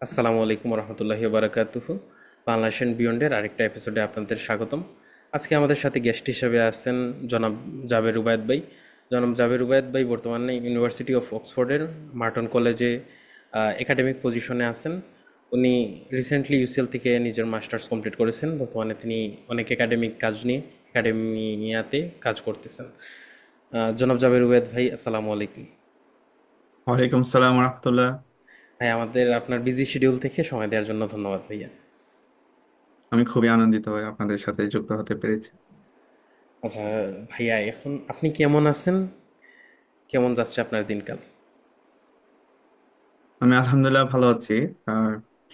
আসসালামু আলাইকুম রহমতুল্লাহি বারাকাতুহু। বাংলাদেশ অ্যান্ড বিয়ন্ডের আরেকটা এপিসোডে আপনাদের স্বাগতম। আজকে আমাদের সাথে গেস্ট হিসেবে আসছেন জনাব জাবের উবায়েদ ভাই। জনাব জাবের উবায়েদ ভাই বর্তমানে ইউনিভার্সিটি অফ অক্সফোর্ডের মার্টন কলেজে একাডেমিক পজিশনে আছেন। উনি রিসেন্টলি ইউসিএল থেকে নিজের মাস্টার্স কমপ্লিট করেছেন। বর্তমানে তিনি অনেক একাডেমিক কাজ নিয়ে একাডেমিয়াতে কাজ করতেছেন। জনাব জাবের উবায়েদ ভাই, আসসালামু আলাইকুম। ওয়ালাইকুম সালাম রহমতুল্লাহ। ভাই, আমাদের আপনার বিজি শিডিউল থেকে সময় দেওয়ার জন্য ধন্যবাদ ভাইয়া। আমি খুবই আনন্দিত হয়ে আপনাদের সাথে যুক্ত হতে পেরেছি। আচ্ছা ভাইয়া, এখন আপনি কেমন আছেন? কেমন যাচ্ছে আপনার দিনকাল? আমি আলহামদুলিল্লাহ ভালো আছি। আর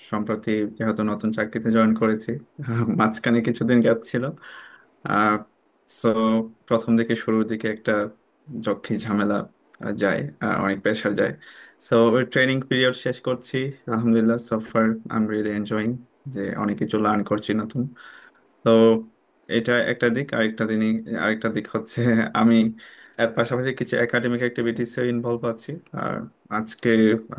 সম্প্রতি যেহেতু নতুন চাকরিতে জয়েন করেছি, মাঝখানে কিছুদিন গ্যাপ ছিল। আর সো প্রথম দিকে শুরুর দিকে একটা যক্ষি ঝামেলা যায়, অনেক প্রেশার যায়। সো ওই ট্রেনিং পিরিয়ড শেষ করছি। আলহামদুলিল্লাহ so far I am really enjoying, যে অনেক কিছু লার্ন করছি নতুন। তো এটা একটা দিক। আরেকটা দিক হচ্ছে আমি এর পাশাপাশি কিছু একাডেমিক অ্যাক্টিভিটিসে ইনভলভ আছি। আর আজকে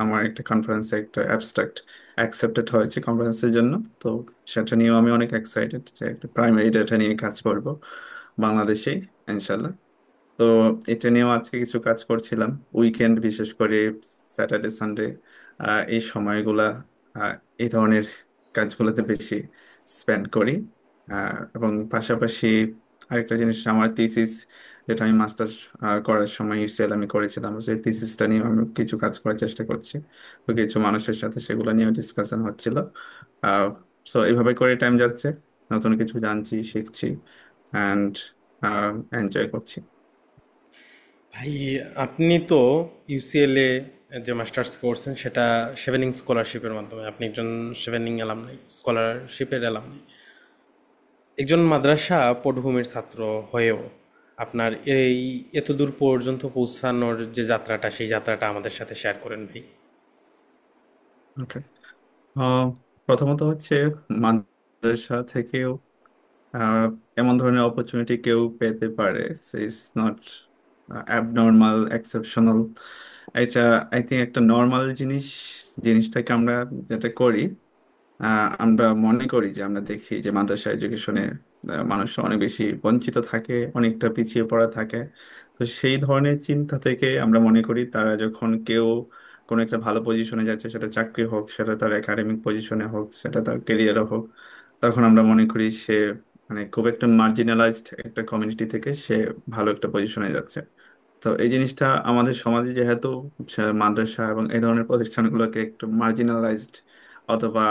আমার একটা কনফারেন্সে একটা অ্যাবস্ট্রাক্ট অ্যাকসেপ্টেড হয়েছে কনফারেন্সের জন্য। তো সেটা নিয়েও আমি অনেক এক্সাইটেড যে একটা প্রাইমারি ডেটা নিয়ে কাজ করব বাংলাদেশেই, ইনশাল্লাহ। তো এটা নিয়েও আজকে কিছু কাজ করছিলাম। উইকেন্ড, বিশেষ করে স্যাটারডে সানডে, এই সময়গুলা এই ধরনের কাজগুলোতে বেশি স্পেন্ড করি। এবং পাশাপাশি আরেকটা জিনিস, আমার থিসিস, যেটা আমি মাস্টার্স করার সময় ইউসিএল আমি করেছিলাম, সেই থিসিসটা নিয়ে আমি কিছু কাজ করার চেষ্টা করছি। তো কিছু মানুষের সাথে সেগুলো নিয়ে ডিসকাশন হচ্ছিল। সো এইভাবে করে টাইম যাচ্ছে, নতুন কিছু জানছি, শিখছি, অ্যান্ড এনজয় করছি। ভাই, আপনি তো ইউসিএলে যে মাস্টার্স করছেন সেটা সেভেনিং স্কলারশিপের মাধ্যমে। আপনি একজন সেভেনিং অ্যালামনাই, স্কলারশিপের অ্যালামনাই। একজন মাদ্রাসা পটভূমির ছাত্র হয়েও আপনার এই এতদূর পর্যন্ত পৌঁছানোর যে যাত্রাটা, সেই যাত্রাটা আমাদের সাথে শেয়ার করেন ভাই। ওকে। প্রথমত হচ্ছে, মাদ্রাসা থেকেও আহ, এমন ধরনের অপরচুনিটি কেউ পেতে পারে, ইজ নট অ্যাবনর্মাল, এক্সেপশনাল। এটা আই থিঙ্ক একটা নর্মাল জিনিস। জিনিসটাকে আমরা যেটা করি, আমরা মনে করি যে, আমরা দেখি যে মাদ্রাসা এডুকেশনে মানুষ অনেক বেশি বঞ্চিত থাকে, অনেকটা পিছিয়ে পড়া থাকে। তো সেই ধরনের চিন্তা থেকে আমরা মনে করি তারা যখন কেউ কোনো একটা ভালো পজিশনে যাচ্ছে, সেটা চাকরি হোক, সেটা তার একাডেমিক পজিশনে হোক, সেটা তার কেরিয়ারে হোক, তখন আমরা মনে করি সে মানে খুব একটা মার্জিনালাইজড একটা কমিউনিটি থেকে সে ভালো একটা পজিশনে যাচ্ছে। তো এই জিনিসটা আমাদের সমাজে যেহেতু মাদ্রাসা এবং এই ধরনের প্রতিষ্ঠানগুলোকে একটু মার্জিনালাইজড অথবা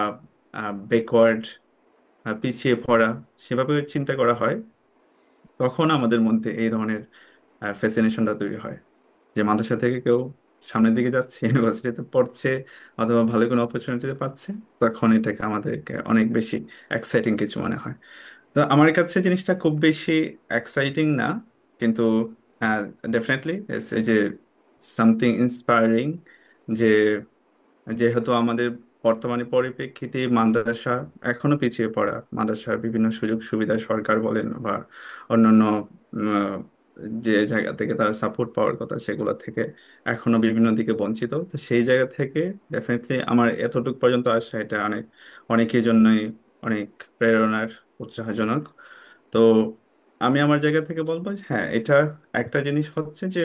ব্যাকওয়ার্ড, পিছিয়ে পড়া সেভাবে চিন্তা করা হয়, তখন আমাদের মধ্যে এই ধরনের ফ্যাসিনেশনটা তৈরি হয় যে মাদ্রাসা থেকে কেউ সামনের দিকে যাচ্ছে, ইউনিভার্সিটিতে পড়ছে, অথবা ভালো কোনো অপরচুনিটিতে পাচ্ছে, তখন এটাকে আমাদেরকে অনেক বেশি এক্সাইটিং কিছু মনে হয়। তো আমার কাছে জিনিসটা খুব বেশি এক্সাইটিং না, কিন্তু ডেফিনেটলি এই যে সামথিং ইন্সপায়ারিং, যে যেহেতু আমাদের বর্তমানে পরিপ্রেক্ষিতে মাদ্রাসা এখনো পিছিয়ে পড়া, মাদ্রাসার বিভিন্ন সুযোগ সুবিধা সরকার বলেন বা অন্যান্য উম, যে জায়গা থেকে তারা সাপোর্ট পাওয়ার কথা, সেগুলো থেকে এখনো বিভিন্ন দিকে বঞ্চিত। তো সেই জায়গা থেকে ডেফিনেটলি আমার এতটুকু পর্যন্ত আসা, এটা অনেকের জন্যই অনেক প্রেরণার, উৎসাহজনক। তো আমি আমার জায়গা থেকে বলবো যে, হ্যাঁ, এটা একটা জিনিস হচ্ছে যে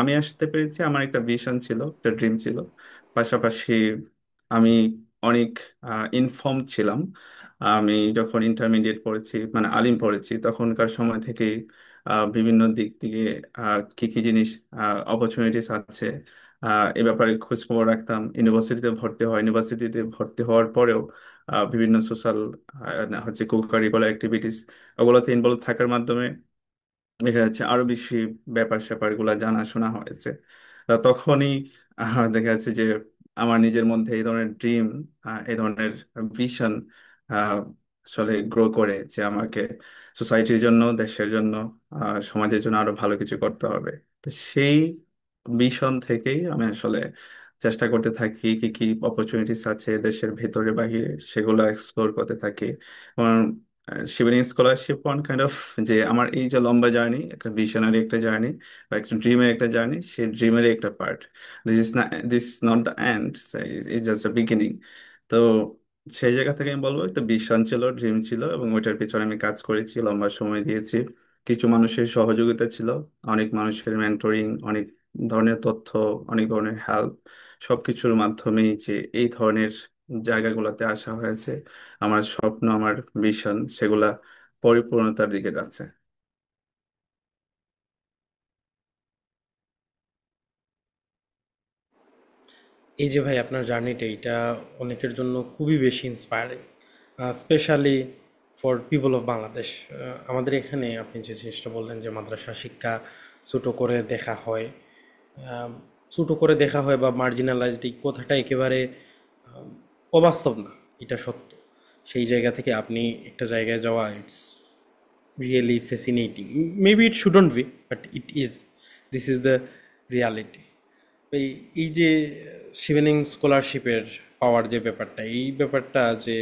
আমি আসতে পেরেছি, আমার একটা ভিশন ছিল, একটা ড্রিম ছিল। পাশাপাশি আমি অনেক ইনফর্ম ছিলাম। আমি যখন ইন্টারমিডিয়েট পড়েছি, মানে আলিম পড়েছি, তখনকার সময় থেকে বিভিন্ন দিক থেকে কি কি জিনিস, অপরচুনিটিস আছে, এ ব্যাপারে খোঁজ খবর রাখতাম। ইউনিভার্সিটিতে ভর্তি হওয়ার পরেও বিভিন্ন সোশ্যাল হচ্ছে কো কারিকুলার অ্যাক্টিভিটিস, ওগুলোতে ইনভলভ থাকার মাধ্যমে দেখা যাচ্ছে আরো বেশি ব্যাপার স্যাপার গুলা জানাশোনা হয়েছে। তখনই দেখা যাচ্ছে যে আমার নিজের মধ্যে এই ধরনের ড্রিম, এই ধরনের ভিশন আসলে গ্রো করে, যে আমাকে সোসাইটির জন্য, দেশের জন্য, সমাজের জন্য আরো ভালো কিছু করতে হবে। তো সেই ভিশন থেকেই আমি আসলে চেষ্টা করতে থাকি কি কি অপরচুনিটিস আছে দেশের ভেতরে বাহিরে, সেগুলো এক্সপ্লোর করতে থাকি। শিবেনিং স্কলারশিপ ওয়ান কাইন্ড অফ, যে আমার এই যে লম্বা জার্নি, একটা ভিশনারি একটা জার্নি বা একটা ড্রিমের একটা জার্নি, সেই ড্রিমের একটা part. This is not the end, is just the beginning. তো সেই জায়গা থেকে আমি বলবো একটা ভিশন ছিল, ড্রিম ছিল, এবং ওইটার পিছনে আমি কাজ করেছি, লম্বা সময় দিয়েছি। কিছু মানুষের সহযোগিতা ছিল, অনেক মানুষের মেন্টরিং, অনেক ধরনের তথ্য, অনেক ধরনের হেল্প, সবকিছুর মাধ্যমেই যে এই ধরনের জায়গাগুলোতে আসা হয়েছে। আমার স্বপ্ন, আমার ভিশন, সেগুলা পরিপূর্ণতার দিকে যাচ্ছে। এই যে ভাই আপনার জার্নিটা, এটা অনেকের জন্য খুবই বেশি inspiring, specially for people of Bangladesh. আমাদের এখানে আপনি যে জিনিসটা বললেন যে মাদ্রাসা শিক্ষা ছোটো করে দেখা হয়, আম, ছোটো করে দেখা হয় বা মার্জিনালাইজড, এই কথাটা একেবারে অবাস্তব না, এটা সত্য। সেই জায়গা থেকে আপনি একটা জায়গায় যাওয়া, it's really fascinating. Maybe it shouldn't B, but it is, this is the reality. এই এই যে শিভেনিং স্কলারশিপের পাওয়ার যে ব্যাপারটা, এই ব্যাপারটা যে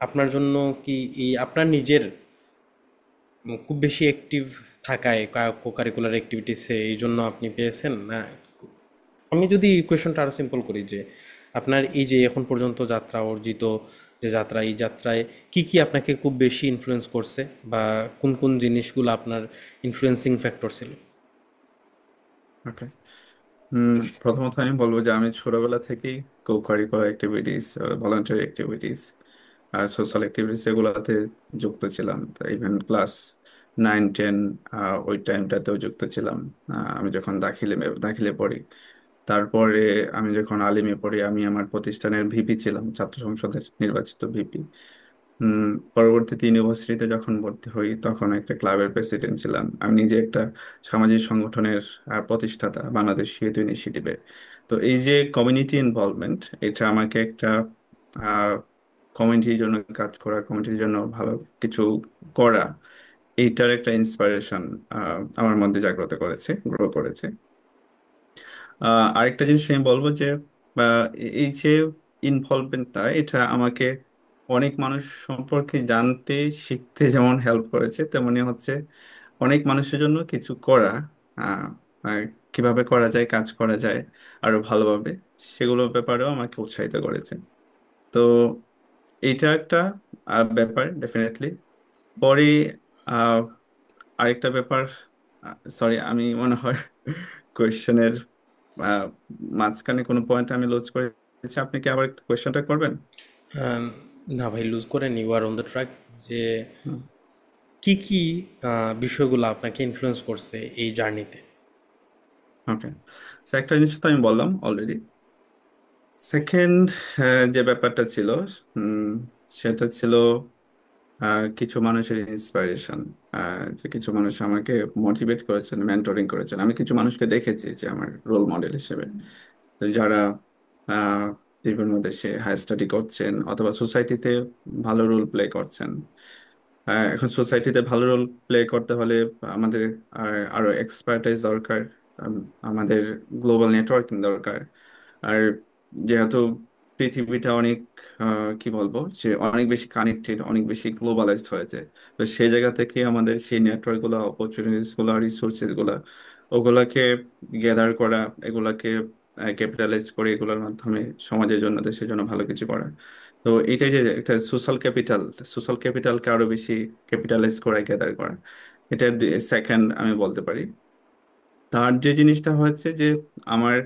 আপনার জন্য কি, এই আপনার নিজের খুব বেশি অ্যাক্টিভ থাকায় কো কারিকুলার অ্যাক্টিভিটিসে এই জন্য আপনি পেয়েছেন না? আমি যদি কোয়েশনটা আরও সিম্পল করি, যে আপনার এই যে এখন পর্যন্ত যাত্রা অর্জিত যে যাত্রা, এই যাত্রায় কি কি আপনাকে খুব বেশি ইনফ্লুয়েন্স করছে, বা কোন কোন জিনিসগুলো আপনার ইনফ্লুয়েন্সিং ফ্যাক্টর ছিল? ওকে। হুম প্রথমত আমি বলবো যে আমি ছোটবেলা থেকেই co curricular activities, voluntary activities আর সোশ্যাল অ্যাক্টিভিটিস এগুলাতে যুক্ত ছিলাম। তো ইভেন ক্লাস 9-10 ওই টাইমটাতেও যুক্ত ছিলাম। আমি যখন দাখিলে পড়ি, তারপরে আমি যখন আলিমে পড়ি, আমি আমার প্রতিষ্ঠানের ভিপি ছিলাম, ছাত্র সংসদের নির্বাচিত ভিপি। উম পরবর্তীতে ইউনিভার্সিটিতে যখন ভর্তি হই, তখন একটা ক্লাবের প্রেসিডেন্ট ছিলাম। আমি নিজে একটা সামাজিক সংগঠনের প্রতিষ্ঠাতা, বাংলাদেশ ইউথ ইনিশিয়েটিভে। তো এই যে কমিউনিটি ইনভলভমেন্ট, এটা আমাকে একটা কমিউনিটির জন্য কাজ করা, কমিউনিটির জন্য ভালো কিছু করা, এইটার একটা ইন্সপিরেশন আমার মধ্যে জাগ্রত করেছে, গ্রো করেছে। আরেকটা জিনিস আমি বলবো যে এই যে ইনভলভমেন্টটা, এটা আমাকে অনেক মানুষ সম্পর্কে জানতে, শিখতে যেমন হেল্প করেছে, তেমনি হচ্ছে অনেক মানুষের জন্য কিছু করা, আহ, আর কিভাবে করা যায়, কাজ করা যায় আরো ভালোভাবে, সেগুলোর ব্যাপারেও আমাকে উৎসাহিত করেছে। তো এইটা একটা ব্যাপার ডেফিনেটলি। পরে আহ, আরেকটা ব্যাপার, সরি আমি মনে হয় কোয়েশ্চেনের মাঝখানে কোনো পয়েন্ট আমি লুজ করেছি, আপনি কি আবার কোয়েশ্চেনটা করবেন? আম, না ভাই, লুজ করেন, you are on the track. যে কি কি বিষয়গুলো আপনাকে ইনফ্লুয়েন্স করছে এই জার্নিতে? ওকে, একটা জিনিস তো আমি বললাম অলরেডি। সেকেন্ড যে ব্যাপারটা ছিল, উম, সেটা ছিল কিছু মানুষের ইন্সপিরেশন। যে কিছু মানুষ আমাকে মোটিভেট করেছেন, মেন্টরিং করেছেন। আমি কিছু মানুষকে দেখেছি যে আমার রোল মডেল হিসেবে, তো যারা আহ, বিভিন্ন দেশে হায়ার স্টাডি করছেন অথবা সোসাইটিতে ভালো রোল প্লে করছেন। এখন সোসাইটিতে ভালো রোল প্লে করতে হলে আমাদের আরো এক্সপার্টাইজ দরকার। আম, আমাদের গ্লোবাল নেটওয়ার্কিং দরকার। আর যেহেতু পৃথিবীটা অনেক কি বলবো, যে অনেক বেশি কানেক্টেড, অনেক বেশি গ্লোবালাইজড হয়েছে। তো সেই জায়গা থেকে আমাদের সেই নেটওয়ার্ক গুলো, অপরচুনিটিস গুলো, রিসোর্সেস গুলা, ওগুলাকে গ্যাদার করা, এগুলাকে ক্যাপিটালাইজ করে এগুলোর মাধ্যমে সমাজের জন্য, দেশের জন্য ভালো কিছু করা। তো এইটাই যে একটা সোশ্যাল ক্যাপিটাল, সোশ্যাল ক্যাপিটালকে আরো বেশি ক্যাপিটালাইজ করা, গ্যাদার করা, এটা সেকেন্ড আমি বলতে পারি। তার যে জিনিসটা হচ্ছে যে আমার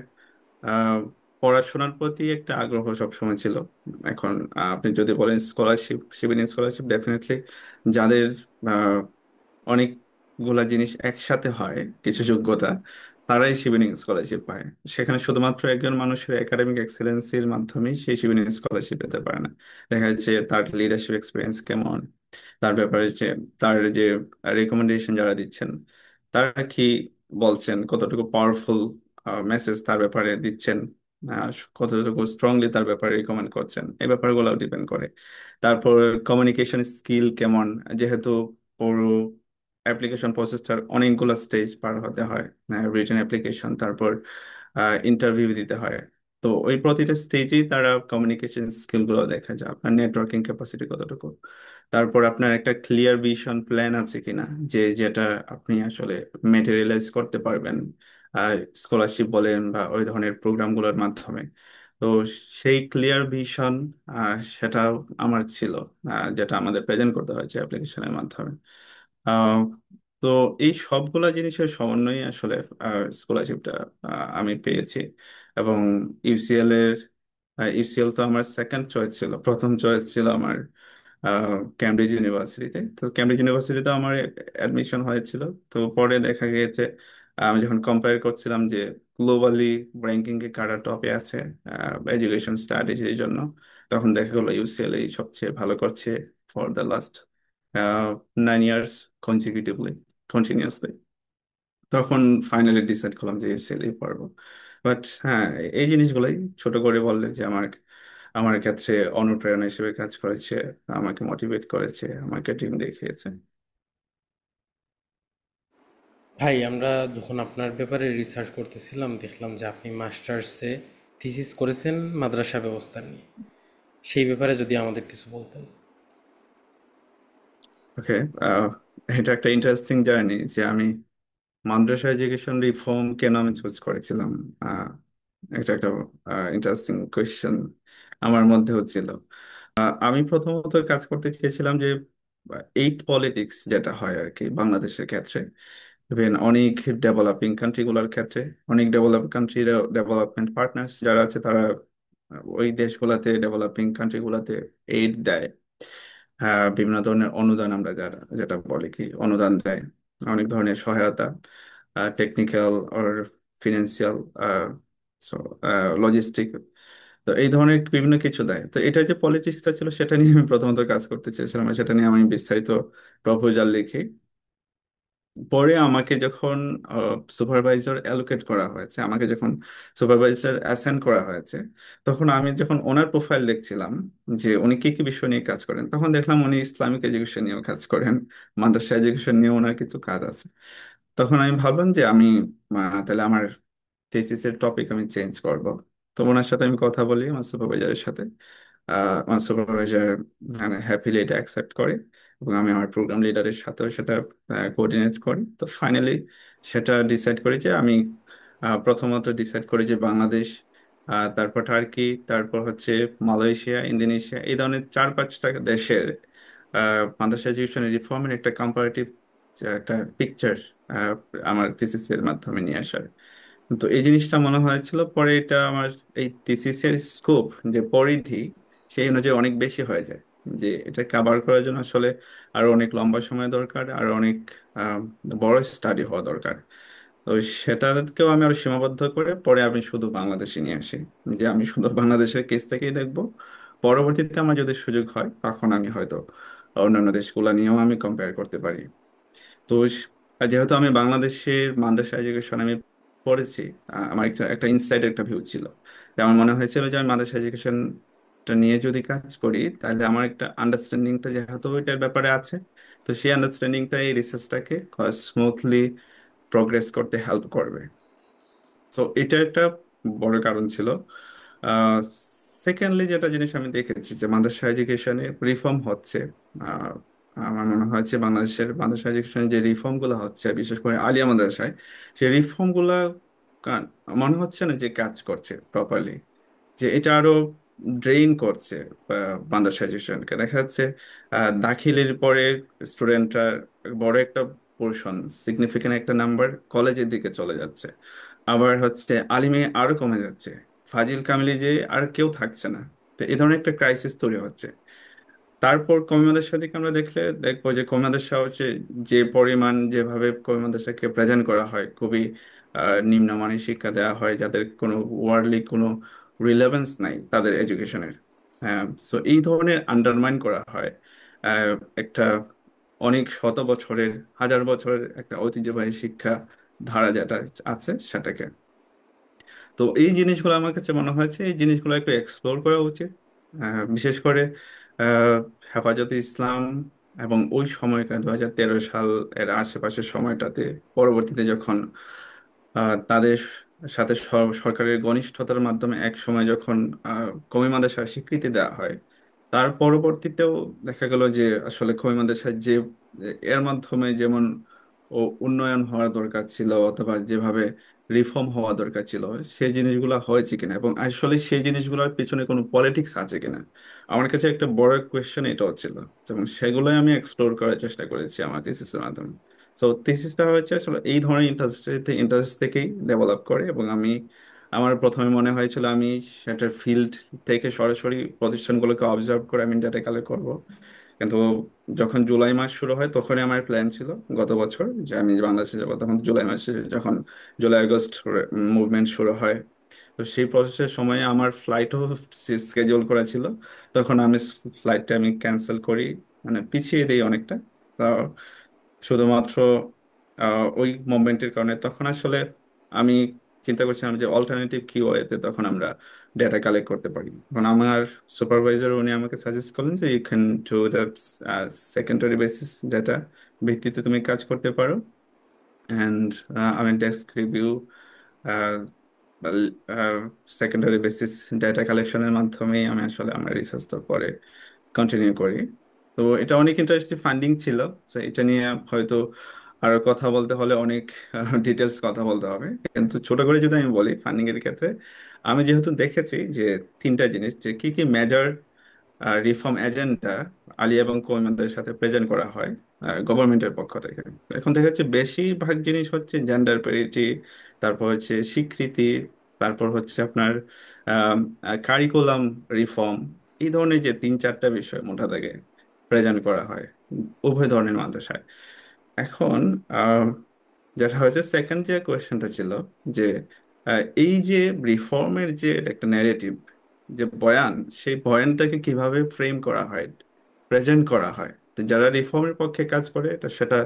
আহ, পড়াশোনার প্রতি একটা আগ্রহ সবসময় ছিল। এখন আপনি যদি বলেন স্কলারশিপ, শিবির স্কলারশিপ, ডেফিনেটলি যাদের অনেকগুলা জিনিস একসাথে হয়, কিছু যোগ্যতা, তারাই শিবিনিং স্কলারশিপ পায়। সেখানে শুধুমাত্র একজন মানুষের একাডেমিক এক্সেলেন্সির মাধ্যমেই সেই শিবিনিং স্কলারশিপ পেতে পারে না। দেখা যাচ্ছে তার লিডারশিপ এক্সপিরিয়েন্স কেমন, তার ব্যাপারে যে তার যে রেকমেন্ডেশন যারা দিচ্ছেন, তারা কি বলছেন, কতটুকু পাওয়ারফুল মেসেজ তার ব্যাপারে দিচ্ছেন, আহ, কতটুকু স্ট্রংলি তার ব্যাপারে রিকমেন্ড করছেন, এই ব্যাপারগুলো ডিপেন্ড করে। তারপর কমিউনিকেশন স্কিল কেমন, যেহেতু পুরো অ্যাপ্লিকেশন প্রসেসটার অনেকগুলো স্টেজ পার হতে হয়, রিটেন অ্যাপ্লিকেশন, তারপর ইন্টারভিউ দিতে হয়, তো ওই প্রতিটা স্টেজেই তারা কমিউনিকেশন স্কিল গুলো দেখা যায়, আপনার নেটওয়ার্কিং ক্যাপাসিটি কতটুকু, তারপর আপনার একটা ক্লিয়ার ভিশন প্ল্যান আছে কিনা, যে যেটা আপনি আসলে মেটেরিয়ালাইজ করতে পারবেন স্কলারশিপ বলেন বা ওই ধরনের প্রোগ্রামগুলোর মাধ্যমে। তো সেই ক্লিয়ার ভিশন সেটা আমার ছিল, যেটা আমাদের প্রেজেন্ট করতে হয়েছে অ্যাপ্লিকেশনের মাধ্যমে। আহ, তো এই সবগুলা জিনিসের সমন্বয়ে আসলে স্কলারশিপটা আমি পেয়েছি। এবং ইউসিএল এর ইউসিএল তো আমার সেকেন্ড চয়েস ছিল, প্রথম চয়েস ছিল আমার ক্যামব্রিজ ইউনিভার্সিটিতে। তো ক্যামব্রিজ ইউনিভার্সিটিতে আমার অ্যাডমিশন হয়েছিল। তো পরে দেখা গিয়েছে আমি যখন কম্পেয়ার করছিলাম যে গ্লোবালি র্যাঙ্কিং এ কারা টপে আছে এডুকেশন স্ট্র্যাটেজির জন্য, তখন দেখা গেলো ইউসিএল এই সবচেয়ে ভালো করছে for the last 9 years consecutively, continuously. তখন ফাইনালি ডিসাইড করলাম যে ইউসিএল পড়বো। বাট হ্যাঁ, এই জিনিসগুলোই ছোট করে বললে যে আমার আমার ক্ষেত্রে অনুপ্রেরণা হিসেবে কাজ করেছে, আমাকে মোটিভেট করেছে, আমাকে ড্রিম দেখিয়েছে। ভাই, আমরা যখন আপনার ব্যাপারে রিসার্চ করতেছিলাম দেখলাম যে আপনি মাস্টার্সে থিসিস করেছেন মাদ্রাসা ব্যবস্থা নিয়ে। সেই ব্যাপারে যদি আমাদের কিছু বলতেন। ওকে, এটা একটা ইন্টারেস্টিং জার্নি যে আমি মাদ্রাসা এডুকেশন রিফর্ম কেন আমি চুজ করেছিলাম। আহ, এটা একটা ইন্টারেস্টিং কোয়েশ্চেন আমার মধ্যে হচ্ছিল। আমি প্রথমত কাজ করতে চেয়েছিলাম যে এইট পলিটিক্স যেটা হয় আর কি বাংলাদেশের ক্ষেত্রে, ইভেন অনেক ডেভেলপিং কান্ট্রিগুলোর ক্ষেত্রে, অনেক ডেভেলপ কান্ট্রির ডেভেলপমেন্ট পার্টনার্স যারা আছে তারা ওই দেশগুলোতে ডেভেলপিং কান্ট্রিগুলোতে এইড দেয়। হ্যাঁ, বিভিন্ন ধরনের অনুদান, আমরা যেটা বলি কি অনুদান দেয়, অনেক ধরনের সহায়তা, টেকনিক্যাল আর ফিনান্সিয়াল, লজিস্টিক। তো এই ধরনের বিভিন্ন কিছু দেয়। তো এটা যে পলিটিক্সটা ছিল সেটা নিয়ে আমি প্রথমত কাজ করতে চেয়েছিলাম, আর সেটা নিয়ে আমি বিস্তারিত প্রপোজাল লিখি। পরে আমাকে যখন সুপারভাইজার অ্যালোকেট করা হয়েছে, আমাকে যখন সুপারভাইজার অ্যাসাইন করা হয়েছে, তখন আমি যখন ওনার প্রোফাইল দেখছিলাম যে উনি কি কি বিষয় নিয়ে কাজ করেন, তখন দেখলাম উনি ইসলামিক এডুকেশন নিয়েও কাজ করেন, মাদ্রাসা এডুকেশন নিয়ে ওনার কিছু কাজ আছে। তখন আমি ভাবলাম যে আমি তাহলে আমার থিসিসের টপিক আমি চেঞ্জ করব। তো ওনার সাথে আমি কথা বলি, আমার সুপারভাইজারের সাথে। আমার সুপারভাইজার মানে হ্যাপিলি এটা অ্যাকসেপ্ট করে, এবং আমি আমার প্রোগ্রাম লিডারের সাথেও সেটা কোঅর্ডিনেট করি। তো ফাইনালি সেটা ডিসাইড করি যে আমি প্রথমত ডিসাইড করি যে বাংলাদেশ, তারপর টার্কি, তারপর হচ্ছে মালয়েশিয়া, ইন্দোনেশিয়া, এই ধরনের 4-5টা দেশের মাদ্রাসা এডুকেশন রিফর্মের একটা কম্পারেটিভ একটা পিকচার আমার থিসিসের মাধ্যমে নিয়ে আসার। তো এই জিনিসটা মনে হয়েছিল, পরে এটা আমার এই থিসিসের স্কোপ, যে পরিধি, সেই অনুযায়ী অনেক বেশি হয়ে যায়, যে এটা কভার করার জন্য আসলে আরো অনেক লম্বা সময় দরকার, আর অনেক আহ, বড় স্টাডি হওয়া দরকার। তো সেটাকেও আমি আরো সীমাবদ্ধ করে পরে আমি শুধু বাংলাদেশে নিয়ে আসি, যে আমি শুধু বাংলাদেশের কেস থেকেই দেখবো। পরবর্তীতে আমার যদি সুযোগ হয় তখন আমি হয়তো অন্যান্য দেশগুলো নিয়েও আমি কম্পেয়ার করতে পারি। তো যেহেতু আমি বাংলাদেশের মাদ্রাসা এডুকেশন আমি পড়েছি, আমার একটা একটা ইনসাইড একটা ভিউ ছিল, যে আমার মনে হয়েছিল যে আমি মাদ্রাসা এডুকেশনটা নিয়ে যদি কাজ করি তাহলে আমার একটা আন্ডারস্ট্যান্ডিংটা যেহেতু এটার ব্যাপারে আছে, তো সেই আন্ডারস্ট্যান্ডিংটা এই রিসার্চটাকে স্মুথলি প্রগ্রেস করতে হেল্প করবে। তো এটা একটা বড় কারণ ছিল। সেকেন্ডলি যেটা জিনিস আমি দেখেছি যে মাদ্রাসা এডুকেশনে রিফর্ম হচ্ছে, আহ, আমার মনে হয়েছে বাংলাদেশের মাদ্রাসা এডুকেশনে যে রিফর্ম গুলো হচ্ছে, বিশেষ করে আলিয়া মাদ্রাসায়, সেই রিফর্ম গুলা মনে হচ্ছে না যে কাজ করছে প্রপারলি, যে এটা আরো ড্রেইন করছে মাদ্রাসা এডুকেশনকে। দেখা যাচ্ছে দাখিলের পরে স্টুডেন্টরা বড় একটা পোর্শন, সিগনিফিকেন্ট একটা নাম্বার কলেজের দিকে চলে যাচ্ছে, আবার হচ্ছে আলিমে আরো কমে যাচ্ছে, ফাজিল কামিলে যে আর কেউ থাকছে না। তো এই ধরনের একটা ক্রাইসিস তৈরি হচ্ছে। তারপর কমি মাদ্রাসা দিকে আমরা দেখলে দেখবো যে কমি মাদ্রাসা হচ্ছে যে পরিমাণ যেভাবে কমি মাদ্রাসাকে প্রেজেন্ট করা হয়, খুবই নিম্নমানের শিক্ষা দেওয়া হয়, যাদের কোনো ওয়ার্ল্ডলি কোনো রিলেভেন্স নাই তাদের এডুকেশনের। হ্যাঁ, সো এই ধরনের আন্ডারমাইন করা হয় আহ, একটা অনেক শত বছরের, হাজার বছরের একটা ঐতিহ্যবাহী শিক্ষা ধারা যেটা আছে সেটাকে। তো এই জিনিসগুলো আমার কাছে মনে হয়েছে এই জিনিসগুলো একটু এক্সপ্লোর করা উচিত। বিশেষ করে আহ, হেফাজতে ইসলাম এবং ওই সময়কার 2013 সাল এর আশেপাশের সময়টাতে, পরবর্তীতে যখন তাদের সাথে সরকারের ঘনিষ্ঠতার মাধ্যমে এক সময় যখন কওমি মাদ্রাসার স্বীকৃতি দেওয়া হয়, তার পরবর্তীতেও দেখা গেল যে আসলে কওমি মাদ্রাসার যে এর মাধ্যমে যেমন উন্নয়ন হওয়া দরকার ছিল অথবা যেভাবে রিফর্ম হওয়া দরকার ছিল, সেই জিনিসগুলো হয়েছে কিনা এবং আসলে সেই জিনিসগুলোর পিছনে কোনো পলিটিক্স আছে কিনা, আমার কাছে একটা বড় কোয়েশ্চেন এটাও ছিল। এবং সেগুলোই আমি এক্সপ্লোর করার চেষ্টা করেছি আমার থিসিসের মাধ্যমে। তো থিসিসটা হয়েছে আসলে এই ধরনের ইন্টারেস্ট থেকেই ডেভেলপ করে। এবং আমার প্রথমে মনে হয়েছিল আমি সেটার ফিল্ড থেকে সরাসরি প্রতিষ্ঠানগুলোকে অবজার্ভ করে আমি ডেটা কালেক্ট করব। কিন্তু যখন জুলাই মাস শুরু হয় তখনই আমার প্ল্যান ছিল গত বছর যে আমি বাংলাদেশে যাবো। তখন জুলাই মাসে যখন জুলাই আগস্ট মুভমেন্ট শুরু হয়, তো সেই প্রসেসের সময় আমার ফ্লাইটও স্কেডিউল করা ছিল। তখন ফ্লাইটটা আমি ক্যান্সেল করি, মানে পিছিয়ে দিই অনেকটা। তো শুধুমাত্র ওই মোমেন্টের কারণে তখন আসলে আমি চিন্তা করছিলাম যে অল্টারনেটিভ কি ওয়েতে তখন আমরা ডেটা কালেক্ট করতে পারি। এখন আমার সুপারভাইজার উনি আমাকে সাজেস্ট করলেন যে you can do the secondary basis data ভিত্তিতে তুমি কাজ করতে পারো। অ্যান্ড আমি desk review, secondary basis data কালেকশনের মাধ্যমেই আমি আসলে আমার রিসার্চটা পরে কন্টিনিউ করি। তো এটা অনেক ইন্টারেস্টিং ফান্ডিং ছিল। তো এটা নিয়ে হয়তো আরো কথা বলতে হলে অনেক ডিটেলস কথা বলতে হবে, কিন্তু ছোট করে যদি আমি বলি ফান্ডিং এর ক্ষেত্রে আমি যেহেতু দেখেছি যে তিনটা জিনিস, যে কি কি মেজর রিফর্ম এজেন্ডা আলিয়া এবং কোয়েমাদের সাথে প্রেজেন্ট করা হয় গভর্নমেন্টের পক্ষ থেকে। এখন দেখা যাচ্ছে বেশিরভাগ জিনিস হচ্ছে জেন্ডার প্যারিটি, তারপর হচ্ছে স্বীকৃতি, তারপর হচ্ছে আপনার কারিকুলাম রিফর্ম। এই ধরনের যে তিন চারটা বিষয় মোটা দাগে প্রেজেন্ট করা হয় উভয় ধরনের মাদ্রাসায়। এখন যেটা হয়েছে সেকেন্ড যে কোয়েশ্চেনটা ছিল যে এই যে রিফর্মের যে একটা ন্যারেটিভ, যে বয়ান, সেই বয়ানটাকে কিভাবে ফ্রেম করা হয়, প্রেজেন্ট করা হয়। তো যারা রিফর্মের পক্ষে কাজ করে, এটা সেটা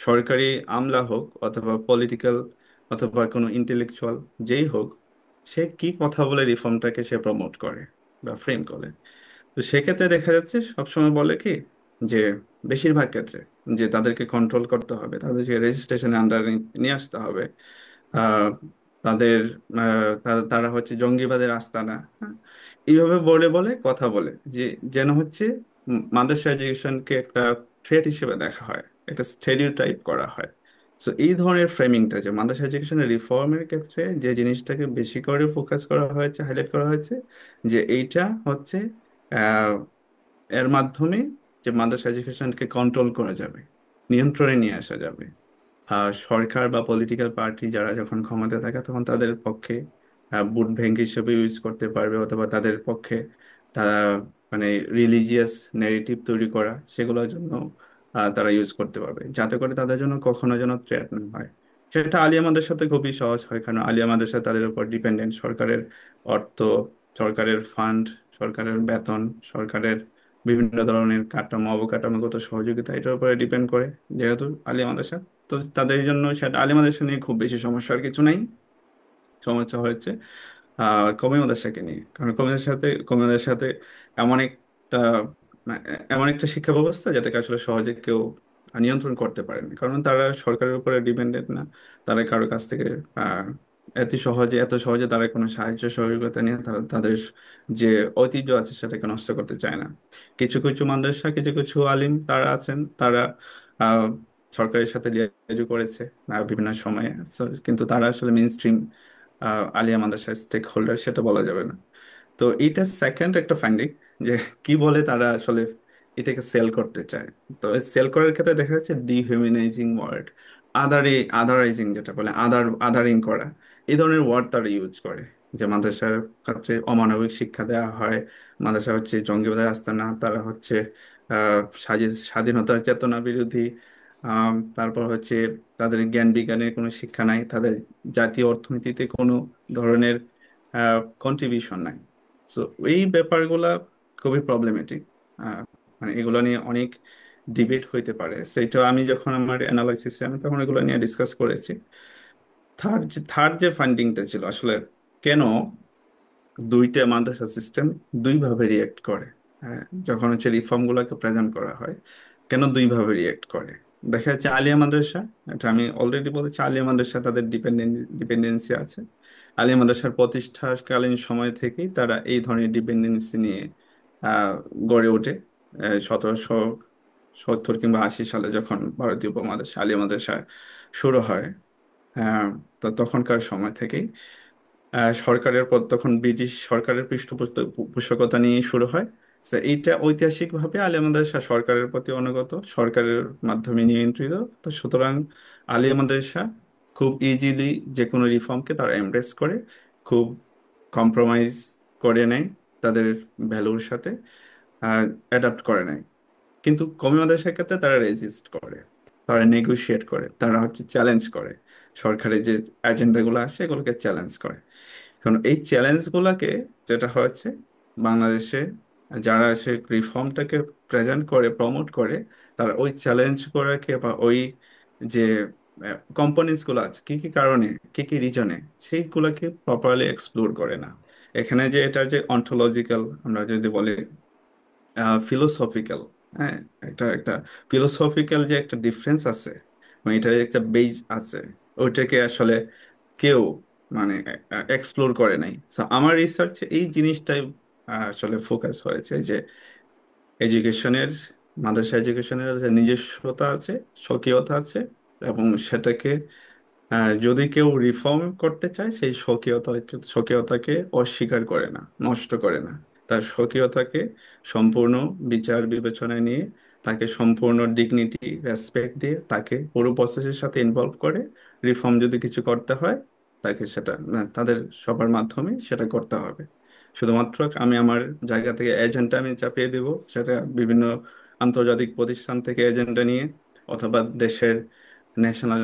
সরকারি আমলা হোক অথবা পলিটিক্যাল অথবা কোনো ইন্টেলেকচুয়াল যেই হোক, সে কি কথা বলে রিফর্মটাকে সে প্রমোট করে বা ফ্রেম করে। তো সেক্ষেত্রে দেখা যাচ্ছে সবসময় বলে কি যে বেশিরভাগ ক্ষেত্রে যে তাদেরকে কন্ট্রোল করতে হবে, তাদেরকে রেজিস্ট্রেশনের আন্ডারে নিয়ে আসতে হবে। আহ, তাদের তারা হচ্ছে জঙ্গিবাদের আস্তানা। হ্যাঁ? এইভাবে বলে বলে কথা বলে যে যেন হচ্ছে মাদ্রাসা এডুকেশনকে একটা থ্রেট হিসেবে দেখা হয়, একটা স্টেরিওটাইপ করা হয়। তো এই ধরনের ফ্রেমিংটা যে মাদ্রাসা এডুকেশনের রিফর্মের ক্ষেত্রে যে জিনিসটাকে বেশি করে ফোকাস করা হয়েছে, হাইলাইট করা হয়েছে, যে এইটা হচ্ছে আহ, এর মাধ্যমে যে মাদ্রাসা এডুকেশনকে কন্ট্রোল করা যাবে, নিয়ন্ত্রণে নিয়ে আসা যাবে। সরকার বা পলিটিক্যাল পার্টি যারা যখন ক্ষমতায় থাকে তখন তাদের পক্ষে ভোট ব্যাংক হিসেবে ইউজ করতে পারবে, অথবা তাদের পক্ষে তারা মানে রিলিজিয়াস নেগেটিভ তৈরি করা সেগুলোর জন্য তারা ইউজ করতে পারবে, যাতে করে তাদের জন্য কখনো যেন থ্রেট না হয়। সেটা আলিয়া মাদ্রাসার সাথে খুবই সহজ হয়, কারণ আলিয়া মাদ্রাসা তাদের উপর ডিপেন্ডেন্ট। সরকারের অর্থ, সরকারের ফান্ড, সরকারের বেতন, সরকারের বিভিন্ন ধরনের কাঠামো, অবকাঠামোগত সহযোগিতা এটার উপরে ডিপেন্ড করে, যেহেতু আলিয়া মাদ্রাসা। তো তাদের জন্য সেটা আলিম আদেরকে নিয়ে খুব বেশি সমস্যার কিছু নাই। সমস্যা হয়েছে কওমি মাদ্রাসাকে নিয়ে, কারণ কওমি মাদ্রাসার সাথে এমন একটা মানে এমন একটা শিক্ষা ব্যবস্থা যেটাকে আসলে সহজে কেউ নিয়ন্ত্রণ করতে পারে না, কারণ তারা সরকারের উপরে ডিপেন্ডেন্ট না। তারা কারো কাছ থেকে আহ এত সহজে তারা কোনো সাহায্য সহযোগিতা নিয়ে তাদের যে ঐতিহ্য আছে সেটাকে নষ্ট করতে চায় না। কিছু কিছু মাদ্রাসা, কিছু কিছু আলিম তারা আছেন, তারা আহ সরকারের সাথে লিয়াজু করেছে বিভিন্ন সময়ে। কিন্তু তারা আসলে মেইন স্ট্রিম আলিয়া মাদ্রাসার স্টেক হোল্ডার সেটা বলা যাবে না। তো এইটা সেকেন্ড একটা ফাইন্ডিং, যে কি বলে তারা আসলে এটাকে সেল করতে চায়। তো সেল করার ক্ষেত্রে দেখা যাচ্ছে ডিহিউম্যানাইজিং ওয়ার্ড, আদারাইজিং যেটা বলে আদারিং করা, এই ধরনের ওয়ার্ড তারা ইউজ করে। যে মাদ্রাসার ক্ষেত্রে অমানবিক শিক্ষা দেওয়া হয়, মাদ্রাসা হচ্ছে জঙ্গিবাদের আস্তানা, তারা হচ্ছে স্বাধীনতার চেতনা বিরোধী। তারপর হচ্ছে তাদের জ্ঞান বিজ্ঞানের কোনো শিক্ষা নাই, তাদের জাতীয় অর্থনীতিতে কোনো ধরনের কন্ট্রিবিউশন নাই। তো এই ব্যাপারগুলা খুবই প্রবলেমেটিক। মানে এগুলো নিয়ে অনেক ডিবেট হইতে পারে, সেটা আমি যখন আমার অ্যানালাইসিসে আমি তখন এগুলো নিয়ে ডিসকাস করেছি। থার্ড যে ফান্ডিংটা ছিল আসলে কেন দুইটা মাদ্রাসা সিস্টেম দুইভাবে রিয়েক্ট করে। হ্যাঁ, যখন হচ্ছে রিফর্ম গুলোকে প্রেজেন্ট করা হয় কেন দুইভাবে রিয়েক্ট করে। দেখা যাচ্ছে আলিয়া মাদ্রাসা, এটা আমি অলরেডি বলেছি, আলিয়া মাদ্রাসা তাদের ডিপেন্ডেন্সি আছে। আলিয়া মাদ্রাসার প্রতিষ্ঠাকালীন সময় থেকেই তারা এই ধরনের ডিপেন্ডেন্সি নিয়ে আহ, গড়ে ওঠে। 1770 কিংবা 80 সালে যখন ভারতীয় উপমহাদেশে আলিয়া মাদ্রাসা শুরু হয়, আহ, তো তখনকার সময় থেকেই সরকারের পর তখন ব্রিটিশ সরকারের পৃষ্ঠপোষকতা নিয়ে শুরু হয়। তো এইটা ঐতিহাসিকভাবে আলিয়া মাদ্রাসা সরকারের প্রতি অনুগত, সরকারের মাধ্যমে নিয়ন্ত্রিত। তো সুতরাং আলিয়া মাদ্রাসা খুব ইজিলি যে কোনো রিফর্মকে তারা এমব্রেস করে, খুব কম্প্রোমাইজ করে নেয় তাদের ভ্যালুর সাথে, আর অ্যাডাপ্ট করে নেয়। কিন্তু কমি মাদ্রাসার ক্ষেত্রে তারা রেজিস্ট করে, তারা নেগোশিয়েট করে, তারা হচ্ছে চ্যালেঞ্জ করে, সরকারের যে এজেন্ডাগুলো আসে এগুলোকে চ্যালেঞ্জ করে। কারণ এই চ্যালেঞ্জগুলোকে, যেটা হচ্ছে বাংলাদেশে যারা এসে রিফর্মটাকে প্রেজেন্ট করে, প্রমোট করে, তারা ওই চ্যালেঞ্জ করাকে বা ওই যে কম্পোনেন্টস গুলো আছে, কি কি কারণে, কি কি রিজনে, সেইগুলোকে প্রপারলি এক্সপ্লোর করে না। এখানে যে এটার যে অন্টোলজিক্যাল, আমরা যদি বলি ফিলোসফিক্যাল, হ্যাঁ, একটা একটা ফিলোসফিক্যাল যে একটা ডিফারেন্স আছে, মানে এটার একটা বেজ আছে, ওইটাকে আসলে কেউ মানে এক্সপ্লোর করে নাই। So, আমার রিসার্চে এই জিনিসটাই আসলে ফোকাস হয়েছে যে এডুকেশনের, মাদ্রাসা এডুকেশনের যে নিজস্বতা আছে, স্বকীয়তা আছে, এবং সেটাকে যদি কেউ রিফর্ম করতে চায় সেই স্বকীয়তাকে অস্বীকার করে না, নষ্ট করে না। তার স্বকীয়তাকে সম্পূর্ণ বিচার বিবেচনায় নিয়ে, তাকে সম্পূর্ণ ডিগনিটি, রেসপেক্ট দিয়ে তাকে পুরো প্রসেসের সাথে ইনভলভ করে রিফর্ম যদি কিছু করতে হয়, তাকে সেটা তাদের সবার মাধ্যমে সেটা করতে হবে। শুধুমাত্র আমি আমার জায়গা থেকে এজেন্ডা আমি চাপিয়ে দেব, সেটা বিভিন্ন আন্তর্জাতিক প্রতিষ্ঠান থেকে এজেন্ডা নিয়ে, অথবা দেশের ন্যাশনাল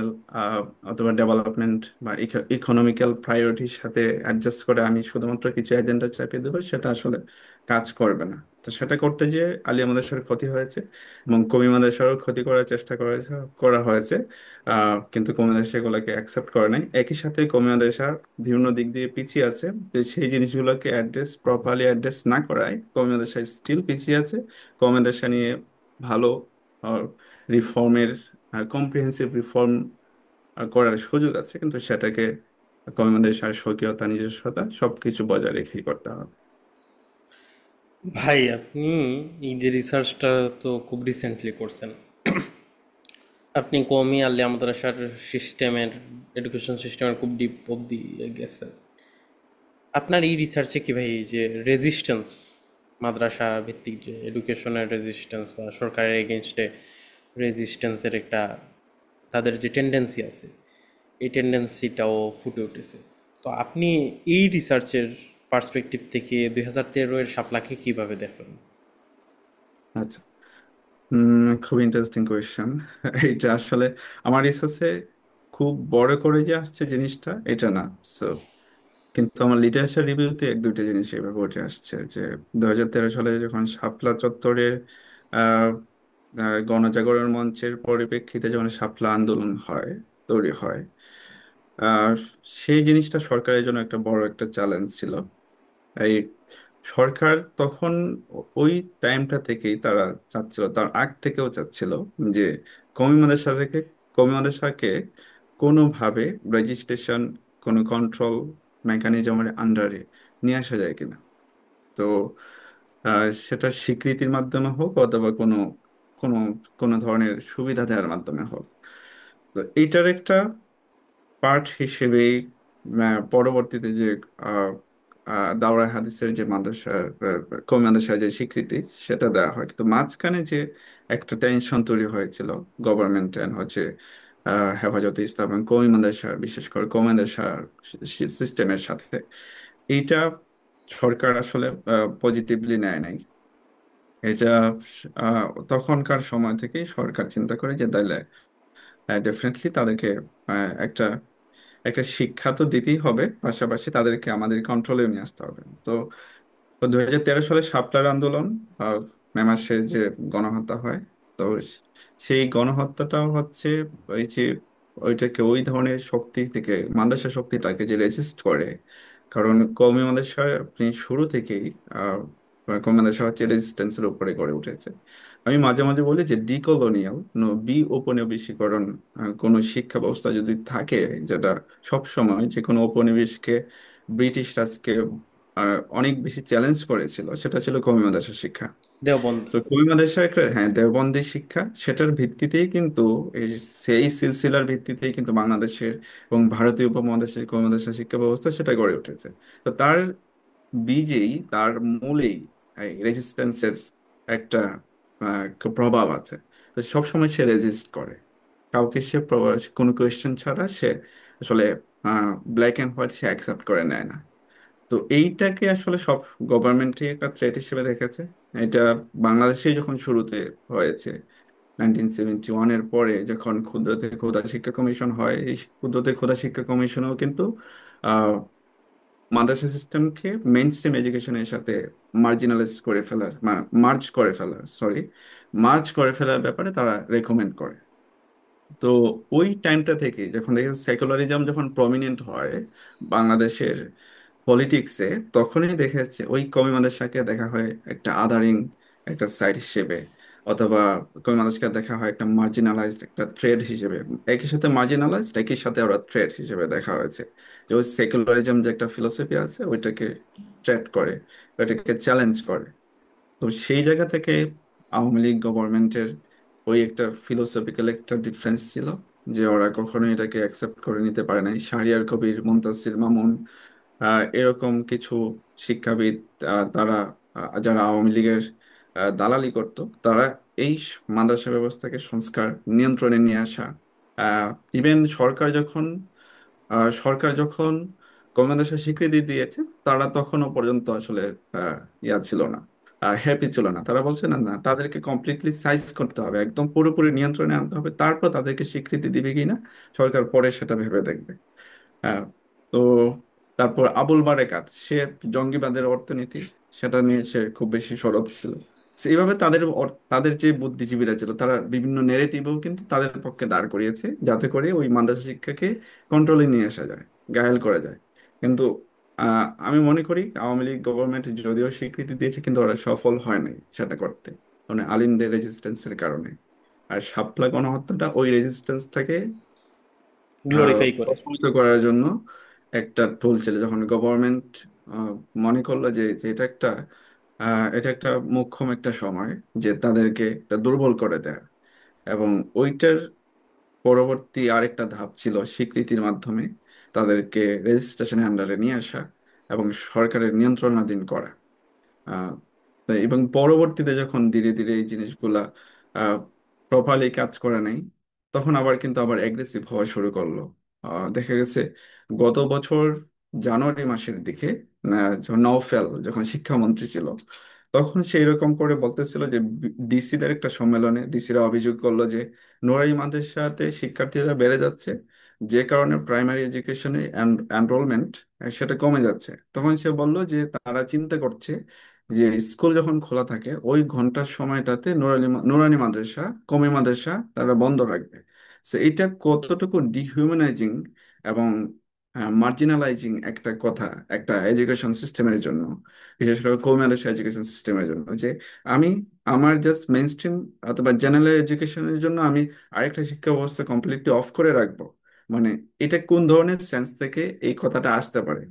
অথবা ডেভেলপমেন্ট বা ইকোনমিক্যাল প্রায়োরিটির সাথে অ্যাডজাস্ট করে আমি শুধুমাত্র কিছু এজেন্ডা চাপিয়ে দেবো, সেটা আসলে কাজ করবে না। তো সেটা করতে গিয়ে আলিয়া মাদ্রাসার ক্ষতি হয়েছে, এবং কমি মাদ্রাসারও ক্ষতি করার চেষ্টা করা হয়েছে। কিন্তু কমি মাদ্রাসা এগুলোকে অ্যাকসেপ্ট করে নাই। একই সাথে কমি মাদ্রাসা বিভিন্ন দিক দিয়ে পিছিয়ে আছে, যে সেই জিনিসগুলোকে প্রপারলি অ্যাড্রেস না করায় কমি মাদ্রাসা স্টিল পিছিয়ে আছে। কমি মাদ্রাসা নিয়ে ভালো রিফর্মের, কম্প্রিহেন্সিভ রিফর্ম করার সুযোগ আছে, কিন্তু সেটাকে কর্মীদের স্বকীয়তা, নিজস্বতা সবকিছু বজায় রেখেই করতে হবে। ভাই আপনি এই যে রিসার্চটা তো খুব রিসেন্টলি করছেন, আপনি কমই আলিয়া মাদ্রাসার সিস্টেমের, এডুকেশন সিস্টেমের খুব ডিপ অব্দি গেছেন। আপনার এই রিসার্চে কি ভাই এই যে রেজিস্ট্যান্স, মাদ্রাসা ভিত্তিক যে এডুকেশনের রেজিস্ট্যান্স বা সরকারের এগেনস্টে রেজিস্ট্যান্সের একটা তাদের যে টেন্ডেন্সি আছে, এই টেন্ডেন্সিটাও ফুটে উঠেছে। তো আপনি এই রিসার্চের পার্সপেক্টিভ থেকে 2013 এর শাপলাকে কীভাবে দেখেন? আচ্ছা, খুব ইন্টারেস্টিং কোয়েশ্চেন। এটা আসলে আমার রিসার্চে খুব বড় করে যে আসছে জিনিসটা এটা না। সো কিন্তু আমার লিটারেচার রিভিউতে এক দুইটা জিনিস এভাবে উঠে আসছে যে 2013 সালে যখন শাপলা চত্বরের আহ, গণজাগরণ মঞ্চের পরিপ্রেক্ষিতে যখন শাপলা আন্দোলন তৈরি হয়, আর সেই জিনিসটা সরকারের জন্য একটা বড় একটা চ্যালেঞ্জ ছিল। এই সরকার তখন ওই টাইমটা থেকেই তারা চাচ্ছিল, তার আগ থেকেও চাচ্ছিল যে কমি মাদ্রাসা থেকে কমি মাদ্রাসাকে কোনোভাবে রেজিস্ট্রেশন, কোনো কন্ট্রোল মেকানিজমের আন্ডারে নিয়ে আসা যায় কিনা। তো সেটা স্বীকৃতির মাধ্যমে হোক, অথবা কোনো কোনো কোনো ধরনের সুবিধা দেওয়ার মাধ্যমে হোক। তো এইটার একটা পার্ট হিসেবেই পরবর্তীতে যে আহ, দাওরাই হাদিসের যে মাদ্রাসা, কওমি মাদ্রাসার যে স্বীকৃতি, সেটা দেওয়া হয়। কিন্তু মাঝখানে যে একটা টেনশন তৈরি হয়েছিল গভর্নমেন্ট এন্ড হচ্ছে হেফাজতে ইসলাম এবং কওমি মাদ্রাসার, বিশেষ করে কওমি মাদ্রাসার সিস্টেমের সাথে, এইটা সরকার আসলে পজিটিভলি নেয় নাই। এটা তখনকার সময় থেকেই সরকার চিন্তা করে যে তাহলে ডেফিনেটলি তাদেরকে একটা একটা শিক্ষা তো দিতেই হবে, পাশাপাশি তাদেরকে আমাদের কন্ট্রোলে নিয়ে আসতে হবে। তো 2013 সালে শাপলার আন্দোলন, আহ, মে মাসে যে গণহত্যা হয়, তো সেই গণহত্যাটাও হচ্ছে ওই যে ওইটাকে ওই ধরনের শক্তি থেকে, মাদ্রাসা শক্তিটাকে যে রেজিস্ট করে। কারণ কওমি মাদ্রাসায় আপনি শুরু থেকেই কমিউনিস্ট হচ্ছে রেজিস্ট্যান্সের উপরে গড়ে উঠেছে। আমি মাঝে মাঝে বলি যে ডিকলোনিয়াল বি ঔপনিবেশিকরণ কোনো শিক্ষা ব্যবস্থা যদি থাকে, যেটা সব সময় যে কোনো উপনিবেশকে ব্রিটিশ রাজকে অনেক বেশি চ্যালেঞ্জ করেছিল, সেটা ছিল কমি মাদ্রাসা শিক্ষা। দেওবন্দ। তো কমি মাদ্রাসা একটা, হ্যাঁ, দেওবন্দি শিক্ষা, সেটার ভিত্তিতেই কিন্তু এই সেই সিলসিলার ভিত্তিতেই কিন্তু বাংলাদেশের এবং ভারতীয় উপমহাদেশের কমি মাদ্রাসা শিক্ষা ব্যবস্থা সেটা গড়ে উঠেছে। তো তার বীজেই, তার মূলেই এই রেজিস্ট্যান্সের একটা প্রভাব আছে। তো সবসময় সে রেজিস্ট করে, কাউকে সে কোনো কোয়েশ্চেন ছাড়া সে আসলে black and white say accept করে নেয় না। তো এইটাকে আসলে সব গভর্নমেন্টই একটা থ্রেট হিসেবে দেখেছে। এটা বাংলাদেশে যখন শুরুতে হয়েছে 1971-এর পরে, যখন ক্ষুদ্র থেকে ক্ষুধা শিক্ষা কমিশন হয়, এই ক্ষুদ্র থেকে ক্ষুধা শিক্ষা কমিশনেও কিন্তু মাদ্রাসা সিস্টেমকে মেইন স্ট্রিম এডুকেশনের সাথে মার্জিনালাইজ করে ফেলার, মার্জ করে ফেলার, সরি, মার্জ করে ফেলার ব্যাপারে তারা রেকমেন্ড করে। তো ওই টাইমটা থেকে যখন দেখেন সেকুলারিজম যখন প্রমিনেন্ট হয় বাংলাদেশের পলিটিক্সে, তখনই দেখা যাচ্ছে ওই কমি মাদ্রাসাকে দেখা হয় একটা আদারিং একটা সাইড হিসেবে, অথবা কমি মাদ্রাসাকে দেখা হয় একটা মার্জিনালাইজড একটা ট্রেড হিসেবে। একই সাথে মার্জিনালাইজড, একই সাথে ওরা ট্রেড হিসেবে দেখা হয়েছে। যে ওই সেকুলারিজম যে একটা ফিলোসফি আছে, ওইটাকে ট্রেড করে, ওইটাকে চ্যালেঞ্জ করে। তো সেই জায়গা থেকে আওয়ামী লীগ গভর্নমেন্টের ওই একটা ফিলোসফিক্যাল একটা ডিফারেন্স ছিল, যে ওরা কখনোই এটাকে অ্যাকসেপ্ট করে নিতে পারে নাই। শাহরিয়ার কবির, মুনতাসির মামুন, এরকম কিছু শিক্ষাবিদ, তারা যারা আওয়ামী লীগের দালালি করত, তারা এই মাদ্রাসা ব্যবস্থাকে সংস্কার নিয়ন্ত্রণে নিয়ে আসা, ইভেন সরকার যখন কর্মদাসের স্বীকৃতি দিয়েছে, তারা তখনও পর্যন্ত আসলে ইয়া ছিল না, হ্যাপি ছিল না। তারা বলছে না, না, তাদেরকে কমপ্লিটলি সাইজ করতে হবে, একদম পুরোপুরি নিয়ন্ত্রণে আনতে হবে, তারপর তাদেরকে স্বীকৃতি দিবে কিনা সরকার পরে সেটা ভেবে দেখবে। হ্যাঁ। তো তারপর আবুল বারেকাত, সে জঙ্গিবাদের অর্থনীতি, সেটা নিয়ে সে খুব বেশি সরব ছিল। So এইভাবে তাদের যে বুদ্ধিজীবীরা ছিল, তারা বিভিন্ন নেরেটিভও কিন্তু তাদের পক্ষে দাঁড় করিয়েছে, যাতে করে ওই মাদ্রাসা শিক্ষাকে কন্ট্রোলে নিয়ে আসা যায়, গায়েল করা যায়। কিন্তু আমি মনে করি আওয়ামী লীগ গভর্নমেন্ট যদিও স্বীকৃতি দিয়েছে, কিন্তু ওরা সফল হয় নাই সেটা করতে, মানে আলিমদের রেজিস্ট্যান্সের কারণে। আর শাপলা গণহত্যাটা ওই রেজিস্ট্যান্সটাকে গ্লোরিফাই করে। প্রশমিত করার জন্য একটা টুল ছিল, যখন গভর্নমেন্ট মনে করলো যে এটা একটা মোক্ষম একটা সময়, যে তাদেরকে একটা দুর্বল করে দেয়। এবং ওইটার পরবর্তী আরেকটা ধাপ ছিল স্বীকৃতির মাধ্যমে তাদেরকে রেজিস্ট্রেশনের আন্ডারে নিয়ে আসা এবং সরকারের নিয়ন্ত্রণাধীন করা। আহ, এবং পরবর্তীতে যখন ধীরে ধীরে এই জিনিসগুলা প্রপারলি কাজ করে নাই, তখন আবার কিন্তু আবার অ্যাগ্রেসিভ হওয়া শুরু করলো। দেখা গেছে গত বছর জানুয়ারি মাসের দিকে যখন নওফেল যখন শিক্ষামন্ত্রী ছিল, তখন সেই রকম করে বলতেছিল যে ডিসিদের একটা সম্মেলনে ডিসিরা অভিযোগ করলো যে নোরাই মাদ্রাসাতে শিক্ষার্থীরা বেড়ে যাচ্ছে, যে কারণে প্রাইমারি এডুকেশনে এনরোলমেন্ট সেটা কমে যাচ্ছে। তখন সে বলল যে তারা চিন্তা করছে যে স্কুল যখন খোলা থাকে ওই ঘন্টার সময়টাতে নুরানি মাদ্রাসা, কমি মাদ্রাসা তারা বন্ধ রাখবে। তো এটা কতটুকু ডিহিউম্যানাইজিং এবং মার্জিনালাইজিং একটা কথা একটা এডুকেশন সিস্টেমের জন্য, বিশেষ করে কমি মাদ্রাসা এডুকেশন সিস্টেমের জন্য, যে আমি আমার জাস্ট মেইন স্ট্রিম অথবা জেনারেল এডুকেশনের জন্য আমি আরেকটা শিক্ষা ব্যবস্থা কমপ্লিটলি অফ করে রাখবো। মানে এটা কোন ধরনের সেন্স থেকে এই কথাটা আসতে পারে,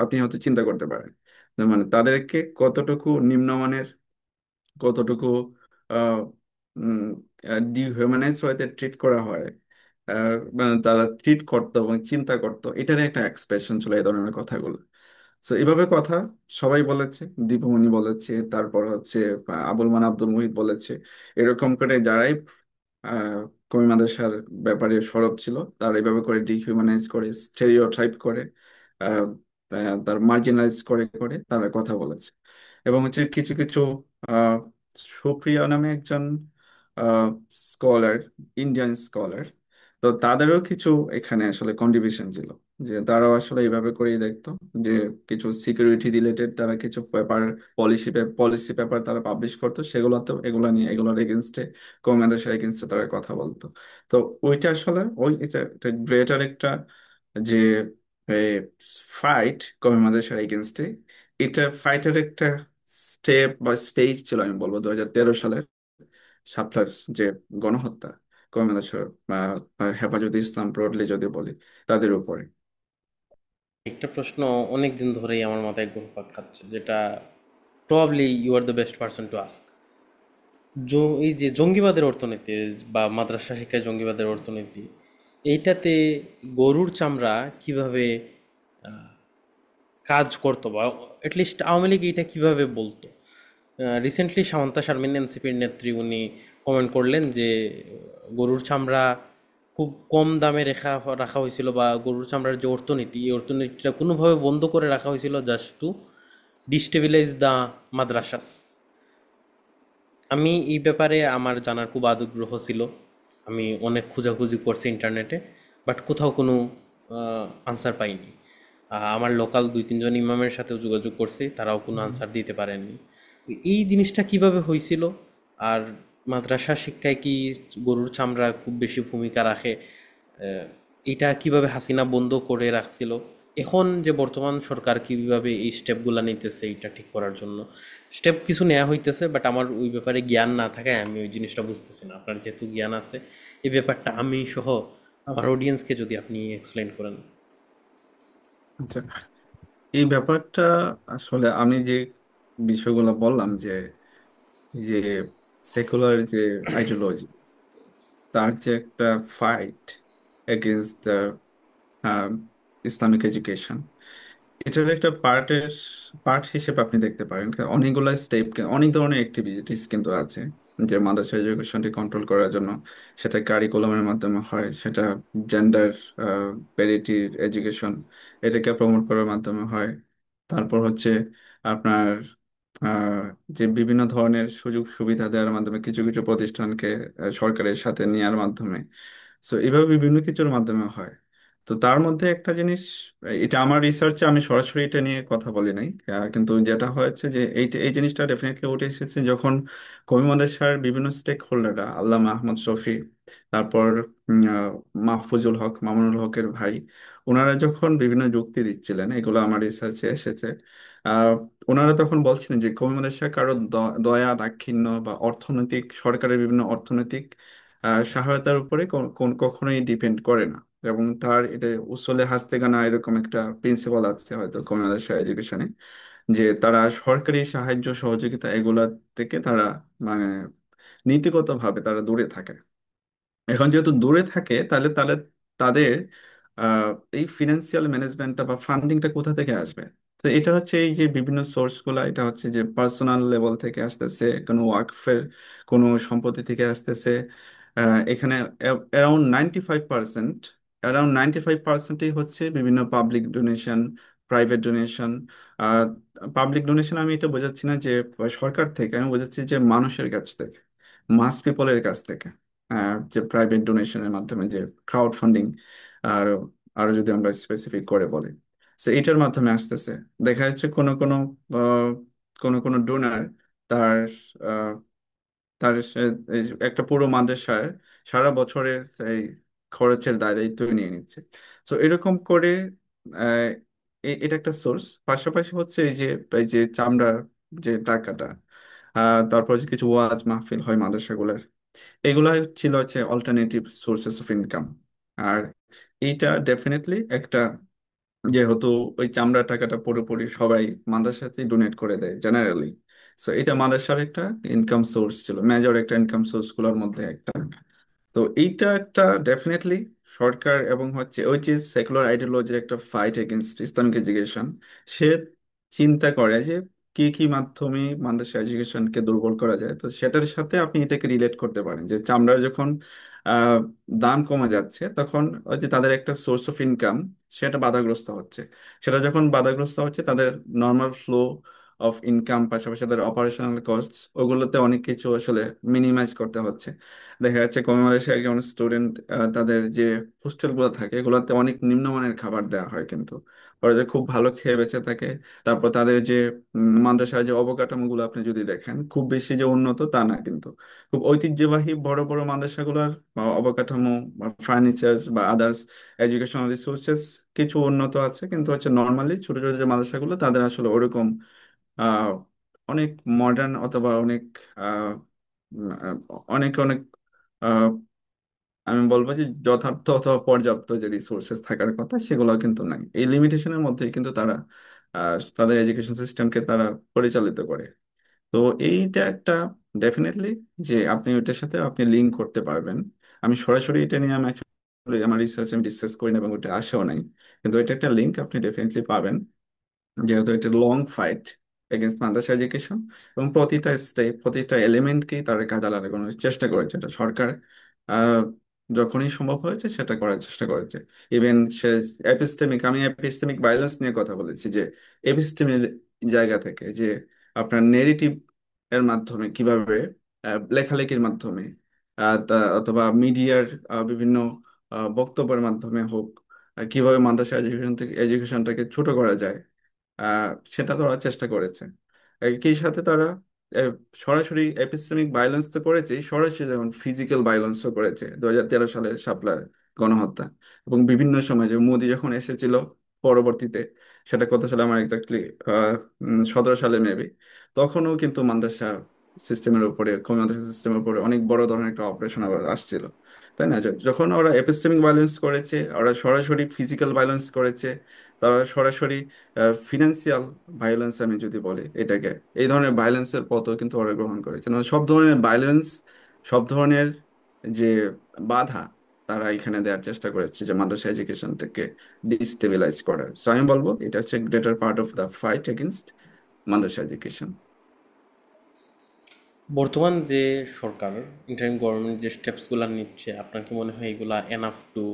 আপনি হয়তো চিন্তা করতে পারেন। মানে তাদেরকে কতটুকু নিম্নমানের, কতটুকু ডিহিউম্যানাইজ হয়তো ট্রিট করা হয়, মানে তারা ট্রিট করতো এবং চিন্তা করতো, এটার একটা এক্সপ্রেশন ছিল এই ধরনের কথাগুলো। তো এভাবে কথা সবাই বলেছে, দীপমণি বলেছে, তারপর হচ্ছে আবুল মান আব্দুল মুহিত বলেছে। এরকম করে যারাই আহ কমি মাদ্রাসার ব্যাপারে সরব ছিল, তারা এইভাবে করে ডিহিউম্যানাইজ করে, স্টেরিওটাইপ করে, আহ, তার মার্জিনালাইজ করে করে তারা কথা বলেছে। এবং হচ্ছে কিছু কিছু আহ সুপ্রিয়া নামে একজন স্কলার, ইন্ডিয়ান স্কলার, তো তাদেরও কিছু এখানে আসলে কন্ট্রিবিউশন ছিল, যে তারাও আসলে এইভাবে করেই দেখতো যে কিছু সিকিউরিটি রিলেটেড তারা কিছু পেপার, পলিসি পেপার তারা পাবলিশ করতো, সেগুলোতে এগুলো নিয়ে এগুলোর এগেনস্টে, কংগ্রেসের এগেনস্টে তারা কথা বলতো। তো ওইটা আসলে ওই এটা গ্রেটার একটা যে ফাইট কংগ্রেসের এগেনস্টে, এটা ফাইটের একটা স্টেপ বা স্টেজ ছিল আমি বলবো 2013 সালের শাপলার যে গণহত্যা কর্মী হেফাজতে ইসলাম ব্রডলি যদি বলি তাদের উপরে। একটা প্রশ্ন অনেক দিন ধরেই আমার মাথায় ঘুরপাক খাচ্ছে, যেটা probably you are the best person to ask. এই যে জঙ্গিবাদের অর্থনীতি বা মাদ্রাসা শিক্ষায় জঙ্গিবাদের অর্থনীতি, এইটাতে গরুর চামড়া কিভাবে কাজ করতো, বা অ্যাটলিস্ট আওয়ামী লীগ এটা কিভাবে বলতো? রিসেন্টলি সামান্তা শারমিন এনসিপির নেত্রী উনি কমেন্ট করলেন যে গরুর চামড়া খুব কম দামে রেখা রাখা হয়েছিল, বা গরুর চামড়ার যে অর্থনীতি, এই অর্থনীতিটা কোনোভাবে বন্ধ করে রাখা হয়েছিল জাস্ট টু ডিস্টেবিলাইজ দ্য মাদ্রাসাস। আমি এই ব্যাপারে আমার জানার খুব আগ্রহ ছিল। আমি অনেক খোঁজাখুঁজি করছি ইন্টারনেটে, বাট কোথাও কোনো আনসার পাইনি। আমার লোকাল দুই তিনজন ইমামের সাথেও যোগাযোগ করছি, তারাও কোনো আনসার দিতে পারেননি। এই জিনিসটা কিভাবে হয়েছিল, আর মাদ্রাসা শিক্ষায় কি গরুর চামড়া খুব বেশি ভূমিকা রাখে? এটা কিভাবে হাসিনা বন্ধ করে রাখছিল? এখন যে বর্তমান সরকার কিভাবে এই স্টেপগুলো নিতেছে এটা ঠিক করার জন্য? স্টেপ কিছু নেওয়া হইতেছে, বাট আমার ওই ব্যাপারে জ্ঞান না থাকায় আমি ওই জিনিসটা বুঝতেছি না। আপনার যেহেতু জ্ঞান আছে, এই ব্যাপারটা আমি সহ আমার অডিয়েন্সকে যদি আপনি এক্সপ্লেন করেন। আচ্ছা, এই ব্যাপারটা আসলে আমি যে বিষয়গুলো বললাম যে সেকুলার যে আইডিওলজি, তার যে একটা fight against the Islamic education, এটার একটা পার্ট হিসেবে আপনি দেখতে পারেন অনেকগুলো স্টেপ, অনেক ধরনের অ্যাক্টিভিটিস কিন্তু আছে যে মাদ্রাসা এডুকেশনটি কন্ট্রোল করার জন্য। সেটা কারিকুলামের মাধ্যমে হয়, সেটা জেন্ডার প্যারিটি এডুকেশন এটাকে প্রমোট করার মাধ্যমে হয়। তারপর হচ্ছে আপনার আহ, যে বিভিন্ন ধরনের সুযোগ সুবিধা দেওয়ার মাধ্যমে কিছু কিছু প্রতিষ্ঠানকে সরকারের সাথে নেওয়ার মাধ্যমে। সো এভাবে বিভিন্ন কিছুর মাধ্যমে হয়। তো তার মধ্যে একটা জিনিস, এটা আমার রিসার্চে আমি সরাসরি এটা নিয়ে কথা বলি নাই, কিন্তু যেটা হয়েছে যে এই জিনিসটা ডেফিনেটলি উঠে এসেছে যখন কমি মাদ্রাসার বিভিন্ন স্টেক হোল্ডাররা, আল্লামা আহমদ শফি, তারপর মাহফুজুল হক, মামুনুল হকের ভাই, ওনারা যখন বিভিন্ন যুক্তি দিচ্ছিলেন, এগুলো আমার রিসার্চে এসেছে। আহ ওনারা তখন বলছিলেন যে কমি মাদ্রাসা কারো দয়া দাক্ষিণ্য বা অর্থনৈতিক, সরকারের বিভিন্ন অর্থনৈতিক সহায়তার উপরে কখনোই ডিপেন্ড করে না। এবং তার এটা উসুলে হাসতে গানা এরকম একটা প্রিন্সিপাল আছে হয়তো কমিউনিটি এডুকেশনে, যে তারা সরকারি সাহায্য সহযোগিতা এগুলা থেকে তারা মানে নীতিগতভাবে তারা দূরে থাকে। এখন যেহেতু দূরে থাকে, তাহলে তাহলে তাদের আহ, এই ফিনান্সিয়াল ম্যানেজমেন্টটা বা ফান্ডিংটা কোথা থেকে আসবে? তো এটা হচ্ছে এই যে বিভিন্ন সোর্স গুলা, এটা হচ্ছে যে পার্সোনাল লেভেল থেকে আসতেছে, কোনো ওয়াকফের কোনো সম্পত্তি থেকে আসতেছে। এখানে অ্যারাউন্ড 95%, অ্যারাউন্ড 95%ই হচ্ছে বিভিন্ন public donation, private donation. Public donation আমি এটা বোঝাচ্ছি না যে সরকার থেকে, আমি বোঝাচ্ছি যে মানুষের কাছ থেকে, মাস পিপলের কাছ থেকে। যে প্রাইভেট ডোনেশনের মাধ্যমে যে ক্রাউড ফান্ডিং, আর আরো যদি আমরা স্পেসিফিক করে বলি, তো এটার মাধ্যমে আসতেছে। দেখা যাচ্ছে আহ, কোনো ডোনার তার আহ, এই একটা পুরো মাদ্রাসার সারা বছরের এই খরচের দায় দায়িত্ব নিয়ে নিচ্ছে। তো এরকম করে আহ, এটা একটা সোর্স। পাশাপাশি হচ্ছে এই যে চামড়ার যে টাকাটা, তারপর হচ্ছে কিছু ওয়াজ মাহফিল হয় মাদ্রাসাগুলোর, এগুলা ছিল হচ্ছে অল্টারনেটিভ সোর্সেস অফ ইনকাম। আর এইটা ডেফিনেটলি একটা, যেহেতু ওই চামড়ার টাকাটা পুরোপুরি সবাই মাদ্রাসাতে ডোনেট করে দেয় জেনারেলি, সো এটা মাদ্রাসার একটা ইনকাম সোর্স ছিল, মেজর একটা ইনকাম সোর্স গুলোর মধ্যে একটা। তো এইটা একটা ডেফিনেটলি সরকার এবং হচ্ছে ওই যে সেকুলার আইডিওলজির একটা ফাইট এগেনস্ট ইসলামিক এডুকেশন, সে চিন্তা করে যে কি কি মাধ্যমে মাদ্রাসা এডুকেশনকে দুর্বল করা যায়। তো সেটার সাথে আপনি এটাকে রিলেট করতে পারেন যে চামড়ার যখন আহ, দাম কমে যাচ্ছে, তখন ওই যে তাদের একটা সোর্স অফ ইনকাম সেটা বাধাগ্রস্ত হচ্ছে। সেটা যখন বাধাগ্রস্ত হচ্ছে, তাদের নর্মাল ফ্লো অফ ইনকাম, পাশাপাশি তাদের অপারেশনাল কস্ট, ওগুলোতে অনেক কিছু আসলে মিনিমাইজ করতে হচ্ছে। দেখা যাচ্ছে কম বয়সে একজন স্টুডেন্ট, তাদের যে হোস্টেলগুলো থাকে এগুলোতে অনেক নিম্নমানের খাবার দেওয়া হয়, কিন্তু ওরা যে খুব ভালো খেয়ে বেঁচে থাকে। তারপর তাদের যে মাদ্রাসার যে অবকাঠামোগুলো আপনি যদি দেখেন, খুব বেশি যে উন্নত তা না, কিন্তু খুব ঐতিহ্যবাহী বড় বড় মাদ্রাসাগুলোর অবকাঠামো বা ফার্নিচার বা আদার্স এডুকেশনাল রিসোর্সেস কিছু উন্নত আছে, কিন্তু হচ্ছে নর্মালি ছোট ছোট যে মাদ্রাসাগুলো তাদের আসলে ওরকম অনেক মডার্ন অথবা অনেক আহ, অনেক অনেক আহ, আমি বলবো যে যথার্থ অথবা পর্যাপ্ত যে রিসোর্সেস থাকার কথা সেগুলো কিন্তু নাই। এই লিমিটেশনের মধ্যেই কিন্তু তারা তাদের এডুকেশন সিস্টেমকে তারা পরিচালিত করে। তো এইটা একটা ডেফিনেটলি যে আপনি ওইটার সাথে আপনি লিঙ্ক করতে পারবেন। আমি সরাসরি এটা নিয়ে আমি actually আমার রিসার্চ আমি ডিসকাস করি না এবং ওটা আসেও নাই, কিন্তু এটা একটা লিঙ্ক আপনি ডেফিনেটলি পাবেন, যেহেতু এটা লং ফাইট এগেনস্ট মাদ্রাসা এডুকেশন। এবং প্রতিটা স্টেপ প্রতিটা এলিমেন্টকেই তারা কাজে লাগানোর চেষ্টা করেছে। এটা সরকার আহ, যখনই সম্ভব হয়েছে সেটা করার চেষ্টা করেছে। ইভেন সে এপিস্টেমিক, আমি এপিস্টেমিক ভায়োলেন্স নিয়ে কথা বলেছি, যে এপিস্টেমের জায়গা থেকে যে আপনার নেরেটিভ এর মাধ্যমে কিভাবে লেখালেখির মাধ্যমে অথবা মিডিয়ার বিভিন্ন বক্তব্যের মাধ্যমে হোক, কিভাবে মাদ্রাসা এডুকেশন থেকে এডুকেশনটাকে ছোট করা যায়, সেটা তারা চেষ্টা করেছে। একই সাথে তারা আহ, সরাসরি এপিস্টেমিক ভায়োলেন্স তো করেছে, সরাসরি যেমন ফিজিক্যাল ভায়োলেন্সও করেছে 2013 সালের শাপলা গণহত্যা। এবং বিভিন্ন সময় যে মোদি যখন এসেছিল পরবর্তীতে, সেটা কত সালে আমার এক্স্যাক্টলি 17 সালে মেবি, তখনও কিন্তু মাদ্রাসা সিস্টেমের উপরে কমি মাদ্রাসা সিস্টেমের উপরে অনেক বড় ধরনের একটা অপারেশন আবার আসছিল। তাই না? যখন ওরা এপিস্টেমিক ভায়োলেন্স করেছে, ওরা সরাসরি ফিজিক্যাল ভায়োলেন্স করেছে, তারা সরাসরি ফিনান্সিয়াল ভায়োলেন্স আমি যদি বলি এটাকে, এই ধরনের ভায়োলেন্সের পথও কিন্তু ওরা গ্রহণ করেছে। মানে সব ধরনের ভায়োলেন্স, সব ধরনের যে বাধা তারা এখানে দেওয়ার চেষ্টা করেছে যে মাদ্রাসা এডুকেশনটাকে ডিস্টেবিলাইজ করার। সো আমি বলবো এটা হচ্ছে greater part of the fight against Madrasa education. বর্তমান যে সরকার, ইন্টারিম গভর্নমেন্ট যে স্টেপসগুলো নিচ্ছে, আপনার কি মনে হয় এগুলা enough to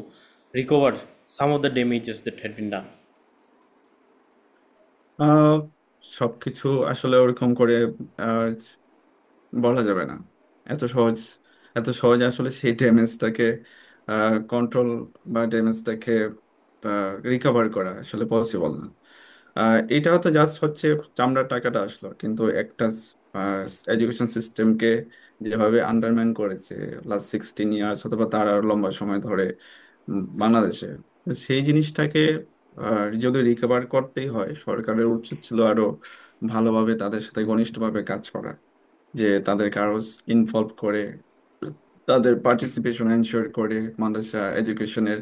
recover some of the damages that had been done? Ah সবকিছু আসলে ওরকম করে আহ, বলা যাবে না। এত সহজ, এত সহজে আসলে সেই ড্যামেজটাকে কন্ট্রোল বা ড্যামেজটাকে রিকভার করা আসলে পসিবল না। এটা হয়তো জাস্ট হচ্ছে চামড়ার টাকাটা আসলো, কিন্তু একটা এডুকেশন সিস্টেমকে যেভাবে আন্ডারম্যান করেছে লাস্ট 16 ইয়ার্স অথবা তার আরো লম্বা সময় ধরে বাংলাদেশে, সেই জিনিসটাকে যদি রিকভার করতেই হয় সরকারের উচিত ছিল আরো ভালোভাবে তাদের সাথে ঘনিষ্ঠভাবে কাজ করা, যে তাদেরকে আরো ইনভলভ করে তাদের পার্টিসিপেশন এনশিওর করে মাদ্রাসা এডুকেশনের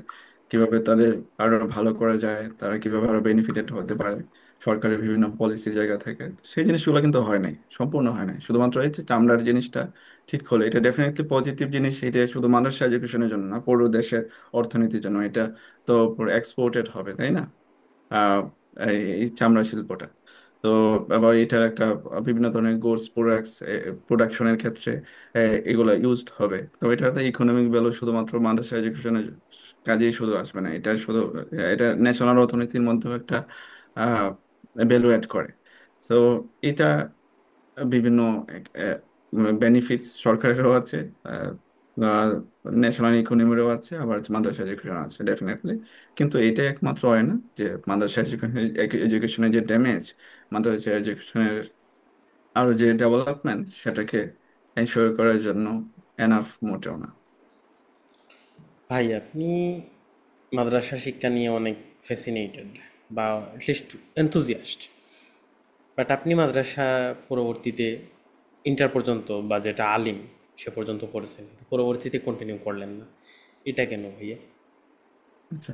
কিভাবে তাদের আরো ভালো করা যায়, তারা কিভাবে আরো বেনিফিটেড হতে পারে সরকারের বিভিন্ন পলিসির জায়গা থেকে। সেই জিনিসগুলো কিন্তু হয় নাই, সম্পূর্ণ হয় নাই। শুধুমাত্র এই যে চামড়ার জিনিসটা ঠিক হলো, এটা ডেফিনেটলি পজিটিভ জিনিস। এটা শুধু মাদ্রাসা এডুকেশনের জন্য না, পুরো দেশের অর্থনীতির জন্য এটা তো এক্সপোর্টেড হবে, তাই না? আহ, এই চামড়া শিল্পটা তো, আবার এটার একটা বিভিন্ন ধরনের গোডস প্রোডাক্টস প্রোডাকশনের ক্ষেত্রে এগুলো ইউজড হবে। তো এটাতে ইকোনমিক ভ্যালু শুধুমাত্র মাদ্রাসা এডুকেশনের কাজেই শুধু আসবে না, এটা শুধু এটা ন্যাশনাল অর্থনীতির মধ্যেও একটা ভ্যালু অ্যাড করে। তো এটা বিভিন্ন বেনিফিটস সরকারেরও আছে, ন্যাশনাল ইকোনমিরও আছে, আবার মাদ্রাসা এডুকেশন আছে ডেফিনেটলি। কিন্তু এটা একমাত্র হয় না যে মাদ্রাসা এডুকেশনের যে ড্যামেজ, মাদ্রাসা এডুকেশনের আরো যে ডেভেলপমেন্ট সেটাকে এনশিওর করার জন্য এনাফ মোটেও না। ভাই, আপনি মাদ্রাসা শিক্ষা নিয়ে অনেক ফ্যাসিনেটেড বা অ্যাটলিস্ট এনথুজিয়াস্ট, বাট আপনি মাদ্রাসা পরবর্তীতে ইন্টার পর্যন্ত বা যেটা আলিম সে পর্যন্ত পড়েছেন, কিন্তু পরবর্তীতে কন্টিনিউ করলেন না। এটা কেন ভাইয়া? আচ্ছা,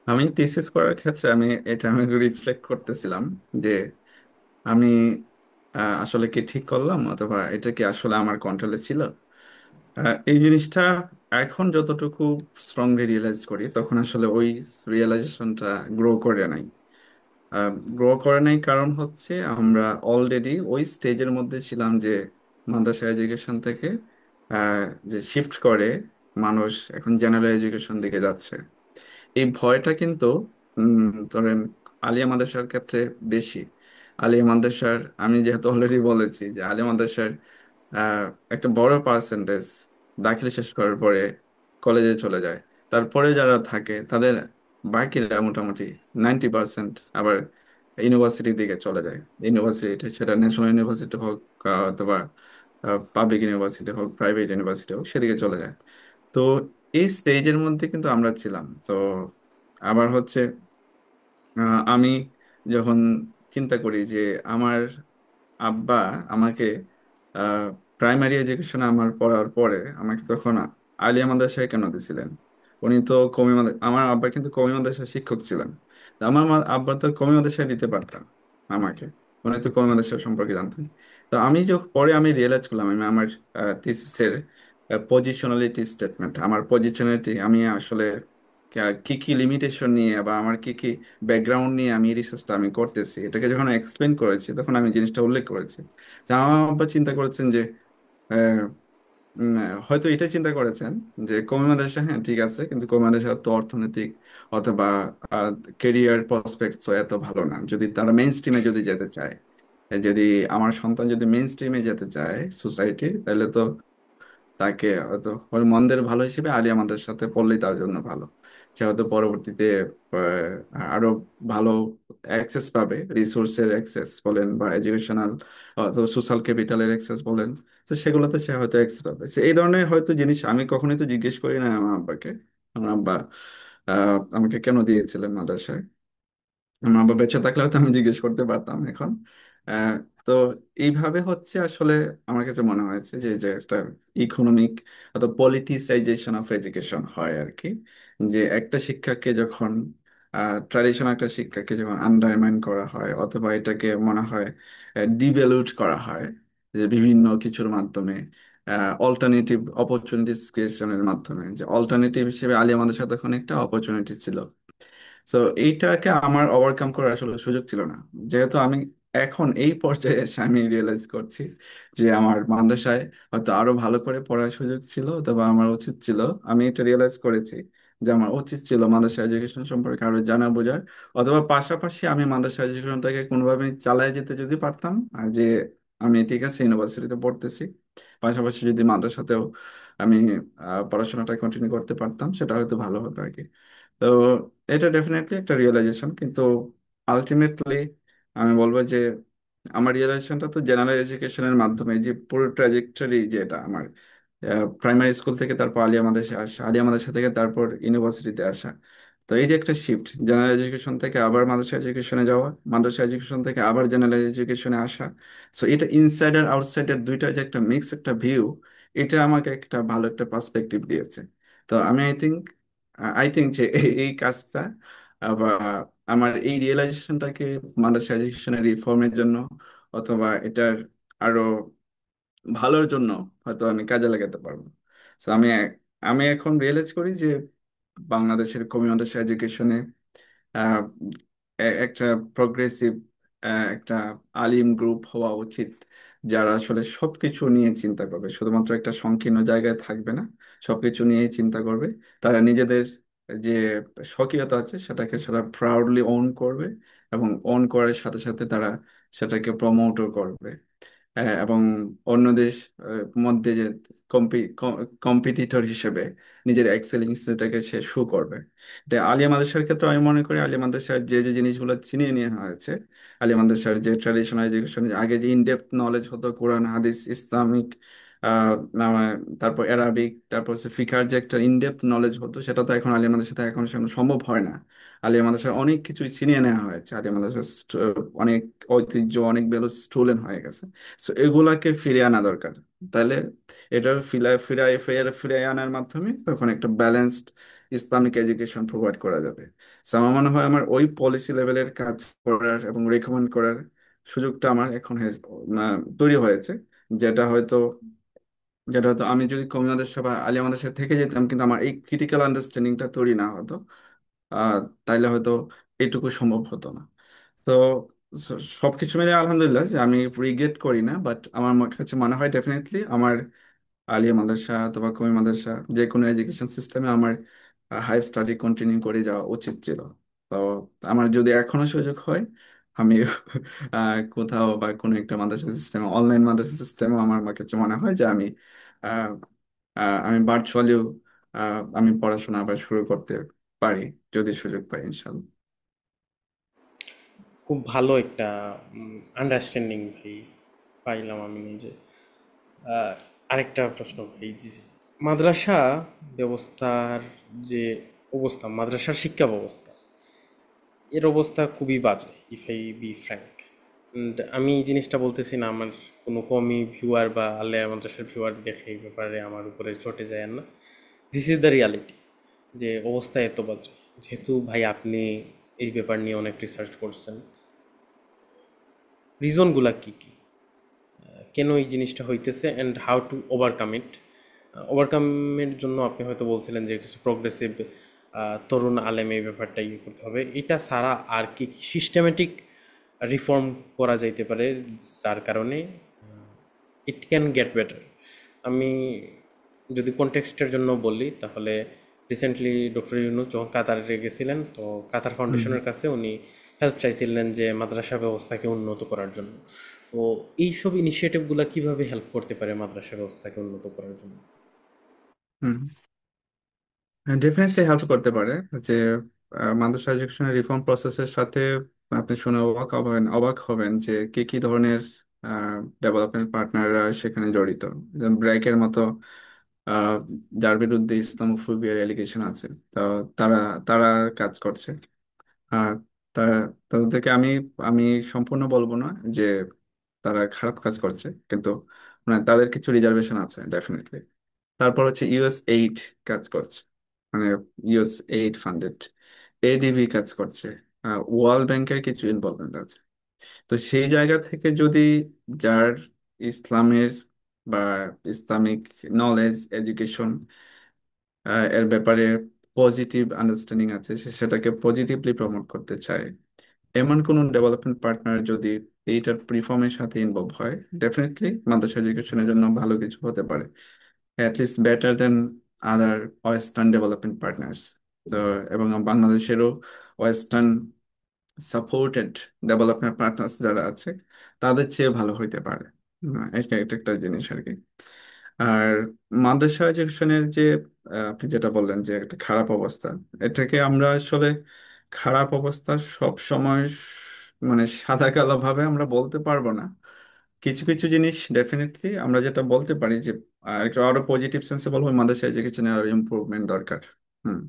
আমি থিসিস করার ক্ষেত্রে আমি রিফ্লেক্ট করতেছিলাম যে আমি আসলে কি ঠিক করলাম অথবা এটা কি আসলে আমার কন্ট্রোলে ছিল। এই জিনিসটা এখন যতটুকু স্ট্রংলি রিয়েলাইজ করি, তখন আসলে ওই রিয়েলাইজেশনটা গ্রো করে নাই। গ্রো করে নাই কারণ হচ্ছে আমরা অলরেডি ওই স্টেজের মধ্যে ছিলাম যে মাদ্রাসা এডুকেশন থেকে আহ, যে শিফট করে মানুষ এখন জেনারেল এডুকেশন দিকে যাচ্ছে। এই ভয়টা কিন্তু ধরেন আলিয়া মাদ্রাসার ক্ষেত্রে বেশি। আলিয়া মাদ্রাসার, আমি যেহেতু অলরেডি বলেছি যে আলিয়া মাদ্রাসার আহ, একটা বড় পার্সেন্টেজ দাখিল শেষ করার পরে কলেজে চলে যায়। তারপরে যারা থাকে তাদের বাকিরা মোটামুটি 90% আবার ইউনিভার্সিটির দিকে চলে যায়। ইউনিভার্সিটি, সেটা ন্যাশনাল ইউনিভার্সিটি হোক অথবা পাবলিক ইউনিভার্সিটি হোক, প্রাইভেট ইউনিভার্সিটি হোক, সেদিকে চলে যায়। তো এই স্টেজের মধ্যে কিন্তু আমরা ছিলাম। তো আবার হচ্ছে আমি যখন চিন্তা করি যে আমার আব্বা আমাকে প্রাইমারি এডুকেশনে আমার পড়ার পরে আমাকে তখন আলিয়া মাদ্রাসায় কেন দিছিলেন? উনি তো কওমি মাদ্রাসা, আমার আব্বা কিন্তু কওমি মাদ্রাসার শিক্ষক ছিলেন। তা আমার আব্বা তো কওমি মাদ্রাসায় দিতে পারতাম আমাকে, উনি তো কওমি মাদ্রাসা সম্পর্কে জানতেন। তো আমি যখন পরে আমি রিয়েলাইজ করলাম, আমি আমার থিসিসের পজিশনালিটি স্টেটমেন্ট, আমার পজিশনালিটি আমি আসলে কি কি লিমিটেশন নিয়ে বা আমার কি কি ব্যাকগ্রাউন্ড নিয়ে আমি রিসার্চটা আমি করতেছি, এটাকে যখন এক্সপ্লেন করেছি তখন আমি জিনিসটা উল্লেখ করেছি যে আমার আব্বা চিন্তা করেছেন যে আহ, উম, হয়তো এটা চিন্তা করেছেন যে কওমি মাদ্রাসা হ্যাঁ ঠিক আছে, কিন্তু কওমি মাদ্রাসার তো অর্থনৈতিক অথবা কেরিয়ার প্রসপেক্টস এত ভালো না। যদি তারা মেইন স্ট্রিমে যদি যেতে চায়, যদি আমার সন্তান যদি মেইন স্ট্রিমে যেতে চায় সোসাইটি, তাহলে তো তাকে হয়তো ওর মন্দের ভালো হিসেবে আলিয়া আমাদের সাথে পড়লেই তার জন্য ভালো। সে হয়তো পরবর্তীতে আরো ভালো অ্যাক্সেস পাবে, রিসোর্সের অ্যাক্সেস বলেন বা এডুকেশনাল অথবা সোশ্যাল ক্যাপিটালের অ্যাক্সেস বলেন, তো সেগুলোতে সে হয়তো অ্যাক্সেস পাবে। তো এই ধরনের হয়তো জিনিস আমি কখনোই তো জিজ্ঞেস করি না আমার আব্বাকে, আমার আব্বা আমাকে কেন দিয়েছিলেন মাদ্রাসায়। আমার আব্বা বেঁচে থাকলে হয়তো আমি জিজ্ঞেস করতে পারতাম এখন। আহ, তো এইভাবে হচ্ছে আসলে আমার কাছে মনে হয়েছে যে যে একটা ইকোনমিক অথবা পলিটিসাইজেশন অফ এডুকেশন হয় আর কি। যে একটা শিক্ষাকে যখন ট্র্যাডিশনাল একটা শিক্ষাকে যখন আন্ডারমাইন করা হয় অথবা এটাকে মনে হয় ডিভ্যালুট করা হয়, যে বিভিন্ন কিছুর মাধ্যমে অল্টারনেটিভ অপরচুনিটিস ক্রিয়েশনের মাধ্যমে, যে অল্টারনেটিভ হিসেবে আলিয়া আমাদের সাথে তখন একটা অপরচুনিটি ছিল। তো এইটাকে আমার ওভারকাম করার আসলে সুযোগ ছিল না। যেহেতু আমি এখন এই পর্যায়ে এসে আমি রিয়েলাইজ করছি যে আমার মাদ্রাসায় হয়তো আরো ভালো করে পড়ার সুযোগ ছিল, অথবা আমার উচিত ছিল, আমি এটা রিয়েলাইজ করেছি যে আমার উচিত ছিল মাদ্রাসা এডুকেশন সম্পর্কে আরো জানা বোঝার, অথবা পাশাপাশি আমি মাদ্রাসা এডুকেশনটাকে কোনোভাবে চালিয়ে যেতে যদি পারতাম। আর যে আমি ঠিক আছে ইউনিভার্সিটিতে পড়তেছি, পাশাপাশি যদি মাদ্রাসাতেও আমি পড়াশোনাটা কন্টিনিউ করতে পারতাম, সেটা হয়তো ভালো হতো আর কি। তো এটা ডেফিনেটলি একটা রিয়েলাইজেশন, কিন্তু আলটিমেটলি আমি বলবো যে আমার রিয়েলাইজেশনটা তো জেনারেল এডুকেশনের মাধ্যমে, যে পুরো ট্র্যাজেক্টরি যেটা আমার প্রাইমারি স্কুল থেকে তারপর আলিয়া মাদ্রাসা আসা, আলিয়া মাদ্রাসা থেকে তারপর ইউনিভার্সিটিতে আসা। তো এই যে একটা শিফট জেনারেল এডুকেশন থেকে আবার মাদ্রাসা এডুকেশনে যাওয়া, মাদ্রাসা এডুকেশন থেকে আবার জেনারেল এডুকেশনে আসা, সো এটা ইনসাইড আর আউটসাইডের দুইটা যে একটা মিক্স একটা ভিউ, এটা আমাকে একটা ভালো একটা পার্সপেক্টিভ দিয়েছে। তো আমি আই থিঙ্ক যে এই কাজটা বা আমার এই রিয়েলাইজেশনটাকে মাদ্রাসা এডুকেশনের রিফর্মের জন্য অথবা এটার আরো ভালোর জন্য হয়তো আমি কাজে লাগাতে পারবো। তো আমি এখন রিয়েলাইজ করি যে বাংলাদেশের কমি মাদ্রাসা এডুকেশনে আহ, একটা প্রগ্রেসিভ একটা আলিম গ্রুপ হওয়া উচিত, যারা আসলে সবকিছু নিয়ে চিন্তা করবে, শুধুমাত্র একটা সংকীর্ণ জায়গায় থাকবে না, সবকিছু নিয়ে চিন্তা করবে। তারা নিজেদের যে স্বকীয়তা আছে সেটাকে সেটা প্রাউডলি ওন করবে, এবং ওন করার সাথে সাথে তারা সেটাকে প্রমোটও করবে। এবং অন্যদের মধ্যে যে কম্পিটিটর হিসেবে নিজের এক্সেলিংসটাকে সে শো করবে। এটা আলিয়া মাদ্রাসার ক্ষেত্রে আমি মনে করি আলিয়া মাদ্রাসার যে যে জিনিসগুলো চিনিয়ে নেওয়া হয়েছে, আলিয়া মাদ্রাসার যে ট্র্যাডিশনাল এডুকেশন, আগে যে ইনডেপথ নলেজ হতো কোরআন হাদিস ইসলামিক, তারপর অ্যারাবিক, তারপর হচ্ছে ফিকার, যে একটা ইনডেপথ নলেজ হতো, সেটা তো এখন আলিয়া মাদ্রাসাতে এখন সেখানে সম্ভব হয় না। আলিয়া মাদ্রাসার অনেক কিছুই ছিনিয়ে নেওয়া হয়েছে, আলিয়া মাদ্রাসার অনেক ঐতিহ্য অনেক ভ্যালু স্টোলেন হয়ে গেছে। সো এগুলাকে ফিরিয়ে আনা দরকার। তাহলে এটা ফিরিয়ে আনার মাধ্যমে তখন একটা ব্যালেন্সড ইসলামিক এডুকেশন প্রোভাইড করা যাবে। সো আমার মনে হয় আমার ওই পলিসি লেভেলের কাজ করার এবং রেকমেন্ড করার সুযোগটা আমার এখন তৈরি হয়েছে, যেটা হয়তো যেটা হয়তো আমি যদি কমি মাদ্রাসা বা আলিয়া মাদ্রাসা থেকে যেতাম, কিন্তু আমার এই ক্রিটিক্যাল আন্ডারস্ট্যান্ডিংটা তৈরি না হতো, তাইলে হয়তো এইটুকু সম্ভব হতো না। তো সবকিছু মিলে আলহামদুলিল্লাহ যে আমি রিগ্রেট করি না, বাট আমার কাছে মনে হয় ডেফিনেটলি আমার আলিয়া মাদ্রাসা অথবা কমি মাদ্রাসা যে কোনো এডুকেশন সিস্টেমে আমার হাই স্টাডি কন্টিনিউ করে যাওয়া উচিত ছিল। তো আমার যদি এখনো সুযোগ হয়, আমি কোথাও বা কোনো একটা মাদ্রাসা সিস্টেমে, অনলাইন মাদ্রাসা সিস্টেমে আমার কাছে মনে হয় যে আহ, আমি ভার্চুয়ালিও আমি পড়াশোনা আবার শুরু করতে পারি, যদি সুযোগ পাই ইনশাল্লাহ। খুব ভালো একটা আন্ডারস্ট্যান্ডিং ভাই পাইলাম আমি নিজে। আহ, আরেকটা প্রশ্ন ভাই, যে মাদ্রাসা ব্যবস্থার যে অবস্থা, মাদ্রাসার শিক্ষা ব্যবস্থা, এর অবস্থা খুবই বাজে, ইফ আই বি ফ্র্যাঙ্ক। আমি এই জিনিসটা বলতেছি না আমার কোনো কমই ভিউয়ার বা আলেয়া মাদ্রাসার ভিউয়ার দেখে এই ব্যাপারে আমার উপরে চটে যায় না। দিস ইজ দ্য রিয়ালিটি, যে অবস্থা এত বাজে। যেহেতু ভাই আপনি এই ব্যাপার নিয়ে অনেক রিসার্চ করছেন, রিজনগুলা কী কী, কেন এই জিনিসটা হইতেছে and how to overcome it. ওভারকামের জন্য আপনি হয়তো বলছিলেন যে কিছু প্রোগ্রেসিভ তরুণ আলেম এই ব্যাপারটা ইয়ে করতে হবে, এটা ছাড়া আর কি সিস্টেমেটিক রিফর্ম করা যাইতে পারে যার কারণে ইট ক্যান গেট বেটার। আমি যদি কনটেক্সটের জন্য বলি তাহলে রিসেন্টলি ডক্টর ইউনূস যখন কাতারে গেছিলেন, তো কাতার হুম ফাউন্ডেশনের কাছে উনি হেল্প চাইছিলেন যে মাদ্রাসা ব্যবস্থাকে উন্নত করার জন্য। তো এইসব ইনিশিয়েটিভগুলো কিভাবে হেল্প করতে পারে মাদ্রাসা ব্যবস্থাকে উন্নত করার জন্য? হুম ডেফিনেটলি হেল্প করতে পারে। যে মাদ্রাসা এডুকেশনের রিফর্ম প্রসেসের সাথে আপনি শুনে অবাক হবেন যে কি কি ধরনের ডেভেলপমেন্ট পার্টনাররা সেখানে জড়িত। যেমন ব্র্যাকের মতো, আহ, যার বিরুদ্ধে ইসলামোফোবিয়ার এলিগেশন আছে, তো তারা তারা কাজ করছে। আর তারা তাদের থেকে আমি আমি সম্পূর্ণ বলবো না যে তারা খারাপ কাজ করছে, কিন্তু মানে তাদের কিছু রিজার্ভেশন আছে ডেফিনেটলি। তারপর হচ্ছে ইউএস এইড কাজ করছে, মানে ইউএস এইড ফান্ডেড, এডিবি কাজ করছে, ওয়ার্ল্ড ব্যাংকের কিছু ইনভলভমেন্ট আছে। তো সেই জায়গা থেকে যদি যার ইসলামের বা ইসলামিক নলেজ এডুকেশন এর ব্যাপারে পজিটিভ আন্ডারস্ট্যান্ডিং আছে, সে সেটাকে পজিটিভলি প্রমোট করতে চায়, এমন কোন ডেভেলপমেন্ট পার্টনার যদি এইটার প্রিফর্মের সাথে ইনভলভ হয়, ডেফিনেটলি মাদ্রাসা এডুকেশনের জন্য ভালো কিছু হতে পারে, অ্যাটলিস্ট বেটার দেন আদার ওয়েস্টার্ন ডেভেলপমেন্ট পার্টনার্স। তো এবং বাংলাদেশেরও ওয়েস্টার্ন সাপোর্টেড ডেভেলপমেন্ট পার্টনার্স যারা আছে তাদের চেয়ে ভালো হইতে পারে। এটা এটা একটা জিনিস আর কি। আর মাদ্রাসা এডুকেশনের যে আপনি যেটা বললেন যে একটা খারাপ অবস্থা, এটাকে আমরা আসলে খারাপ অবস্থা সব সময় মানে সাদা কালো ভাবে আমরা বলতে পারবো না। কিছু কিছু জিনিস ডেফিনেটলি আমরা যেটা বলতে পারি যে একটু আরো পজিটিভ সেন্সে বলবো, মাদ্রাসা এডুকেশনে আরো ইমপ্রুভমেন্ট দরকার। হুম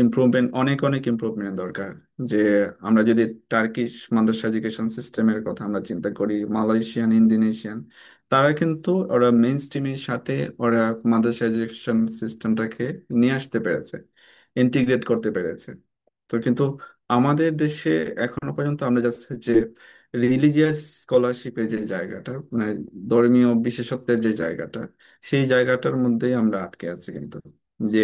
ইমপ্রুভমেন্ট, অনেক অনেক ইমপ্রুভমেন্ট দরকার। যে আমরা যদি টার্কিশ মাদ্রাসা এডুকেশন সিস্টেমের কথা আমরা চিন্তা করি, মালয়েশিয়ান, ইন্দোনেশিয়ান, তারা কিন্তু ওরা মেইন স্ট্রিমের সাথে ওরা মাদ্রাসা এডুকেশন সিস্টেমটাকে নিয়ে আসতে পেরেছে, ইন্টিগ্রেট করতে পেরেছে। তো কিন্তু আমাদের দেশে এখনো পর্যন্ত আমরা যাচ্ছি যে রিলিজিয়াস স্কলারশিপের যে জায়গাটা, মানে ধর্মীয় বিশেষত্বের যে জায়গাটা, সেই জায়গাটার মধ্যেই আমরা আটকে আছি। কিন্তু যে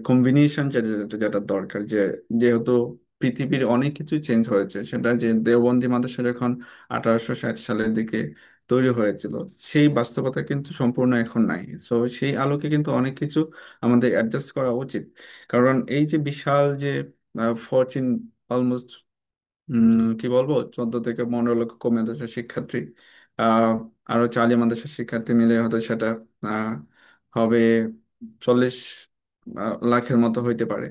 কম্বিনেশন যেটা যেটা যেটা দরকার, যে যেহেতু পৃথিবীর অনেক কিছু চেঞ্জ হয়েছে, সেটা যে দেওবন্দি মাদ্রাসা যখন 1860 সালের দিকে তৈরি হয়েছিল, সেই বাস্তবতা কিন্তু সম্পূর্ণ এখন নাই। সো সেই আলোকে কিন্তু অনেক কিছু আমাদের অ্যাডজাস্ট করা উচিত। কারণ এই যে বিশাল যে ফরচুন অলমোস্ট কি বলবো 14 থেকে 15 লক্ষ কমে দেশের শিক্ষার্থী, আহ আরো 40 মাদ্রাসার শিক্ষার্থী মিলে হয়তো সেটা আহ হবে 40 লাখের মতো হইতে পারে।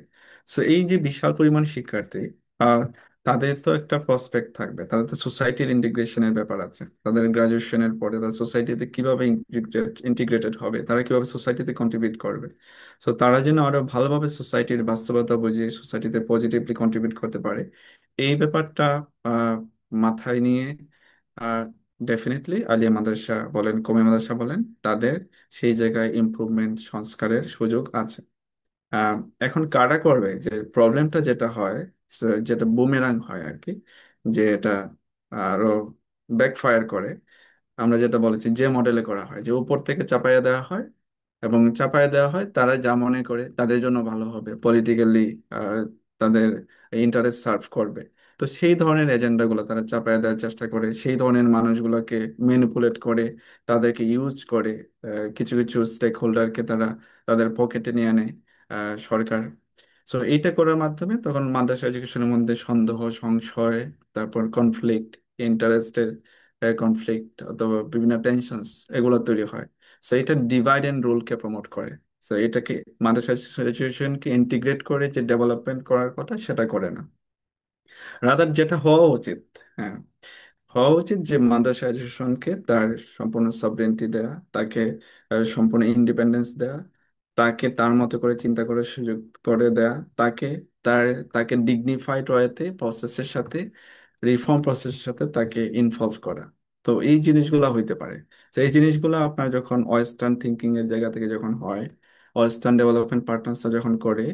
সো এই যে বিশাল পরিমাণ শিক্ষার্থী, আহ তাদের তো একটা প্রসপেক্ট থাকবে, তাদের তো সোসাইটির ইন্টিগ্রেশনের ব্যাপার আছে। তাদের গ্রাজুয়েশনের পরে তারা সোসাইটিতে কিভাবে ইন্টিগ্রেটেড হবে, তারা কিভাবে সোসাইটিতে কন্ট্রিবিউট করবে। সো তারা যেন আরো ভালোভাবে সোসাইটির বাস্তবতা বুঝে সোসাইটিতে পজিটিভলি কন্ট্রিবিউট করতে পারে, এই ব্যাপারটা আহ, মাথায় নিয়ে ডেফিনেটলি আলিয়া মাদ্রাসা বলেন, কওমি মাদ্রাসা বলেন, তাদের সেই জায়গায় ইমপ্রুভমেন্ট সংস্কারের সুযোগ আছে। আহ, এখন কারা করবে, যে প্রবলেমটা যেটা হয়, যেটা বুমেরাং হয় আর কি, যে এটা আরো ব্যাকফায়ার করে। আমরা যেটা বলেছি যে মডেলে করা হয়, যে উপর থেকে চাপাইয়া দেওয়া হয়, এবং চাপাইয়া দেওয়া হয় তারা যা মনে করে তাদের জন্য ভালো হবে, পলিটিক্যালি তাদের ইন্টারেস্ট সার্ভ করবে। তো সেই ধরনের এজেন্ডাগুলো তারা চাপাইয়া দেওয়ার চেষ্টা করে, সেই ধরনের মানুষগুলোকে ম্যানিপুলেট করে, তাদেরকে ইউজ করে, কিছু কিছু স্টেক হোল্ডারকে তারা তাদের পকেটে নিয়ে আনে সরকার। সো এইটা করার মাধ্যমে তখন মাদ্রাসা এডুকেশনের মধ্যে সন্দেহ, সংশয়, তারপর কনফ্লিক্ট, ইন্টারেস্টের কনফ্লিক্ট অথবা বিভিন্ন টেনশনস, এগুলো তৈরি হয়। সো এটা ডিভাইড অ্যান্ড রুলকে প্রমোট করে। সো এটাকে মাদ্রাসা এডুকেশনকে ইন্টিগ্রেট করে যে ডেভেলপমেন্ট করার কথা সেটা করে না। রাদার যেটা হওয়া উচিত, হ্যাঁ, হওয়া উচিত যে মাদ্রাসা এডুকেশনকে তার সম্পূর্ণ সভরেন্টি দেওয়া, তাকে সম্পূর্ণ ইন্ডিপেন্ডেন্স দেওয়া, তাকে তার মতো করে চিন্তা করার সুযোগ করে দেওয়া, তাকে তার তাকে ডিগনিফাইড ওয়েতে প্রসেসের সাথে রিফর্ম প্রসেসের সাথে তাকে ইনভলভ করা। তো এই জিনিসগুলো হইতে পারে। তো এই জিনিসগুলো আপনার যখন ওয়েস্টার্ন থিঙ্কিং এর জায়গা থেকে যখন হয়, ওয়েস্টার্ন ডেভেলপমেন্ট পার্টনার্সরা যখন করে,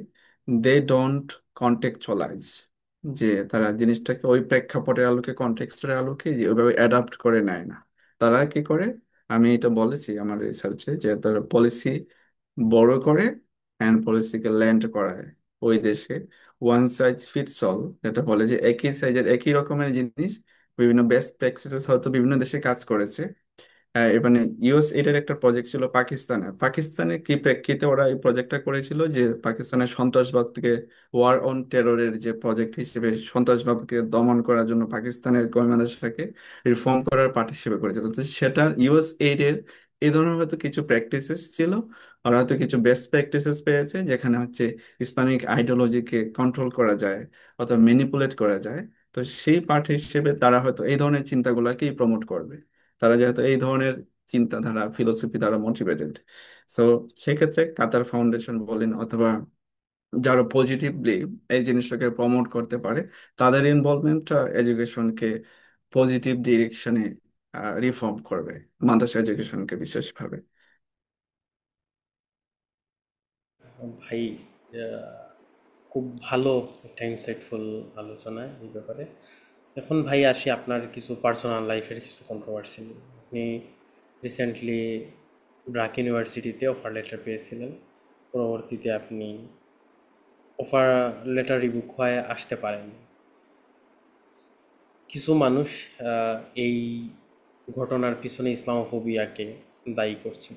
দে ডোন্ট কন্টেক্সচুয়ালাইজ, যে তারা জিনিসটাকে ওই প্রেক্ষাপটের আলোকে, কনটেক্সটের আলোকে যে ওইভাবে অ্যাডাপ্ট করে নেয় না। তারা কি করে, আমি এটা বলেছি আমার রিসার্চে, যে তারা পলিসি বড় করে অ্যান্ড পলিসিকে ল্যান্ড করায় ওই দেশে। ওয়ান সাইজ ফিটস অল, যেটা বলে যে একই সাইজের একই রকমের জিনিস, বিভিন্ন বেস্ট প্র্যাকটিসেস হয়তো বিভিন্ন দেশে কাজ করেছে। মানে ইউএস এটার একটা প্রজেক্ট ছিল পাকিস্তানে। পাকিস্তানের কি প্রেক্ষিতে ওরা এই প্রজেক্টটা করেছিল, যে পাকিস্তানের সন্ত্রাসবাদ থেকে, ওয়ার অন টেররের যে প্রজেক্ট হিসেবে সন্ত্রাসবাদকে দমন করার জন্য পাকিস্তানের গোয়েন্দা শাখাকে রিফর্ম করার পার্ট হিসেবে করেছিল। তো সেটা ইউএস এইডের এই ধরনের হয়তো কিছু প্র্যাকটিসেস ছিল। ওরা হয়তো কিছু বেস্ট প্র্যাকটিসেস পেয়েছে, যেখানে হচ্ছে ইসলামিক আইডিওলজিকে কন্ট্রোল করা যায় অথবা ম্যানিপুলেট করা যায়। তো সেই পার্ট হিসেবে তারা হয়তো এই ধরনের চিন্তাগুলোকেই প্রমোট করবে। তারা যেহেতু এই ধরনের চিন্তাধারা, ফিলোসফি দ্বারা মোটিভেটেড। তো সেক্ষেত্রে কাতার ফাউন্ডেশন বলেন অথবা যারা পজিটিভলি এই জিনিসটাকে প্রমোট করতে পারে, তাদের ইনভলভমেন্টটা এডুকেশনকে পজিটিভ ডিরেকশনে রিফর্ম করবে, মাদ্রাসা এডুকেশনকে বিশেষভাবে। ভাই, খুব ভালো একটা ইনসাইটফুল আলোচনা এই ব্যাপারে। এখন ভাই আসি আপনার কিছু পার্সোনাল লাইফের কিছু কন্ট্রোভার্সি নিয়ে। আপনি রিসেন্টলি ব্রাক ইউনিভার্সিটিতে অফার লেটার পেয়েছিলেন, পরবর্তীতে আপনি অফার লেটার রিবুক হয়ে আসতে পারেন। কিছু মানুষ এই ঘটনার পিছনে ইসলামোফোবিয়াকে দায়ী করছেন।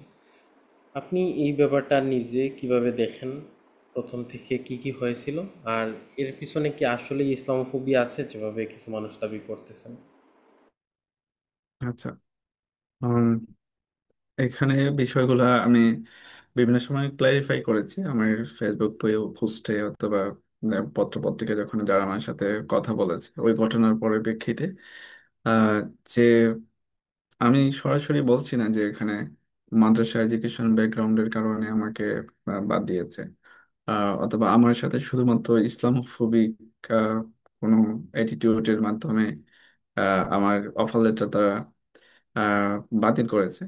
আপনি এই ব্যাপারটা নিজে কিভাবে দেখেন? প্রথম থেকে কি কি হয়েছিল, আর এর পিছনে কি আসলে ইসলামোফোবিয়া আছে যেভাবে কিছু মানুষ দাবি করতেছেন? আচ্ছা, এখানে বিষয়গুলো আমি বিভিন্ন সময় ক্লারিফাই করেছি আমার ফেসবুক পোস্টে অথবা পত্র পত্রিকা যখন যারা আমার সাথে কথা বলেছে ওই ঘটনার পরিপ্রেক্ষিতে। আহ, যে আমি সরাসরি বলছি না যে এখানে মাদ্রাসা এডুকেশন ব্যাকগ্রাউন্ডের কারণে আমাকে বাদ দিয়েছে, অথবা আমার সাথে শুধুমাত্র ইসলামোফোবিক কোনো অ্যাটিটিউডের মাধ্যমে আমার অফার লেটার তারা বাতিল করেছে।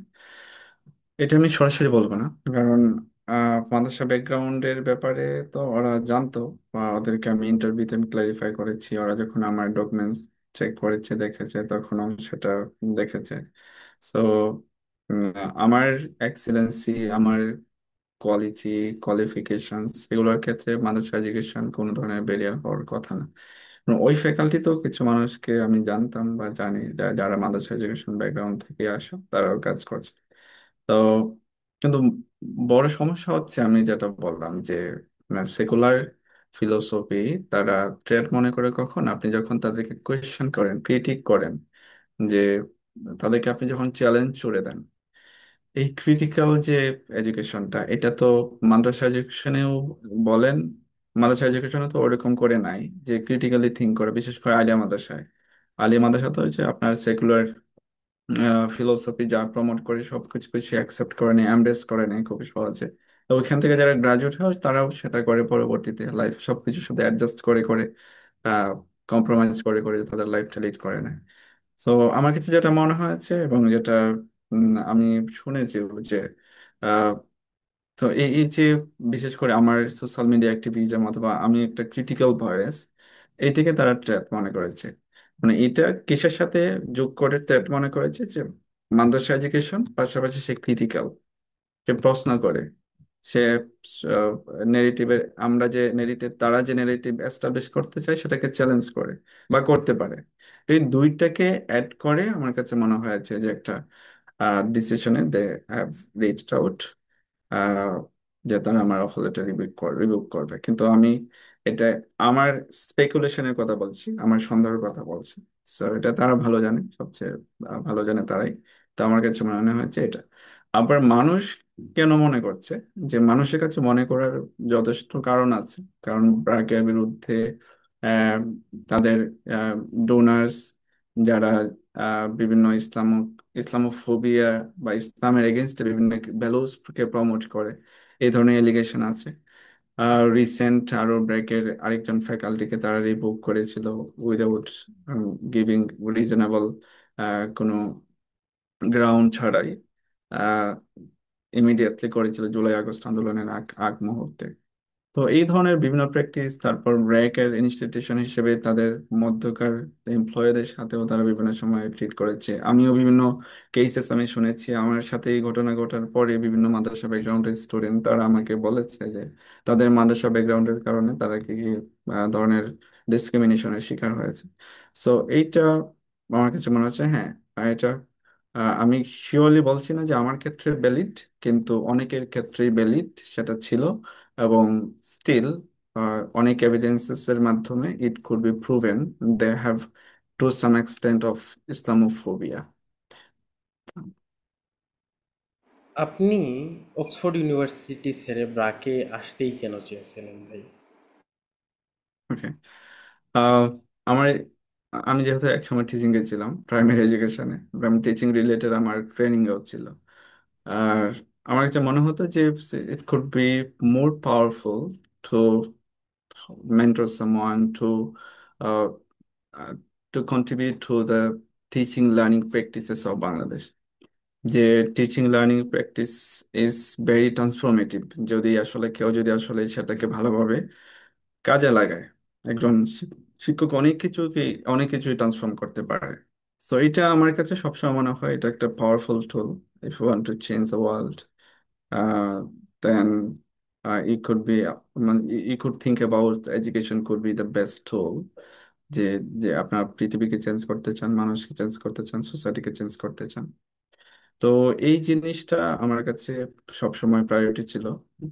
এটা আমি সরাসরি বলবো না, কারণ মাদ্রাসা ব্যাকগ্রাউন্ডের ব্যাপারে তো ওরা জানতো, বা ওদেরকে আমি ইন্টারভিউতে আমি ক্লারিফাই করেছি। ওরা যখন আমার ডকুমেন্টস চেক করেছে, দেখেছে, তখন সেটা দেখেছে। সো আমার এক্সিলেন্সি, আমার কোয়ালিটি, কোয়ালিফিকেশনস এগুলোর ক্ষেত্রে মাদ্রাসা এডুকেশন কোনো ধরনের ব্যারিয়ার হওয়ার কথা না। ওই ফ্যাকাল্টিতেও কিছু মানুষকে আমি জানতাম বা জানি, যারা মাদ্রাসা এডুকেশন ব্যাকগ্রাউন্ড থেকে আসা, তারাও কাজ করছে। তো কিন্তু বড় সমস্যা হচ্ছে আমি যেটা বললাম, যে সেকুলার ফিলোসফি তারা ট্রেড মনে করে কখন, আপনি যখন তাদেরকে কোয়েশ্চেন করেন, ক্রিটিক করেন, যে তাদেরকে আপনি যখন চ্যালেঞ্জ ছুড়ে দেন। এই ক্রিটিক্যাল যে এডুকেশনটা, এটা তো মাদ্রাসা এডুকেশনেও বলেন, মাদ্রাসা এডুকেশনে তো ওরকম করে নাই যে ক্রিটিক্যালি থিঙ্ক করে, বিশেষ করে আলিয়া মাদ্রাসায়। আলিয়া মাদ্রাসা তো হচ্ছে আপনার সেকুলার ফিলোসফি যা প্রমোট করে সবকিছু কিছু অ্যাকসেপ্ট করে নেয়, এমব্রেস করে নেয় খুবই সহজে। তো ওইখান থেকে যারা গ্রাজুয়েট হয় তারাও সেটা করে, পরবর্তীতে লাইফ সবকিছুর সাথে অ্যাডজাস্ট করে করে, কম্প্রোমাইজ করে করে তাদের লাইফটা লিড করে নেয়। তো আমার কাছে যেটা মনে হয়েছে এবং যেটা আমি শুনেছি, যে আহ, তো এই যে বিশেষ করে আমার সোশ্যাল মিডিয়া অ্যাক্টিভিজম অথবা আমি একটা ক্রিটিক্যাল ভয়েস, এইটাকে তারা থ্রেট মনে করেছে। মানে এটা কিসের সাথে যোগ করে থ্রেট মনে করেছে, যে মাদ্রাসা এডুকেশন পাশাপাশি সে ক্রিটিক্যাল, সে প্রশ্ন করে, সে নেগেটিভের, আমরা যে নেগেটিভ, তারা যে নেগেটিভ এস্টাবলিশ করতে চায় সেটাকে চ্যালেঞ্জ করে বা করতে পারে। এই দুইটাকে অ্যাড করে আমার কাছে মনে হয়েছে যে একটা ডিসিশনে দে হ্যাভ রিচড আউট, যে তারা আমার অফার লেটার রিভিউ করবে। কিন্তু আমি এটা আমার স্পেকুলেশনের কথা বলছি, আমার সন্দেহের কথা বলছি। সো এটা তারা ভালো জানে, সবচেয়ে ভালো জানে তারাই। তো আমার কাছে মনে হয়েছে এটা। আবার মানুষ কেন মনে করছে, যে মানুষের কাছে মনে করার যথেষ্ট কারণ আছে। কারণ ব্র্যাকের বিরুদ্ধে আহ, তাদের ডোনার্স, যারা বিভিন্ন ইসলামোফোবিয়া বা ইসলামের এগেনস্টে বিভিন্ন ভ্যালুস কে প্রমোট করে, এই ধরনের এলিগেশন আছে। রিসেন্ট আরো ব্র্যাকের আরেকজন ফ্যাকাল্টিকে তারা রিভোক করেছিল উইদাউট গিভিং রিজনেবল কোনো গ্রাউন্ড ছাড়াই। ইমিডিয়েটলি করেছিল জুলাই আগস্ট আন্দোলনের আগ আগ মুহূর্তে। তো এই ধরনের বিভিন্ন প্র্যাকটিস, তারপর ব্র্যাকের ইনস্টিটিউশন হিসেবে তাদের মধ্যকার এমপ্লয়ীদের সাথেও তারা বিভিন্ন সময় ট্রিট করেছে। আমিও বিভিন্ন কেসেস আমি শুনেছি, আমার সাথে এই ঘটনা ঘটার পরে বিভিন্ন মাদ্রাসা ব্যাকগ্রাউন্ডের স্টুডেন্ট তারা আমাকে বলেছে যে তাদের মাদ্রাসা ব্যাকগ্রাউন্ডের কারণে তারা কি কি ধরনের ডিসক্রিমিনেশনের শিকার হয়েছে। সো এইটা আমার কাছে মনে হচ্ছে, হ্যাঁ, এটা আমি শিওরলি বলছি না যে আমার ক্ষেত্রে ভ্যালিড, কিন্তু অনেকের ক্ষেত্রেই ভ্যালিড সেটা ছিল। এবং স্টিল অনেক এভিডেন্সেস এর মাধ্যমে it could be proven they have to some extent of Islamophobia. আপনি অক্সফোর্ড ইউনিভার্সিটি ছেড়ে ব্রাকে আসতেই কেন চেয়েছিলেন ভাই? ওকে। আমার আমি যেহেতু একসময় টিচিং এ ছিলাম, প্রাইমারি এডুকেশনে, আমি টিচিং রিলেটেড আমার ট্রেনিং এও ছিল। আর আমার কাছে মনে হতো যে it could be more powerful to mentor someone uh, uh, to contribute to the teaching learning practices of Bangladesh. যে teaching learning practice is very transformative. যদি আসলে কেউ যদি আসলে সেটাকে ভালোভাবে কাজে লাগায়, একজন শিক্ষক অনেক কিছুই ট্রান্সফর্ম করতে পারে। সো এটা আমার কাছে সবসময় মনে হয় এটা একটা powerful tool. If you want to change the world, then it could be you could think about education could be the best tool। যে যে আপনার পৃথিবীকে চেঞ্জ করতে চান, মানুষকে চেঞ্জ করতে চান, সোসাইটিকে চেঞ্জ করতে চান। তো এই জিনিসটা আমার কাছে সবসময় প্রায়োরিটি ছিল।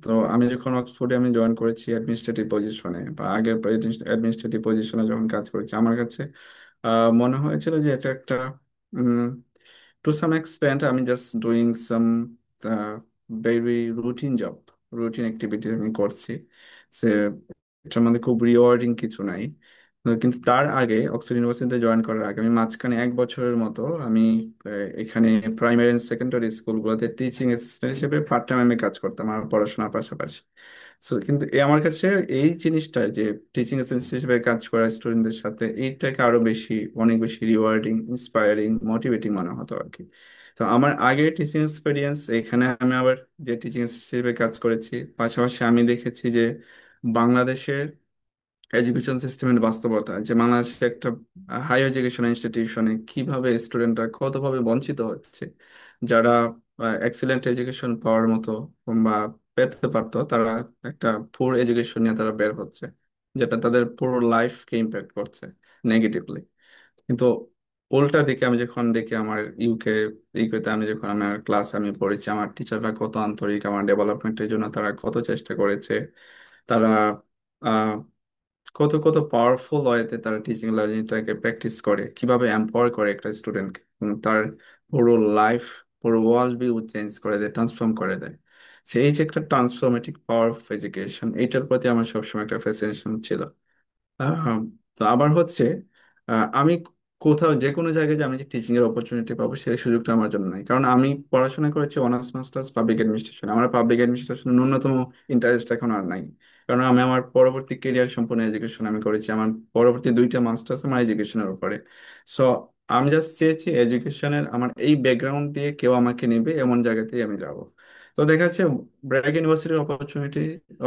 তো আমি যখন অক্সফোর্ডে আমি জয়েন করেছি অ্যাডমিনিস্ট্রেটিভ পজিশনে, বা আগের অ্যাডমিনিস্ট্রেটিভ পজিশনে যখন কাজ করেছি, আমার কাছে মনে হয়েছিল যে এটা একটা টু সাম এক্সটেন্ট আমি just doing some very routine job, routine activity আমি করছি। সে এটার মধ্যে খুব রিওয়ার্ডিং কিছু নাই। কিন্তু তার আগে অক্সফোর্ড ইউনিভার্সিটিতে জয়েন করার আগে আমি মাঝখানে 1 বছরের মতো আমি এখানে প্রাইমারি এন্ড সেকেন্ডারি স্কুলগুলোতে টিচিং অ্যাসিস্ট্যান্ট হিসেবে পার্ট টাইম আমি কাজ করতাম আমার পড়াশোনার পাশাপাশি। কিন্তু আমার কাছে এই জিনিসটা যে টিচিং অ্যাসিস্ট্যান্ট হিসেবে কাজ করা স্টুডেন্টদের সাথে, এইটাকে আরো বেশি, অনেক বেশি রিওয়ার্ডিং, ইন্সপায়ারিং, মোটিভেটিং মনে হতো আর কি। তো আমার আগের টিচিং এক্সপিরিয়েন্স, এখানে আমি আবার যে টিচিং হিসেবে কাজ করেছি, পাশাপাশি আমি দেখেছি যে বাংলাদেশের এডুকেশন সিস্টেমের বাস্তবতা, যে বাংলাদেশে একটা হাই এডুকেশন ইনস্টিটিউশনে কিভাবে স্টুডেন্টরা কতভাবে বঞ্চিত হচ্ছে। যারা এক্সিলেন্ট এডুকেশন পাওয়ার মতো বা পেতে পারতো, তারা একটা পুর এডুকেশন নিয়ে তারা বের হচ্ছে, যেটা তাদের পুরো লাইফকে ইম্প্যাক্ট করছে নেগেটিভলি। কিন্তু উল্টা দিকে আমি যখন দেখি আমার ইউকেতে আমি যখন আমার ক্লাস আমি পড়েছি, আমার টিচাররা কত আন্তরিক, আমার ডেভেলপমেন্টের জন্য তারা কত চেষ্টা করেছে। তারা কত কত পাওয়ারফুল ওয়েতে তারা টিচিং লার্নিংটাকে প্র্যাকটিস করে, কিভাবে এম্পাওয়ার করে একটা স্টুডেন্টকে, তার পুরো লাইফ, পুরো ওয়ার্ল্ড ভিউ চেঞ্জ করে দেয়, ট্রান্সফর্ম করে দেয়। সেই যে একটা ট্রান্সফরমেটিভ পাওয়ার অফ এডুকেশন, এইটার প্রতি আমার সবসময় একটা ফ্যাসিনেশন ছিল। আহ, তো আবার হচ্ছে আমি কোথাও যে কোনো জায়গায় যে আমি যে টিচিং এর অপরচুনিটি পাবো সেই সুযোগটা আমার জন্য নাই, কারণ আমি পড়াশোনা করেছি অনার্স মাস্টার্স পাবলিক অ্যাডমিনিস্ট্রেশন। আমার পাবলিক অ্যাডমিনিস্ট্রেশন ন্যূনতম ইন্টারেস্ট এখন আর নাই, কারণ আমি আমার পরবর্তী কেরিয়ার সম্পূর্ণ এডুকেশন আমি করেছি, আমার পরবর্তী 2টা মাস্টার্স আমার এডুকেশনের উপরে। সো আমি জাস্ট চেয়েছি এডুকেশনের আমার এই ব্যাকগ্রাউন্ড দিয়ে কেউ আমাকে নেবে এমন জায়গাতেই আমি যাব। তো দেখা যাচ্ছে ব্র্যাক ইউনিভার্সিটির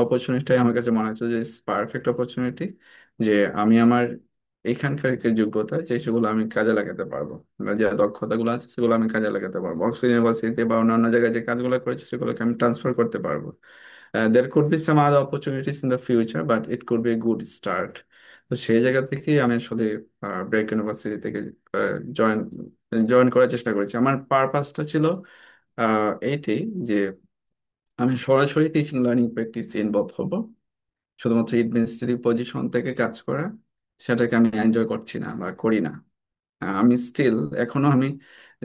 অপরচুনিটিটাই আমার কাছে মনে হচ্ছে যে পারফেক্ট অপরচুনিটি, যে আমি আমার এখানকার যে যোগ্যতা, যে সেগুলো আমি কাজে লাগাতে পারবো, বা যে দক্ষতাগুলো আছে সেগুলো আমি কাজে লাগাতে পারবো, অক্সফোর্ড ইউনিভার্সিটিতে বা অন্যান্য জায়গায় যে কাজগুলো করেছি সেগুলোকে আমি ট্রান্সফার করতে পারবো। There could be some other opportunities in the future, but it could be a good start। তো সেই জায়গা থেকেই আমি আসলে ব্রেক ইউনিভার্সিটি থেকে জয়েন জয়েন করার চেষ্টা করেছি। আমার পারপাসটা ছিল এইটি, যে আমি সরাসরি টিচিং লার্নিং প্র্যাকটিস ইনভলভ হব, শুধুমাত্র অ্যাডমিনিস্ট্রেটিভ পজিশন থেকে কাজ করা সেটাকে আমি এনজয় করছি না বা করি না। আমি স্টিল এখনো আমি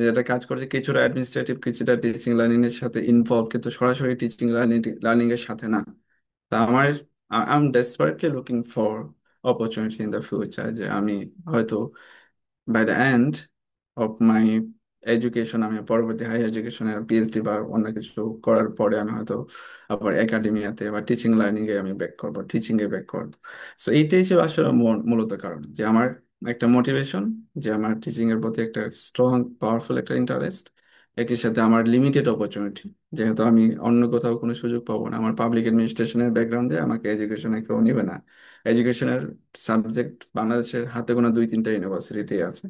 যেটা কাজ করছি কিছুটা অ্যাডমিনিস্ট্রেটিভ, কিছুটা টিচিং লার্নিং এর সাথে ইনভলভ, কিন্তু সরাসরি টিচিং লার্নিং এর সাথে না। তা আমার I am desperately looking for opportunity in the future, যে আমি হয়তো by the end of my education আমি পরবর্তী হাই এডুকেশনে পিএইচডি বা অন্য কিছু করার পরে আমি হয়তো আবার একাডেমিয়াতে বা টিচিং লার্নিং এ আমি ব্যাক করবো, টিচিং এ ব্যাক করবো। সো এইটাই ছিল আসলে মূলত কারণ যে আমার একটা মোটিভেশন, যে আমার টিচিং এর প্রতি একটা স্ট্রং পাওয়ারফুল একটা ইন্টারেস্ট, একই সাথে আমার লিমিটেড অপরচুনিটি, যেহেতু আমি অন্য কোথাও কোনো সুযোগ পাবো না। আমার পাবলিক অ্যাডমিনিস্ট্রেশনের ব্যাকগ্রাউন্ডে আমাকে এডুকেশনে কেউ নিবে না। এডুকেশনের সাবজেক্ট বাংলাদেশের হাতে গোনা 2-3টা ইউনিভার্সিটিতে আছে।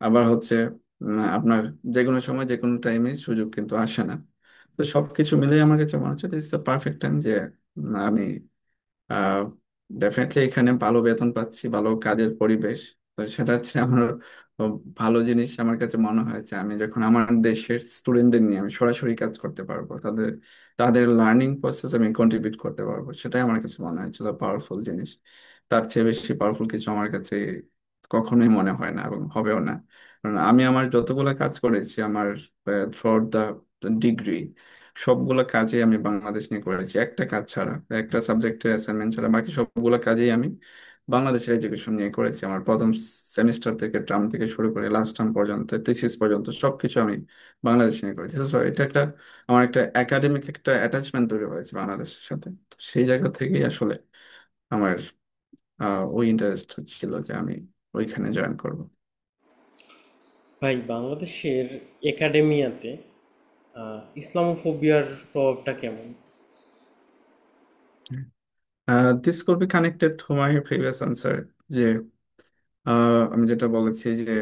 আবার হচ্ছে আপনার যে কোনো সময় যে কোনো টাইমে সুযোগ কিন্তু আসে না। তো সবকিছু মিলে আমার কাছে মনে হচ্ছে this is the perfect time যে আমি ডেফিনেটলি এখানে ভালো বেতন পাচ্ছি, ভালো কাজের পরিবেশ। তো সেটা হচ্ছে আমার ভালো জিনিস আমার কাছে মনে হয়েছে। আমি যখন আমার দেশের স্টুডেন্টদের নিয়ে আমি সরাসরি কাজ করতে পারবো, তাদের তাদের লার্নিং প্রসেস আমি কন্ট্রিবিউট করতে পারবো, সেটাই আমার কাছে মনে হয়েছিল পাওয়ারফুল জিনিস। তার চেয়ে বেশি পাওয়ারফুল কিছু আমার কাছে কখনোই মনে হয় না এবং হবেও না। কারণ আমি আমার যতগুলো কাজ করেছি আমার থ্রুআউট দ্য ডিগ্রি, সবগুলো কাজে আমি বাংলাদেশ নিয়ে করেছি, একটা কাজ ছাড়া, একটা সাবজেক্টের অ্যাসাইনমেন্ট ছাড়া বাকি সবগুলো কাজেই আমি বাংলাদেশের এডুকেশন নিয়ে করেছি। আমার প্রথম সেমিস্টার থেকে টার্ম থেকে শুরু করে লাস্ট টার্ম পর্যন্ত থিসিস পর্যন্ত সবকিছু আমি বাংলাদেশ নিয়ে করেছি। So, এটা একটা আমার একটা একাডেমিক একটা অ্যাটাচমেন্ট তৈরি হয়েছে বাংলাদেশের সাথে। তো সেই জায়গা থেকেই আসলে আমার ওই ইন্টারেস্ট ছিল যে আমি ওইখানে জয়েন করব। ভাই, বাংলাদেশের একাডেমিয়াতে ইসলামোফোবিয়ার প্রভাবটা কেমন? This could be connected to my previous answer, যে আমি যেটা বলেছি যে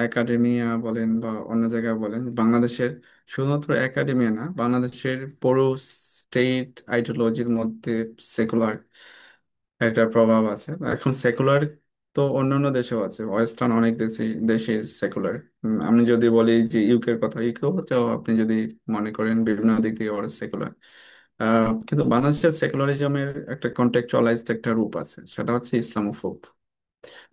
একাডেমিয়া বলেন বা অন্য জায়গায় বলেন, বাংলাদেশের শুধুমাত্র একাডেমিয়া না, বাংলাদেশের পুরো স্টেট আইডিওলজির মধ্যে সেকুলার একটা প্রভাব আছে। এখন সেকুলার তো অন্যান্য দেশেও আছে, ওয়েস্টার্ন অনেক দেশে দেশে সেকুলার। আমি যদি বলি যে ইউকের কথা, ইউকেও হচ্ছে আপনি যদি মনে করেন বিভিন্ন দিক থেকে ওরা সেকুলার। কিন্তু বাংলাদেশের সেকুলারিজমের একটা কন্টেক্চুয়ালাইজড একটা রূপ আছে, সেটা হচ্ছে ইসলামোফোব।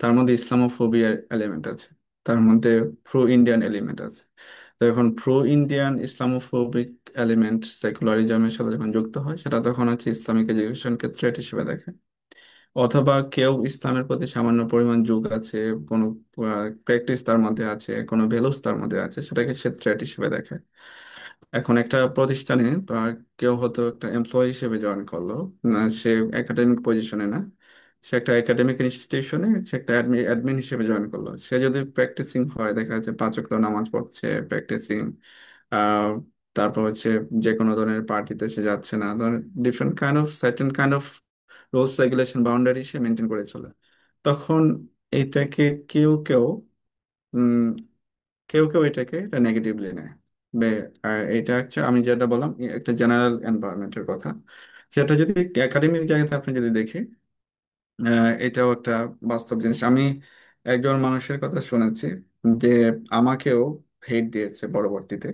তার মধ্যে ইসলামোফোবিয়ার এলিমেন্ট আছে, তার মধ্যে প্রো ইন্ডিয়ান এলিমেন্ট আছে। তো এখন প্রো ইন্ডিয়ান ইসলামোফোবিক এলিমেন্ট সেকুলারিজমের সাথে যখন যুক্ত হয়, সেটা তখন হচ্ছে ইসলামিক এডুকেশনকে থ্রেট হিসেবে দেখে। অথবা কেউ ইসলামের প্রতি সামান্য পরিমাণ ঝোঁক আছে, কোনো প্র্যাকটিস তার মধ্যে আছে, কোনো ভ্যালুস তার মধ্যে আছে, সেটাকে সে থ্রেট হিসেবে দেখে। এখন একটা প্রতিষ্ঠানে বা কেউ হয়তো একটা এমপ্লয়ি হিসেবে জয়েন করলো, না সে একাডেমিক পজিশনে না, সে একটা একাডেমিক ইনস্টিটিউশনে সে একটা অ্যাডমিন হিসেবে জয়েন করলো। সে যদি প্র্যাকটিসিং হয়, দেখা যাচ্ছে 5 ওয়াক্ত নামাজ পড়ছে, প্র্যাকটিসিং, আহ তারপর হচ্ছে যে কোনো ধরনের পার্টিতে সে যাচ্ছে না, different kind of certain kind of rules regulation boundary say maintain করে চলে, তখন এইটাকে কেউ কেউ উম, কেউ কেউ এটাকে এটা নেগেটিভলি নেয়। আর এটা হচ্ছে আমি যেটা বললাম একটা জেনারেল এনভায়রনমেন্টের কথা। সেটা যদি একাডেমিক জায়গাতে আপনি যদি দেখি, এটাও একটা বাস্তব জিনিস। আমি একজন মানুষের কথা শুনেছি যে আমাকেও হেট দিয়েছে পরবর্তীতে,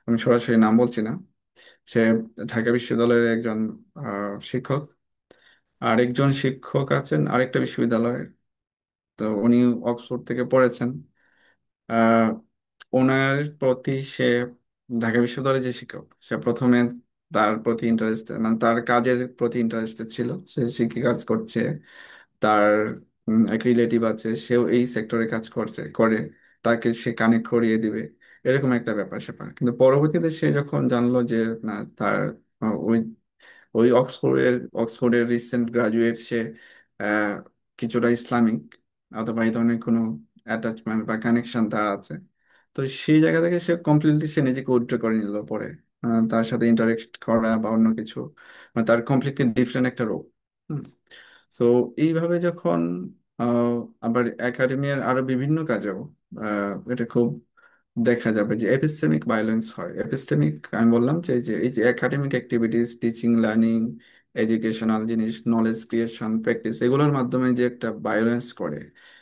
আমি সরাসরি নাম বলছি না। সে ঢাকা বিশ্ববিদ্যালয়ের একজন শিক্ষক। আরেকজন শিক্ষক আছেন আরেকটা বিশ্ববিদ্যালয়ের, তো উনি অক্সফোর্ড থেকে পড়েছেন। আহ ওনার প্রতি সে, ঢাকা বিশ্ববিদ্যালয়ের যে শিক্ষক, সে প্রথমে তার প্রতি ইন্টারেস্ট মানে তার কাজের প্রতি ইন্টারেস্টেড ছিল, সে শিক্ষক কাজ করছে, তার এক রিলেটিভ আছে সেও এই সেক্টরে কাজ করছে করে, তাকে সে কানেক্ট করিয়ে দিবে, এরকম একটা ব্যাপার স্যাপার। কিন্তু পরবর্তীতে সে যখন জানলো যে না, তার ওই ওই অক্সফোর্ডের রিসেন্ট গ্রাজুয়েট সে, আহ, কিছুটা ইসলামিক অথবা এই ধরনের কোনো অ্যাটাচমেন্ট বা কানেকশন তার আছে, তো সেই জায়গা থেকে সে কমপ্লিটলি সে নিজেকে উইথড্র করে নিল পরে। তার সাথে ইন্টারেক্ট করা বা অন্য কিছু, মানে তার কমপ্লিটলি ডিফারেন্ট একটা রোল। সো এইভাবে যখন আহ, আবার একাডেমিয়ার আরো বিভিন্ন কাজেও এটা খুব দেখা যাবে যে এপিস্টেমিক ভায়োলেন্স হয়। এপিস্টেমিক আমি বললাম যে এই যে academic activities, teaching learning, educational জিনিস, নলেজ ক্রিয়েশন, প্র্যাকটিস, এগুলোর মাধ্যমে যে একটা ভায়োলেন্স করে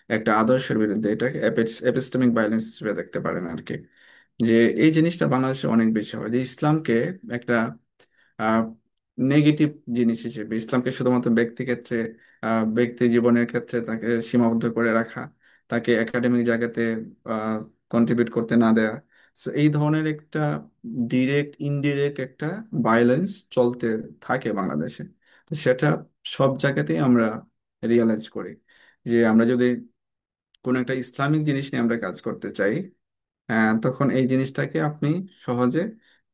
একটা আদর্শের বিরুদ্ধে, এটাকে এপিস্টেমিক ভায়োলেন্স হিসেবে দেখতে পারেন আর কি। যে এই জিনিসটা বাংলাদেশে অনেক বেশি হয়, যে ইসলামকে একটা নেগেটিভ জিনিস হিসেবে, ইসলামকে শুধুমাত্র ব্যক্তি ক্ষেত্রে, ব্যক্তি জীবনের ক্ষেত্রে তাকে সীমাবদ্ধ করে রাখা, তাকে একাডেমিক জায়গাতে কন্ট্রিবিউট করতে না দেয়া। So, এই ধরনের একটা ডিরেক্ট ইনডিরেক্ট একটা ভায়োলেন্স চলতে থাকে বাংলাদেশে। তো সেটা সব জায়গাতেই আমরা রিয়েলাইজ করি, যে আমরা যদি কোনো একটা ইসলামিক জিনিস নিয়ে আমরা কাজ করতে চাই, তখন এই জিনিসটাকে আপনি সহজে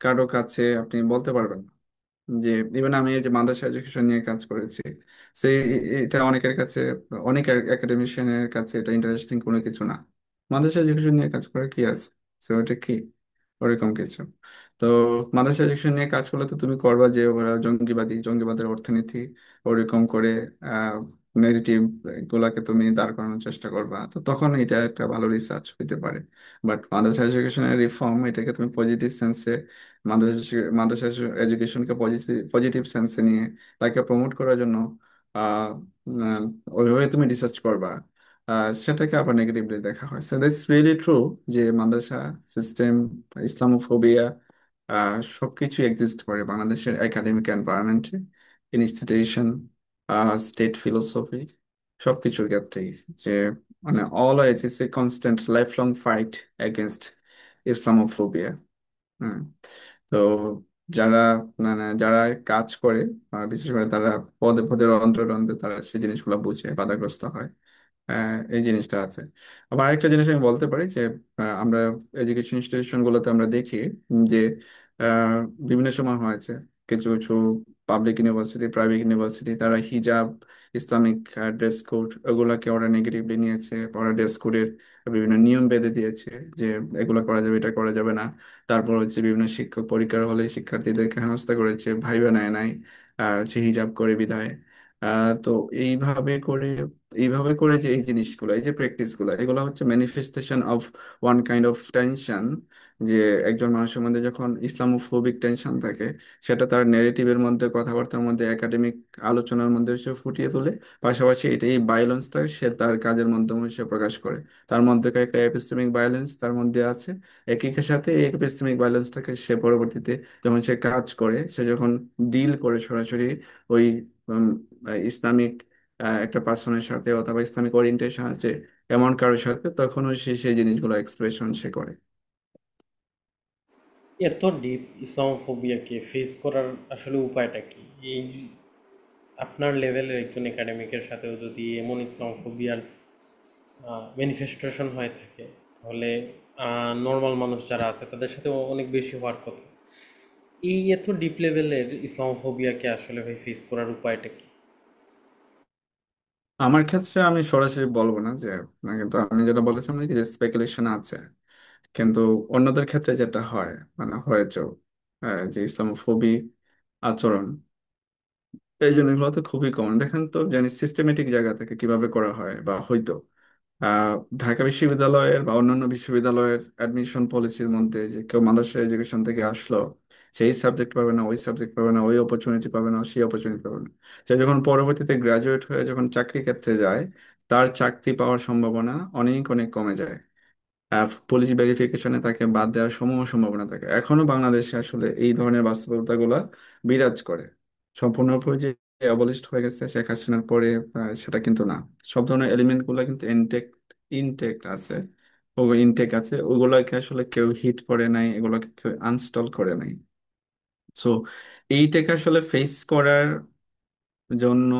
কারো কাছে আপনি বলতে পারবেন না। যে ইভেন আমি এই যে মাদ্রাসা এডুকেশন নিয়ে কাজ করেছি, সেই এটা অনেকের কাছে, অনেক একাডেমিশিয়ানের কাছে এটা ইন্টারেস্টিং কোনো কিছু না। মাদ্রাসা এডুকেশন নিয়ে কাজ করে কি আছে, তো ওটা কি ওরকম কিছু। তো মাদ্রাসা এডুকেশন নিয়ে কাজ করলে তো তুমি করবা যে ওরা জঙ্গিবাদের অর্থনীতি ওরকম করে আহ নেগেটিভ গুলাকে তুমি দাঁড় করানোর চেষ্টা করবা, তো তখন এটা একটা ভালো রিসার্চ হইতে পারে। বাট মাদ্রাসা এডুকেশনের রিফর্ম এটাকে তুমি পজিটিভ সেন্সে, মাদ্রাসা এডুকেশনকে পজিটিভ পজিটিভ সেন্সে নিয়ে তাকে প্রমোট করার জন্য আহ আহ, ওইভাবে তুমি রিসার্চ করবা, সেটাকে আবার নেগেটিভলি দেখা হয়। সো দ্যাটস রিয়েলি ট্রু যে মাদ্রাসা সিস্টেম, ইসলামোফোবিয়া সবকিছু এক্সিস্ট করে বাংলাদেশের একাডেমিক এনভায়রনমেন্টে, ইনস্টিটিউশন, স্টেট ফিলোসফি, সবকিছুর ক্ষেত্রেই। যে মানে always it's a constant lifelong fight against Islamophobia. Hmm. তো যারা যারা কাজ করে, বিশেষ করে তারা পদে পদে অন্তর অন্তর তারা সেই জিনিসগুলো বুঝে বাধাগ্রস্ত হয়। এই জিনিসটা আছে। আবার আরেকটা জিনিস আমি বলতে পারি যে আমরা এডুকেশন ইনস্টিটিউশন গুলোতে আমরা দেখি যে আহ, বিভিন্ন সময় হয়েছে কিছু কিছু পাবলিক ইউনিভার্সিটি, প্রাইভেট ইউনিভার্সিটি, তারা হিজাব, ইসলামিক ড্রেস কোড ওগুলাকে ওরা নেগেটিভলি নিয়েছে। ওরা ড্রেস কোডের বিভিন্ন নিয়ম বেঁধে দিয়েছে যে এগুলো করা যাবে, এটা করা যাবে না। তারপর হচ্ছে বিভিন্ন শিক্ষক পরীক্ষার হলে শিক্ষার্থীদেরকে হেনস্থা করেছে, ভাইবা নেয় নাই সে হিজাব করে বিধায়। তো এইভাবে করে যে এই জিনিসগুলো, এই যে প্র্যাকটিস গুলো, এগুলো হচ্ছে manifestation of one kind of tension. যে একজন মানুষের মধ্যে যখন ইসলামোফোবিক টেনশন থাকে, সেটা তার নেগেটিভের মধ্যে, কথাবার্তার মধ্যে, একাডেমিক আলোচনার মধ্যে সে ফুটিয়ে তোলে। পাশাপাশি এটা এই ভায়োলেন্সটা সে তার কাজের মাধ্যমে সে প্রকাশ করে। তার মধ্যে একটা এপিস্টেমিক ভায়োলেন্স তার মধ্যে আছে। একই সাথে এই এপিস্টেমিক ভায়োলেন্সটাকে সে পরবর্তীতে যখন সে কাজ করে, সে যখন ডিল করে সরাসরি ওই উম, ইসলামিক একটা পার্সনের সাথে অথবা ইসলামিক ওরিয়েন্টেশন আছে এমন কারোর সাথে, তখনও সে সেই জিনিসগুলো এক্সপ্রেশন সে করে। এত ডিপ ইসলামোফোবিয়াকে ফেস করার আসলে উপায়টা কি? এই আপনার লেভেলের একজন একাডেমিকের সাথেও যদি এমন ইসলামোফোবিয়ার ম্যানিফেস্টেশন হয়ে থাকে, তাহলে নর্মাল মানুষ যারা আছে তাদের সাথেও অনেক বেশি হওয়ার কথা। এই এত ডিপ লেভেলের ইসলামোফোবিয়াকে আসলে ভাই ফেস করার উপায়টা কি? আমার ক্ষেত্রে আমি সরাসরি বলবো না যে না, কিন্তু আমি যেটা বলেছিলাম নাকি যে স্পেকুলেশন আছে। কিন্তু অন্যদের ক্ষেত্রে যেটা হয়, হয়েছেও, যে ইসলামোফোবি আচরণ, এই জিনিসগুলো তো খুবই কমন। দেখেন তো জানি সিস্টেমেটিক জায়গা থেকে কিভাবে করা হয় বা হয়তো আহ, ঢাকা বিশ্ববিদ্যালয়ের বা অন্যান্য বিশ্ববিদ্যালয়ের অ্যাডমিশন পলিসির মধ্যে যে কেউ মাদ্রাসা এডুকেশন থেকে আসলো, সেই সাবজেক্ট পাবে না, ওই সাবজেক্ট পাবে না, ওই অপরচুনিটি পাবে না, সেই অপরচুনিটি পাবে না। সে যখন পরবর্তীতে গ্রাজুয়েট হয়ে যখন চাকরি ক্ষেত্রে যায়, তার চাকরি পাওয়ার সম্ভাবনা অনেক অনেক কমে যায়। পুলিশ ভেরিফিকেশনে তাকে বাদ দেওয়ার সমূহ সম্ভাবনা থাকে। এখনো বাংলাদেশে আসলে এই ধরনের বাস্তবতাগুলা বিরাজ করে। সম্পূর্ণরূপে যে অবলিস্ট হয়ে গেছে শেখ হাসিনার পরে, সেটা কিন্তু না। সব ধরনের এলিমেন্ট গুলা কিন্তু ইনটেক আছে। ইনটেক আছে, ওগুলাকে আসলে কেউ হিট করে নাই, এগুলোকে কেউ আনস্টল করে নাই। সো এইটাকে আসলে ফেস করার জন্য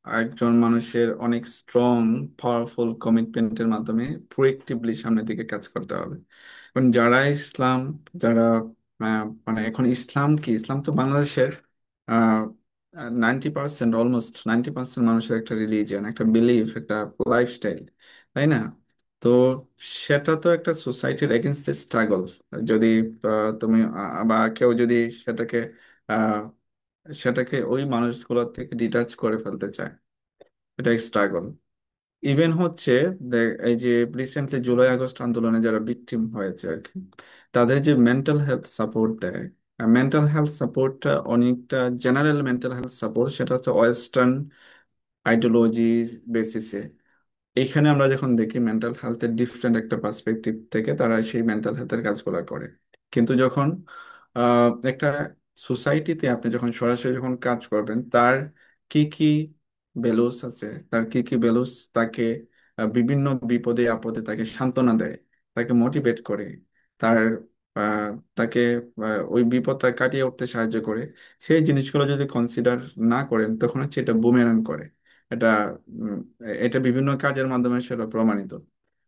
একজন মানুষের অনেক স্ট্রং, পাওয়ারফুল কমিটমেন্টের মাধ্যমে প্রোয়েক্টিভলি সামনের দিকে কাজ করতে হবে। কারণ যারা ইসলাম, যারা এখন ইসলাম কি, ইসলাম তো বাংলাদেশের 90%, অলমোস্ট 90% মানুষের একটা রিলিজিয়ন, একটা বিলিফ, একটা লাইফস্টাইল, তাই না? তো সেটা তো একটা সোসাইটির এগেনস্ট স্ট্রাগল। যদি তুমি বা কেউ যদি সেটাকে সেটাকে ওই মানুষগুলোর থেকে ডিটাচ করে ফেলতে চায়, এটা স্ট্রাগল। ইভেন হচ্ছে এই যে রিসেন্টলি জুলাই আগস্ট আন্দোলনে যারা ভিকটিম হয়েছে আর কি, তাদের যে মেন্টাল হেলথ সাপোর্ট দেয়, মেন্টাল হেলথ সাপোর্টটা অনেকটা জেনারেল মেন্টাল হেলথ সাপোর্ট, সেটা হচ্ছে ওয়েস্টার্ন আইডিওলজির বেসিসে। এইখানে আমরা যখন দেখি মেন্টাল হেলথের ডিফারেন্ট একটা পার্সপেক্টিভ থেকে তারা সেই মেন্টাল হেলথের কাজগুলো করে। কিন্তু যখন একটা সোসাইটিতে আপনি যখন সরাসরি যখন কাজ করবেন, তার কি কি ভ্যালুস আছে, তার কি কি ভ্যালুস তাকে বিভিন্ন বিপদে আপদে তাকে সান্ত্বনা দেয়, তাকে মোটিভেট করে, তার আহ, তাকে ওই বিপদটা কাটিয়ে উঠতে সাহায্য করে, সেই জিনিসগুলো যদি কনসিডার না করেন, তখন হচ্ছে এটা বুমেরাং করে। এটা উম, এটা বিভিন্ন কাজের মাধ্যমে সেটা প্রমাণিত।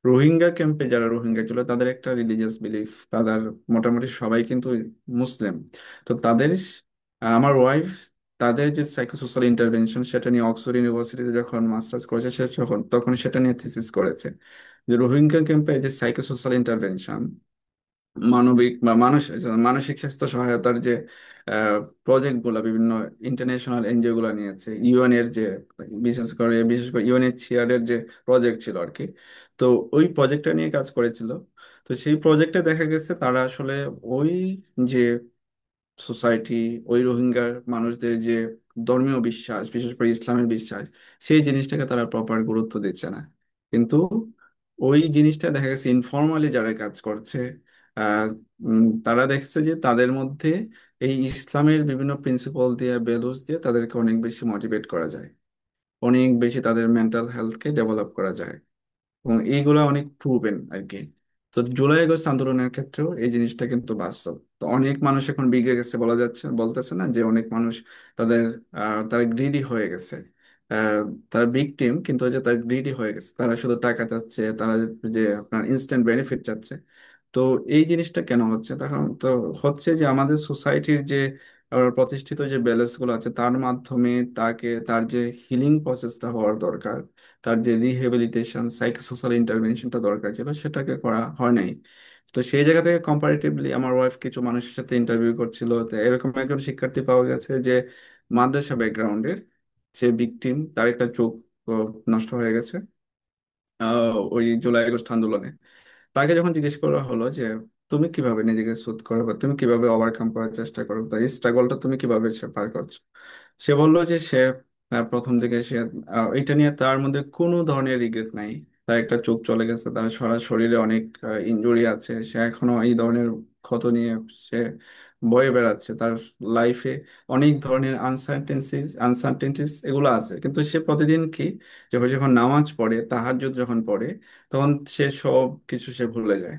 রোহিঙ্গা ক্যাম্পে যারা রোহিঙ্গা ছিল তাদের একটা রিলিজিয়াস বিলিফ, তাদের মোটামুটি সবাই কিন্তু মুসলিম। তো তাদের আমার ওয়াইফ তাদের যে সাইকোসোশ্যাল ইন্টারভেনশন সেটা নিয়ে অক্সফোর্ড ইউনিভার্সিটিতে যখন মাস্টার্স করেছে সে তখন তখন সেটা নিয়ে থিসিস করেছে, যে রোহিঙ্গা ক্যাম্পে যে সাইকোসোশ্যাল ইন্টারভেনশন, মানবিক বা মানসিক স্বাস্থ্য সহায়তার যে প্রজেক্ট গুলা বিভিন্ন ইন্টারন্যাশনাল এনজিও গুলা নিয়েছে, ইউএন এর যে বিশেষ করে ইউএন এর চেয়ারের যে প্রজেক্ট ছিল আর কি। তো ওই প্রজেক্টটা নিয়ে কাজ করেছিল। তো সেই প্রজেক্টে দেখা গেছে তারা আসলে ওই যে সোসাইটি, ওই রোহিঙ্গার মানুষদের যে ধর্মীয় বিশ্বাস, বিশেষ করে ইসলামের বিশ্বাস, সেই জিনিসটাকে তারা প্রপার গুরুত্ব দিচ্ছে না। কিন্তু ওই জিনিসটা দেখা গেছে ইনফর্মালি যারা কাজ করছে, আহ, তারা দেখছে যে তাদের মধ্যে এই ইসলামের বিভিন্ন প্রিন্সিপাল দিয়ে, ভ্যালুস দিয়ে তাদেরকে অনেক বেশি মোটিভেট করা যায়, অনেক বেশি তাদের মেন্টাল হেলথকে ডেভেলপ করা যায়, এবং এইগুলা অনেক প্রুভেন আর কি। তো জুলাই আগস্ট আন্দোলনের ক্ষেত্রেও এই জিনিসটা কিন্তু বাস্তব। তো অনেক মানুষ এখন বিগড়ে গেছে বলা যাচ্ছে, বলতেছে না যে অনেক মানুষ তাদের তারা গ্রিডি হয়ে গেছে। আহ, তারা ভিকটিম, কিন্তু ওই যে তারা গ্রিডি হয়ে গেছে, তারা শুধু টাকা চাচ্ছে, তারা যে আপনার ইনস্ট্যান্ট বেনিফিট চাচ্ছে। তো এই জিনিসটা কেন হচ্ছে? তখন তো হচ্ছে যে আমাদের সোসাইটির যে প্রতিষ্ঠিত যে ব্যালেন্স গুলো আছে তার মাধ্যমে তাকে তার যে হিলিং প্রসেসটা হওয়ার দরকার, তার যে রিহেবিলিটেশন সাইকোসোশ্যাল ইন্টারভেনশনটা দরকার ছিল সেটাকে করা হয় নাই। তো সেই জায়গা থেকে কম্পারেটিভলি আমার ওয়াইফ কিছু মানুষের সাথে ইন্টারভিউ করছিল, তো এরকম একজন শিক্ষার্থী পাওয়া গেছে যে মাদ্রাসা ব্যাকগ্রাউন্ডের, সে ভিকটিম, তার একটা চোখ নষ্ট হয়ে গেছে ওই জুলাই আগস্ট আন্দোলনে। তাকে যখন জিজ্ঞেস করা হলো যে তুমি কিভাবে নিজেকে সোধ করো বা তুমি কিভাবে ওভারকাম করার চেষ্টা করো, তো এই স্ট্রাগলটা তুমি কিভাবে সে পার করছো, সে বললো যে সে প্রথম দিকে সে এটা নিয়ে তার মধ্যে কোনো ধরনের রিগ্রেট নাই। তার একটা চোখ চলে গেছে, তার সারা শরীরে অনেক ইনজুরি আছে, সে এখনো এই ধরনের ক্ষত নিয়ে সে বয়ে বেড়াচ্ছে। তার লাইফে অনেক ধরনের আনসার্টেনটিস এগুলো আছে, কিন্তু সে প্রতিদিন কি, যখন যখন নামাজ পড়ে, তাহাজ্জুদ যখন পড়ে, তখন সে সব কিছু সে ভুলে যায়।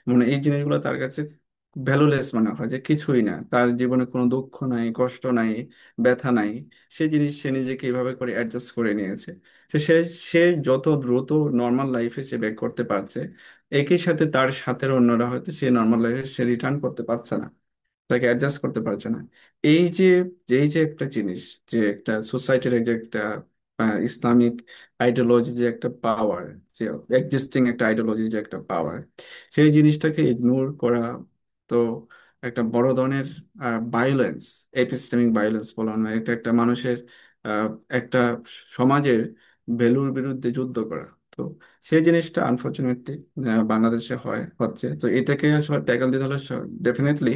মানে এই জিনিসগুলো তার কাছে ভ্যালুলেস মনে হয়, যে কিছুই না, তার জীবনে কোনো দুঃখ নাই, কষ্ট নাই, ব্যথা নাই। সেই জিনিস সে নিজেকে এইভাবে করে অ্যাডজাস্ট করে নিয়েছে। সে সে সে যত দ্রুত নর্মাল লাইফে সে ব্যাক করতে পারছে, একই সাথে তার সাথে অন্যরা হয়তো সে নর্মাল লাইফে সে রিটার্ন করতে পারছে না, তাকে অ্যাডজাস্ট করতে পারছে না। এই যে এই যে একটা জিনিস, যে একটা সোসাইটির যে একটা ইসলামিক আইডিওলজি যে একটা পাওয়ার, যে এক্সিস্টিং একটা আইডিওলজি যে একটা পাওয়ার, সেই জিনিসটাকে ইগনোর করা, তো একটা বড় ধরনের ভায়োলেন্স, এপিস্টেমিক ভায়োলেন্স বলা হয়, এটা একটা মানুষের আহ, একটা সমাজের ভ্যালুর বিরুদ্ধে যুদ্ধ করা। তো সেই জিনিসটা আনফরচুনেটলি বাংলাদেশে হচ্ছে। তো এটাকে আসলে ট্যাকল দিতে হলে ডেফিনেটলি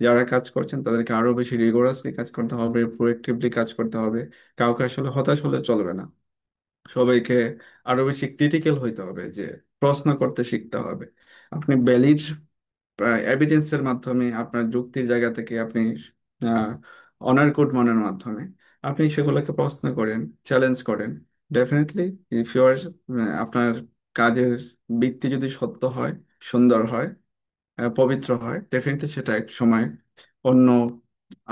যারা কাজ করছেন তাদেরকে আরো বেশি রিগোরাসলি কাজ করতে হবে, প্রোয়েক্টিভলি কাজ করতে হবে। কাউকে আসলে হতাশ হলে চলবে না, সবাইকে আরো বেশি ক্রিটিক্যাল হইতে হবে, যে প্রশ্ন করতে শিখতে হবে। আপনি ভ্যালিড এভিডেন্সের মাধ্যমে, আপনার যুক্তির জায়গা থেকে আপনি অনার গুড মনের মাধ্যমে আপনি সেগুলোকে প্রশ্ন করেন, চ্যালেঞ্জ করেন। ডেফিনেটলি ইফ ইউ আর, আপনার কাজের ভিত্তি যদি সত্য হয়, সুন্দর হয়, পবিত্র হয়, ডেফিনেটলি সেটা এক সময় অন্য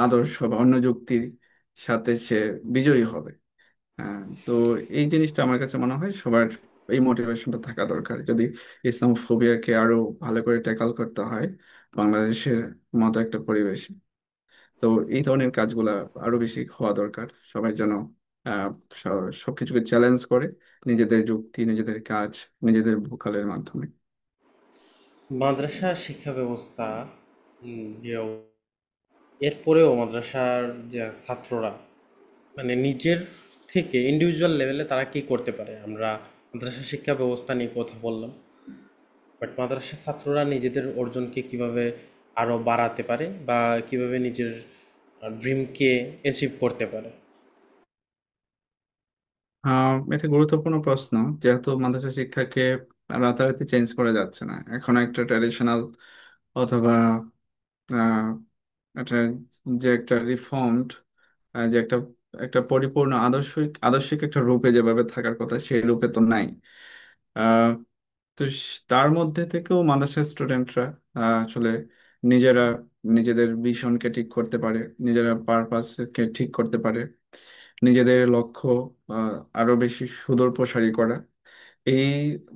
আদর্শ বা অন্য যুক্তির সাথে সে বিজয়ী হবে। তো এই জিনিসটা আমার কাছে মনে হয় সবার এই মোটিভেশনটা থাকা দরকার, যদি ইসলামোফোবিয়াকে আরো ভালো করে ট্যাকল করতে হয় বাংলাদেশের মতো একটা পরিবেশে। তো এই ধরনের কাজগুলা আরো বেশি হওয়া দরকার, সবাই যেন আহ সবকিছুকে চ্যালেঞ্জ করে নিজেদের যুক্তি, নিজেদের কাজ, নিজেদের ভোকালের মাধ্যমে। মাদ্রাসা শিক্ষা ব্যবস্থা যে এরপরেও মাদ্রাসার যে ছাত্ররা মানে নিজের থেকে ইন্ডিভিজুয়াল লেভেলে তারা কি করতে পারে। আমরা মাদ্রাসা শিক্ষা ব্যবস্থা নিয়ে কথা বললাম, বাট মাদ্রাসার ছাত্ররা নিজেদের অর্জনকে কিভাবে আরও বাড়াতে পারে বা কিভাবে নিজের ড্রিমকে অ্যাচিভ করতে পারে। এটা গুরুত্বপূর্ণ প্রশ্ন, যেহেতু মাদ্রাসা শিক্ষাকে রাতারাতি চেঞ্জ করা যাচ্ছে না। এখন একটা ট্র্যাডিশনাল অথবা আহ, একটা যে একটা রিফর্মড, যে একটা একটা পরিপূর্ণ আদর্শিক একটা রূপে যেভাবে থাকার কথা সেই রূপে তো নাই। আহ, তো তার মধ্যে থেকেও মাদ্রাসা স্টুডেন্টরা আসলে নিজেরা নিজেদের ভিশনকে ঠিক করতে পারে, নিজেরা পারপাসকে ঠিক করতে পারে, নিজেদের লক্ষ্য আরো বেশি সুদূর প্রসারী করা, এই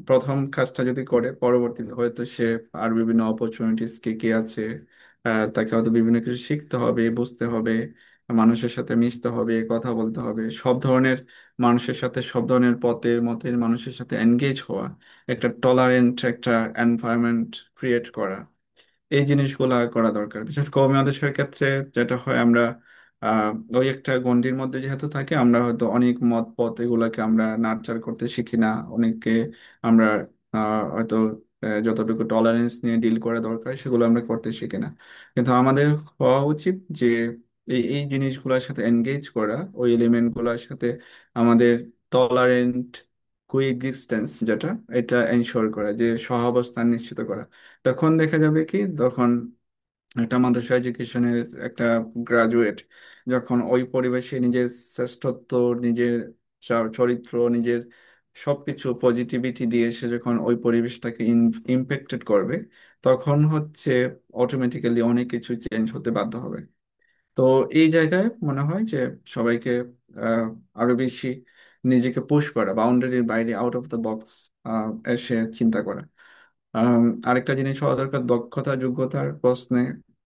প্রথম কাজটা যদি করে, পরবর্তীতে হয়তো সে আর বিভিন্ন অপরচুনিটিস কি কি আছে, তাকে হয়তো বিভিন্ন কিছু শিখতে হবে, বুঝতে হবে, মানুষের সাথে মিশতে হবে, কথা বলতে হবে, সব ধরনের মানুষের সাথে, সব ধরনের পথের মতের মানুষের সাথে এনগেজ হওয়া, একটা টলারেন্ট একটা এনভায়রনমেন্ট ক্রিয়েট করা, এই জিনিসগুলা করা দরকার। বিশেষ করে কওমি মানুষের ক্ষেত্রে যেটা হয়, আমরা আহ ওই একটা গণ্ডির মধ্যে যেহেতু থাকি, আমরা হয়তো অনেক মত পথ এগুলাকে আমরা নার্চার করতে শিখি না। অনেককে আমরা হয়তো যতটুকু টলারেন্স নিয়ে ডিল করা দরকার সেগুলো আমরা করতে শিখি না। কিন্তু আমাদের হওয়া উচিত যে এই এই জিনিসগুলোর সাথে এনগেজ করা, ওই এলিমেন্ট গুলোর সাথে আমাদের টলারেন্ট কোএক্সিস্টেন্স যেটা, এটা এনশোর করা, যে সহাবস্থান নিশ্চিত করা। তখন দেখা যাবে কি, তখন একটা মাদ্রাসা এডুকেশনের একটা গ্রাজুয়েট যখন ওই পরিবেশে নিজের শ্রেষ্ঠত্ব, নিজের চরিত্র, নিজের সবকিছু পজিটিভিটি দিয়ে সে যখন ওই পরিবেশটাকে ইম্প্যাক্টেড করবে, তখন হচ্ছে অটোমেটিক্যালি অনেক কিছু চেঞ্জ হতে বাধ্য হবে। তো এই জায়গায় মনে হয় যে সবাইকে আহ, আরো বেশি নিজেকে পুশ করা, বাউন্ডারির বাইরে, আউট অফ দ্য বক্স এসে চিন্তা করা। আরেকটা জিনিস হওয়া দরকার, দক্ষতা যোগ্যতার প্রশ্নে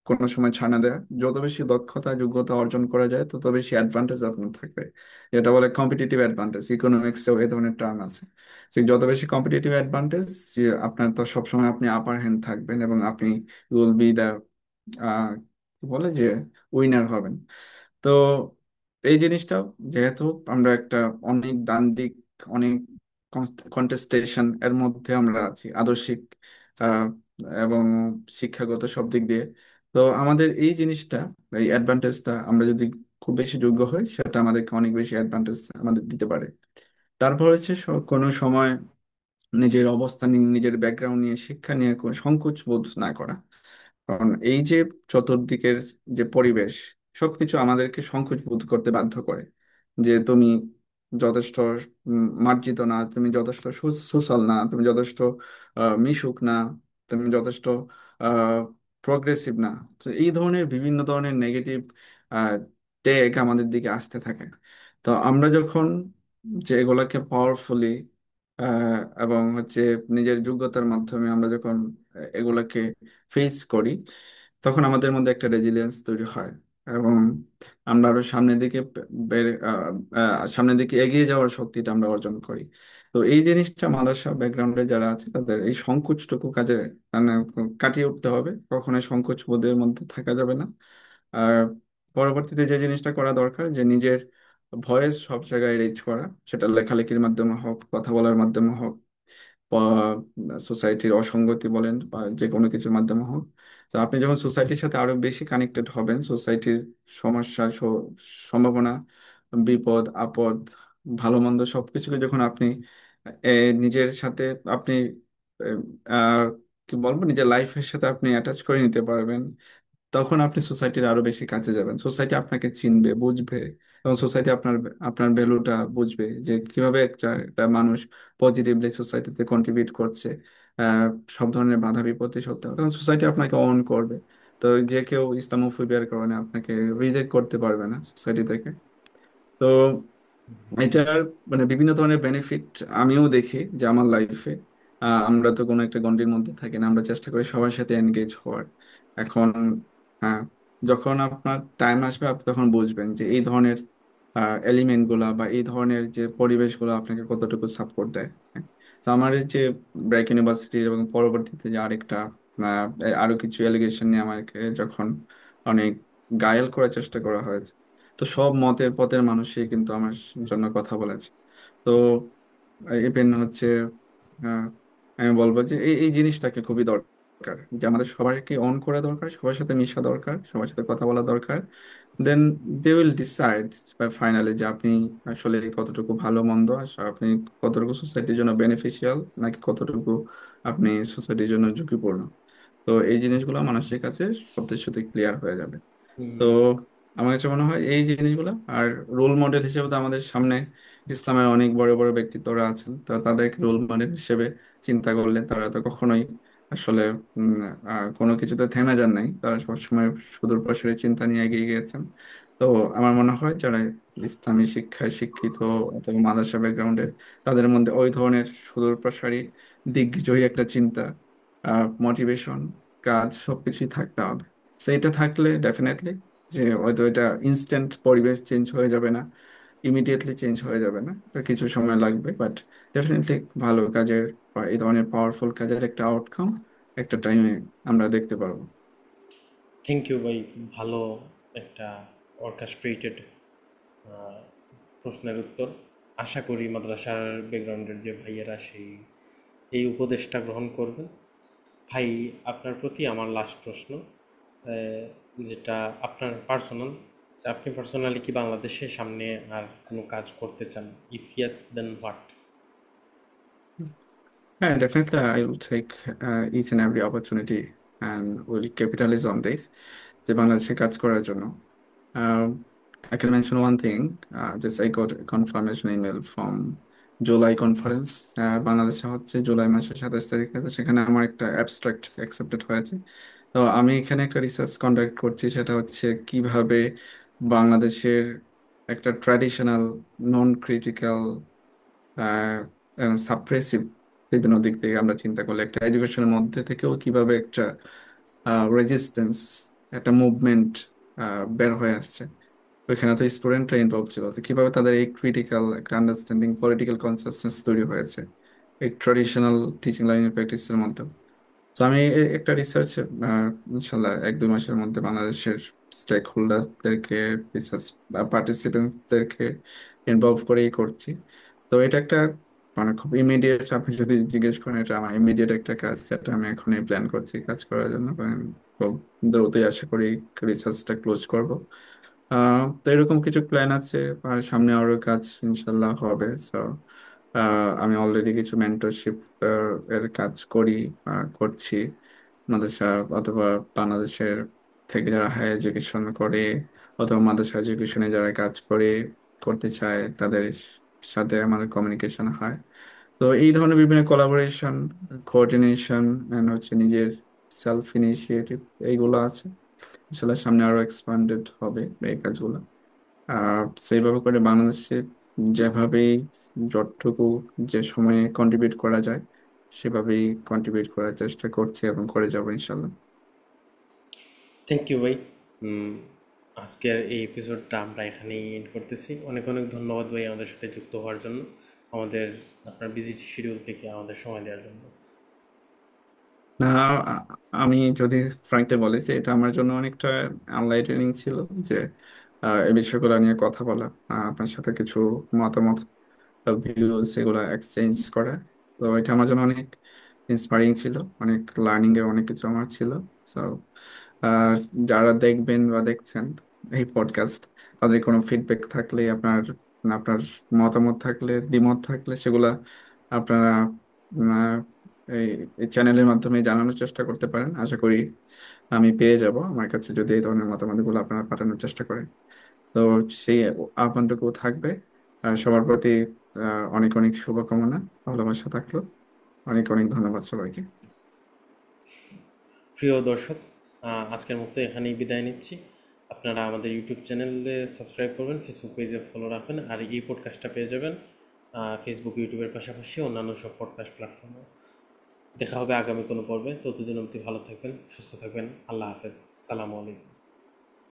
কোনো সময় ছাড় না দেওয়া। যত বেশি দক্ষতা যোগ্যতা অর্জন করা যায় তত বেশি অ্যাডভান্টেজ আপনার থাকবে, যেটা বলে কম্পিটিটিভ অ্যাডভান্টেজ। ইকোনমিক্সেও এই ধরনের টার্ম আছে। যে যত বেশি কম্পিটিটিভ অ্যাডভান্টেজ, যে আপনার তো সবসময় আপনি আপার হ্যান্ড থাকবেন এবং আপনি উইল বি দ্য কি বলে যে উইনার হবেন। তো এই জিনিসটা, যেহেতু আমরা একটা অনেক দ্বান্দ্বিক, অনেক কন্টেস্টেশন এর মধ্যে আমরা আছি, আদর্শিক আহ, এবং শিক্ষাগত সব দিক দিয়ে, তো আমাদের এই জিনিসটা, এই অ্যাডভান্টেজটা আমরা যদি খুব বেশি যোগ্য হই, সেটা আমাদেরকে অনেক বেশি অ্যাডভান্টেজ আমাদের দিতে পারে। তারপর হচ্ছে কোনো সময় নিজের অবস্থান নিয়ে, নিজের ব্যাকগ্রাউন্ড নিয়ে, শিক্ষা নিয়ে কোনো সংকোচ বোধ না করা। কারণ এই যে চতুর্দিকের যে পরিবেশ, সবকিছু আমাদেরকে সংকোচ বোধ করতে বাধ্য করে, যে তুমি যথেষ্ট মার্জিত না, তুমি যথেষ্ট সোশ্যাল না, তুমি যথেষ্ট মিশুক না, তুমি যথেষ্ট প্রগ্রেসিভ না। তো এই ধরনের বিভিন্ন ধরনের নেগেটিভ টেক আমাদের দিকে আসতে থাকে। তো আমরা যখন যে এগুলাকে পাওয়ারফুলি এবং হচ্ছে নিজের যোগ্যতার মাধ্যমে আমরা যখন এগুলাকে ফেস করি, তখন আমাদের মধ্যে একটা রেজিলিয়েন্স তৈরি হয় এবং আমরা আরো সামনের দিকে সামনের দিকে এগিয়ে যাওয়ার শক্তিটা আমরা অর্জন করি। তো এই জিনিসটা মাদ্রাসা ব্যাকগ্রাউন্ডে যারা আছে তাদের এই সংকোচটুকু কাজে মানে কাটিয়ে উঠতে হবে, কখনোই সংকোচ বোধের মধ্যে থাকা যাবে না। আর পরবর্তীতে যে জিনিসটা করা দরকার, যে নিজের ভয়েস সব জায়গায় রিচ করা, সেটা লেখালেখির মাধ্যমে হোক, কথা বলার মাধ্যমে হোক, সোসাইটির অসঙ্গতি বলেন বা যে কোনো কিছুর মাধ্যমে হোক। তো আপনি যখন সোসাইটির সাথে আরো বেশি কানেক্টেড হবেন, সোসাইটির সমস্যা, সম্ভাবনা, বিপদ আপদ, ভালো মন্দ সবকিছুকে যখন আপনি নিজের সাথে আপনি আহ, আহ, কি বলবো, নিজের লাইফের সাথে আপনি অ্যাটাচ করে নিতে পারবেন, তখন আপনি সোসাইটির আরো বেশি কাছে যাবেন। সোসাইটি আপনাকে চিনবে, বুঝবে, এবং সোসাইটি আপনার আপনার ভ্যালুটা বুঝবে, যে কিভাবে একটা একটা মানুষ পজিটিভলি সোসাইটিতে কন্ট্রিবিউট করছে, আহ সব ধরনের বাধা বিপত্তি সত্ত্বেও, তখন সোসাইটি আপনাকে অন করবে। তো যে কেউ ইসলামোফোবিয়ার কারণে আপনাকে রিজেক্ট করতে পারবে না সোসাইটি থেকে। তো এটার মানে বিভিন্ন ধরনের বেনিফিট আমিও দেখি যে আমার লাইফে, আমরা তো কোনো একটা গণ্ডির মধ্যে থাকি না, আমরা চেষ্টা করি সবার সাথে এনগেজ হওয়ার। এখন হ্যাঁ, যখন আপনার টাইম আসবে আপনি তখন বুঝবেন যে এই ধরনের এলিমেন্ট গুলা বা এই ধরনের যে পরিবেশগুলো আপনাকে কতটুকু সাপোর্ট দেয়। হ্যাঁ। তো আমার এই যে ব্র্যাক ইউনিভার্সিটি এবং পরবর্তীতে যে আরেকটা আরো কিছু এলিগেশন নিয়ে আমাকে যখন অনেক ঘায়েল করার চেষ্টা করা হয়েছে, তো সব মতের পথের মানুষই কিন্তু আমার জন্য কথা বলেছে। তো ইভেন হচ্ছে আহ, আমি বলবো যে এই এই জিনিসটাকে খুবই দরকার, যে আমাদের সবাইকে অন করা দরকার, সবার সাথে মিশা দরকার, সবার সাথে কথা বলা দরকার। দেন দে উইল ডিসাইড ফাইনালি যে আপনি আসলে কতটুকু ভালো মন্দ, আসলে আপনি কতটুকু সোসাইটির জন্য বেনিফিশিয়াল, নাকি কতটুকু আপনি সোসাইটির জন্য ঝুঁকিপূর্ণ। তো এই জিনিসগুলো মানুষের কাছে সবচেয়ে সাথে ক্লিয়ার হয়ে যাবে। তো আমার কাছে মনে হয় এই জিনিসগুলো, আর রোল মডেল হিসেবে তো আমাদের সামনে ইসলামের অনেক বড় বড় ব্যক্তিত্বরা আছেন, তো তাদেরকে রোল মডেল হিসেবে চিন্তা করলে তারা তো কখনোই আসলে কোনো কিছুতে থেমে যান নাই, তারা সবসময় সুদূর প্রসারী চিন্তা নিয়ে এগিয়ে গিয়েছেন। তো আমার মনে হয় যারা ইসলামী শিক্ষায় শিক্ষিত অথবা মাদ্রাসা ব্যাকগ্রাউন্ডের, তাদের মধ্যে ওই ধরনের সুদূর প্রসারী দিগ্বিজয়ী একটা চিন্তা, মোটিভেশন, কাজ সবকিছুই থাকতে হবে। তো এটা থাকলে ডেফিনেটলি, যে হয়তো এটা ইনস্ট্যান্ট পরিবেশ চেঞ্জ হয়ে যাবে না, ইমিডিয়েটলি চেঞ্জ হয়ে যাবে না, এটা কিছু সময় লাগবে, বাট ডেফিনেটলি ভালো কাজের বা এই ধরনের পাওয়ারফুল কাজের একটা আউটকাম একটা টাইমে আমরা দেখতে পারবো। থ্যাংক ইউ ভাই, ভালো একটা অর্কেস্ট্রেটেড প্রশ্নের উত্তর। আশা করি মাদ্রাসার ব্যাকগ্রাউন্ডের যে ভাইয়েরা এই উপদেশটা গ্রহণ করবেন। ভাই, আপনার প্রতি আমার লাস্ট প্রশ্ন, যেটা আপনার পার্সোনাল, আপনি পার্সোনালি কি বাংলাদেশে সামনে আর কোনো কাজ করতে চান? If yes, then what? হ্যাঁ, definitely I will take each and every opportunity and will capitalize on this, যে বাংলাদেশে কাজ করার জন্য। Um, I can mention one thing. Just I got a confirmation email from July conference. বাংলাদেশে হচ্ছে জুলাই মাসের 27 তারিখে, তো সেখানে আমার একটা অ্যাবস্ট্রাক্ট অ্যাকসেপ্টেড হয়েছে। তো আমি এখানে একটা রিসার্চ কন্ডাক্ট করছি, সেটা হচ্ছে কিভাবে বাংলাদেশের একটা ট্র্যাডিশনাল নন ক্রিটিক্যাল সাপ্রেসিভ বিভিন্ন দিক থেকে আমরা চিন্তা করলে একটা এডুকেশনের মধ্যে থেকেও কিভাবে একটা রেজিস্ট্যান্স, একটা মুভমেন্ট বের হয়ে আসছে। ওইখানে তো স্টুডেন্টরা ইনভলভ ছিল, তো কিভাবে তাদের এই ক্রিটিক্যাল একটা আন্ডারস্ট্যান্ডিং, পলিটিক্যাল কনসাসনেস তৈরি হয়েছে এই ট্রেডিশনাল টিচিং লাইনের প্র্যাকটিসের মধ্যে। তো আমি একটা রিসার্চ ইনশাল্লাহ 1-2 মাসের মধ্যে বাংলাদেশের স্টেক হোল্ডারদেরকে, রিসার্চ পার্টিসিপেন্টদেরকে ইনভলভ করেই করছি। তো এটা একটা মানে খুব ইমিডিয়েট, আপনি যদি জিজ্ঞেস করেন, এটা আমার ইমিডিয়েট একটা কাজ যেটা আমি এখনই প্ল্যান করছি কাজ করার জন্য। খুব দ্রুতই আশা করি রিসার্চটা ক্লোজ করব। তো এরকম কিছু প্ল্যান আছে, আর সামনে আরো কাজ ইনশাল্লাহ হবে। সো আমি অলরেডি কিছু মেন্টরশিপ এর কাজ করি, করছি মাদ্রাসা অথবা বাংলাদেশের থেকে যারা হায়ার এডুকেশন করে অথবা মাদ্রাসা এডুকেশনে যারা কাজ করে করতে চায়, তাদের সাথে আমাদের কমিউনিকেশন হয়। তো এই ধরনের বিভিন্ন কোলাবোরেশন, কোঅর্ডিনেশন এন্ড হচ্ছে নিজের সেলফ ইনিশিয়েটিভ, এইগুলো আছে। আসলে সামনে আরো এক্সপান্ডেড হবে এই কাজগুলো। সেইভাবে করে বাংলাদেশে যেভাবে যতটুকু যে সময়ে কন্ট্রিবিউট করা যায় সেভাবেই কন্ট্রিবিউট করার চেষ্টা করছি এবং করে যাবো ইনশাল্লাহ। থ্যাংক ইউ ভাই। উম, আজকের এই এপিসোডটা আমরা এখানেই এন্ড করতেছি। অনেক অনেক ধন্যবাদ ভাই আমাদের সাথে যুক্ত হওয়ার জন্য, আমাদের আপনার বিজি শিডিউল থেকে আমাদের সময় দেওয়ার জন্য। না, আ- আমি যদি ফ্রাঙ্কলি বলি যে এটা আমার জন্য অনেকটা এনলাইটেনিং ছিল, যে এই বিষয়গুলো নিয়ে কথা বলা, আপনার সাথে কিছু মতামত, ভিউজ এগুলো এক্সচেঞ্জ করা। তো এটা আমার জন্য অনেক ইন্সপায়ারিং ছিল, অনেক লার্নিং এর অনেক কিছু আমার ছিল। সো যারা দেখবেন বা দেখছেন এই পডকাস্ট, তাদের কোনো ফিডব্যাক থাকলে, আপনার আপনার মতামত থাকলে, দ্বিমত থাকলে, সেগুলা আপনারা আহ, এই এই চ্যানেলের মাধ্যমে জানানোর চেষ্টা করতে পারেন। আশা করি আমি পেয়ে যাব আমার কাছে যদি এই ধরনের মতামতগুলো আপনারা পাঠানোর চেষ্টা করেন। তো সেই আহ্বানটুকু থাকবে। আর সবার প্রতি অনেক অনেক শুভকামনা, ভালোবাসা থাকলো। অনেক অনেক ধন্যবাদ সবাইকে। প্রিয় দর্শক, আজকের মতো এখানেই বিদায় নিচ্ছি। আপনারা আমাদের ইউটিউব চ্যানেলে সাবস্ক্রাইব করবেন, ফেসবুক পেজে ফলো রাখবেন, আর এই পডকাস্টটা পেয়ে যাবেন ফেসবুক, ইউটিউবের পাশাপাশি অন্যান্য সব পডকাস্ট প্ল্যাটফর্মে। দেখা হবে আগামী কোনো পর্বে। ততদিন অবধি ভালো থাকবেন, সুস্থ থাকবেন। আল্লাহ হাফেজ, সালামু আলাইকুম।